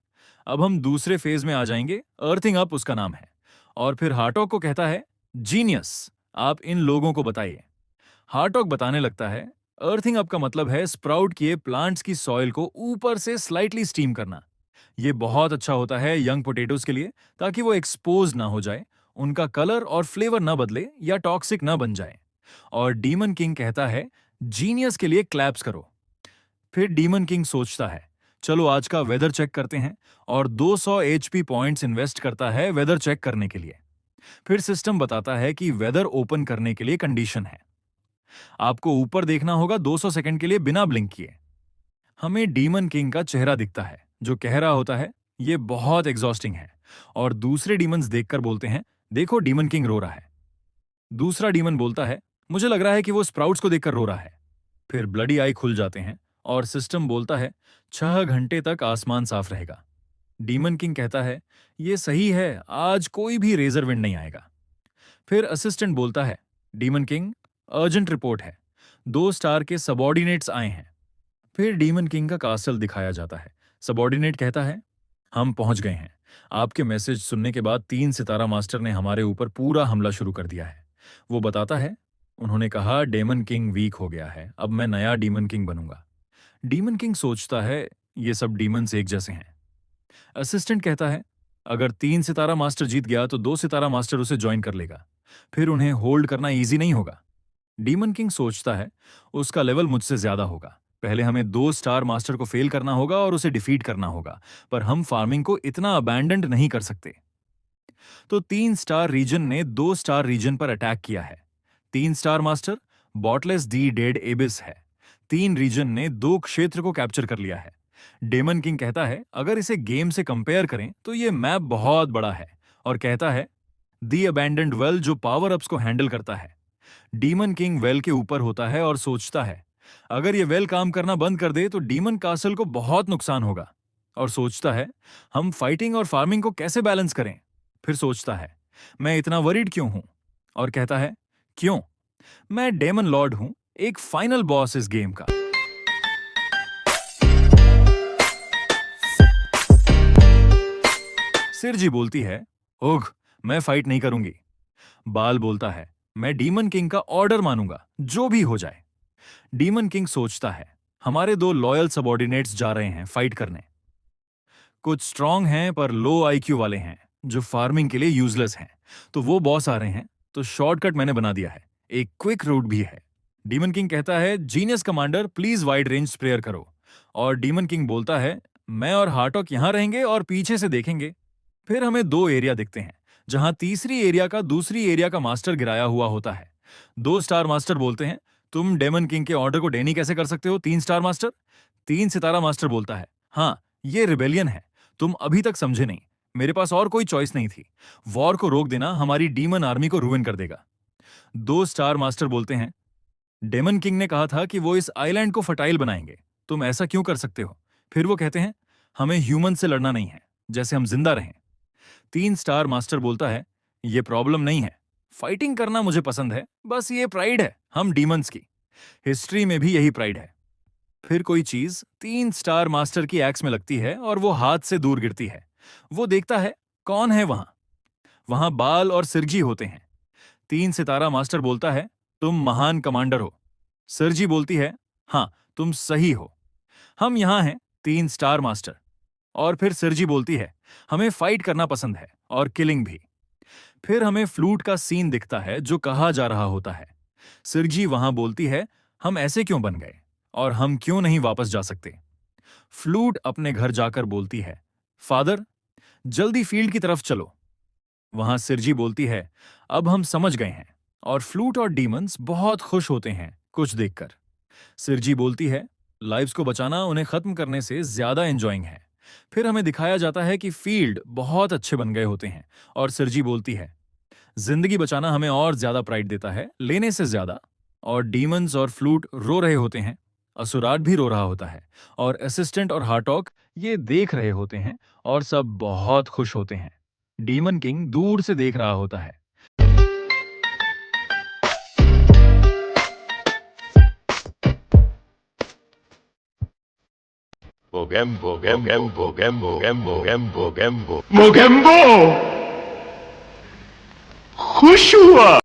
अब हम दूसरे फेज में आ जाएंगे, अर्थिंग अप उसका नाम है। और फिर हार्टॉग को कहता है, जीनियस, आप इन लोगों को बताइए। हार्टॉग बताने लगता है, अर्थिंग अप का मतलब है स्प्राउट किए प्लांट्स की सॉइल को ऊपर से स्लाइटली स्टीम करना। ये बहुत अच्छा होता है यंग पोटैटोज के लिए, ताकि वो एक्सपोज ना हो जाए, उनका कलर और फ्लेवर ना बदले या टॉक्सिक ना बन जाए। और डीमन किंग कहता है, जीनियस के लिए क्लैप्स करो। फिर डीमन किंग सोचता है, चलो आज का वेदर चेक करते हैं, और 200 एचपी पॉइंट्स इन्वेस्ट करता है वेदर चेक करने के लिए। फिर सिस्टम बताता है कि वेदर ओपन करने के लिए कंडीशन है, आपको ऊपर देखना होगा 200 सेकंड के लिए बिना ब्लिंक किए। हमें डीमन किंग का चेहरा दिखता है जो कह रहा होता है, ये बहुत एग्जॉस्टिंग है। और दूसरे डीमंस देखकर बोलते हैं, देखो डीमन किंग रो रहा है। दूसरा डीमन बोलता है, मुझे लग रहा है कि वो स्प्राउट्स को देखकर रो रहा है। फिर ब्लडी आई खुल जाते हैं और सिस्टम बोलता है, 6 घंटे तक आसमान साफ रहेगा। डीमन किंग कहता है, ये सही है, आज कोई भी रेजर विंड नहीं आएगा। फिर असिस्टेंट बोलता है, डीमन किंग, अर्जेंट रिपोर्ट है, 2 स्टार के सबऑर्डिनेट्स आए हैं। फिर डीमन किंग का कासल दिखाया जाता है। सबऑर्डिनेट कहता है, हम पहुंच गए हैं। आपके मैसेज सुनने के बाद 3 सितारा मास्टर ने हमारे ऊपर पूरा हमला शुरू कर दिया है। वो बताता है, उन्होंने कहा डेमन किंग वीक हो गया है, अब मैं नया डीमन किंग बनूंगा। डीमन किंग सोचता है, ये सब डीमंस एक जैसे हैं। असिस्टेंट कहता है, अगर 3 सितारा मास्टर जीत गया तो 2 सितारा मास्टर उसे ज्वाइन कर लेगा। फिर उन्हें होल्ड करना इजी नहीं होगा। डीमन किंग सोचता है, उसका लेवल मुझसे ज्यादा होगा। पहले हमें 2 स्टार मास्टर को फेल करना होगा और उसे डिफीट करना होगा, पर हम फार्मिंग को इतना अबैंडन्ड नहीं कर सकते। तो 3 स्टार रीजन ने 2 स्टार रीजन पर अटैक किया है। 3 star master bottomless the dead abyss है। 3 रीजन ने 2 क्षेत्र को कैप्चर कर लिया है। डेमन किंग कहता है, अगर इसे गेम से कंपेयर करें तो ये मैप बहुत बड़ा है, और कहता है दी अबैंडन्ड वेल जो पावर अप्स को हैंडल करता है। डीमन किंग वेल के ऊपर होता है और सोचता है, अगर ये वेल काम करना बंद कर दे तो डीमन कासल को बहुत नुकसान होगा। और सोचता है, हम फाइटिंग और फार्मिंग को कैसे बैलेंस करें। फिर सोचता है, मैं इतना वरीड क्यों हूं। और कहता है, क्यों, मैं डेमन लॉर्ड हूं, एक फाइनल बॉस इस गेम का। सिरजी बोलती है, ओघ, मैं फाइट नहीं करूंगी। बाल बोलता है, मैं डीमन किंग का ऑर्डर मानूंगा, जो भी हो जाए। डीमन किंग सोचता है, हमारे 2 लॉयल सबऑर्डिनेट्स जा रहे हैं फाइट करने। कुछ स्ट्रांग हैं पर लो आईक्यू वाले हैं, जो फार्मिंग के लिए यूजलेस हैं। तो वो बॉस आ रहे हैं, तो शॉर्टकट मैंने बना दिया है, एक क्विक रूट भी है। डीमन किंग कहता है, genius commander please wide range sprayer करो। और डीमन किंग बोलता है, मैं और हार्टॉक यहां रहेंगे और पीछे से देखेंगे। फिर हमें 2 एरिया दिखते हैं, जहां तीसरी एरिया का दूसरी एरिया का मास्टर गिराया हुआ होता है। 2 स्टार मास्टर बोलते हैं, तुम डेमन किंग के ऑर्डर को डेनी कैसे कर सकते हो 3 स्टार मास्टर। 3 सितारा मास्टर बोलता है, हाँ, ये रिबेलियन है, तुम अभी तक समझे नहीं। मेरे पास और कोई चॉइस नहीं थी। वॉर को रोक देना हमारी डीमन आर्मी को रूइन कर देगा। 2 स्टार मास्टर बोलते हैं, डेमन किंग ने कहा था कि वो इस आइलैंड को फर्टाइल बनाएंगे, तुम ऐसा क्यों कर सकते हो। फिर वो कहते हैं, हमें ह्यूमन से लड़ना नहीं है, जैसे हम जिंदा रहें। 3 स्टार मास्टर बोलता है, ये प्रॉब्लम नहीं है, फाइटिंग करना मुझे पसंद है, बस ये प्राइड है हम डीमंस की। हिस्ट्री में भी यही प्राइड है। फिर कोई चीज 3 स्टार मास्टर की एक्स में लगती है और वो हाथ से दूर गिरती है। वो देखता है, कौन है वहां। वहां बाल और सिरजी होते हैं। 3 सितारा मास्टर बोलता है, तुम महान कमांडर हो। सिरजी बोलती है, हाँ, तुम सही हो, हम यहां हैं 3 स्टार मास्टर। और फिर सिरजी बोलती है, हमें फाइट करना पसंद है और किलिंग भी। फिर हमें फ्लूट का सीन दिखता है जो कहा जा रहा होता है। सिरजी वहां बोलती है, हम ऐसे क्यों बन गए और हम क्यों नहीं वापस जा सकते। फ्लूट अपने घर जाकर बोलती है, फादर, जल्दी फील्ड की तरफ चलो। वहां सिरजी बोलती है, अब हम समझ गए हैं। और फ्लूट और डीमंस बहुत खुश होते हैं कुछ देखकर। सिरजी बोलती है, लाइव्स को बचाना उन्हें खत्म करने से ज्यादा एंजॉइंग है। फिर हमें दिखाया जाता है कि फील्ड बहुत अच्छे बन गए होते हैं। और सिरजी बोलती है, जिंदगी बचाना हमें और ज्यादा प्राइड देता है, लेने से ज्यादा। और डीमंस और फ्लूट रो रहे होते हैं, असुराट भी रो रहा होता है, और असिस्टेंट और हार्टॉक ये देख रहे होते हैं, और सब बहुत खुश होते हैं। डीमन किंग दूर से देख रहा होता है। मोगेम्बो खुश हुआ।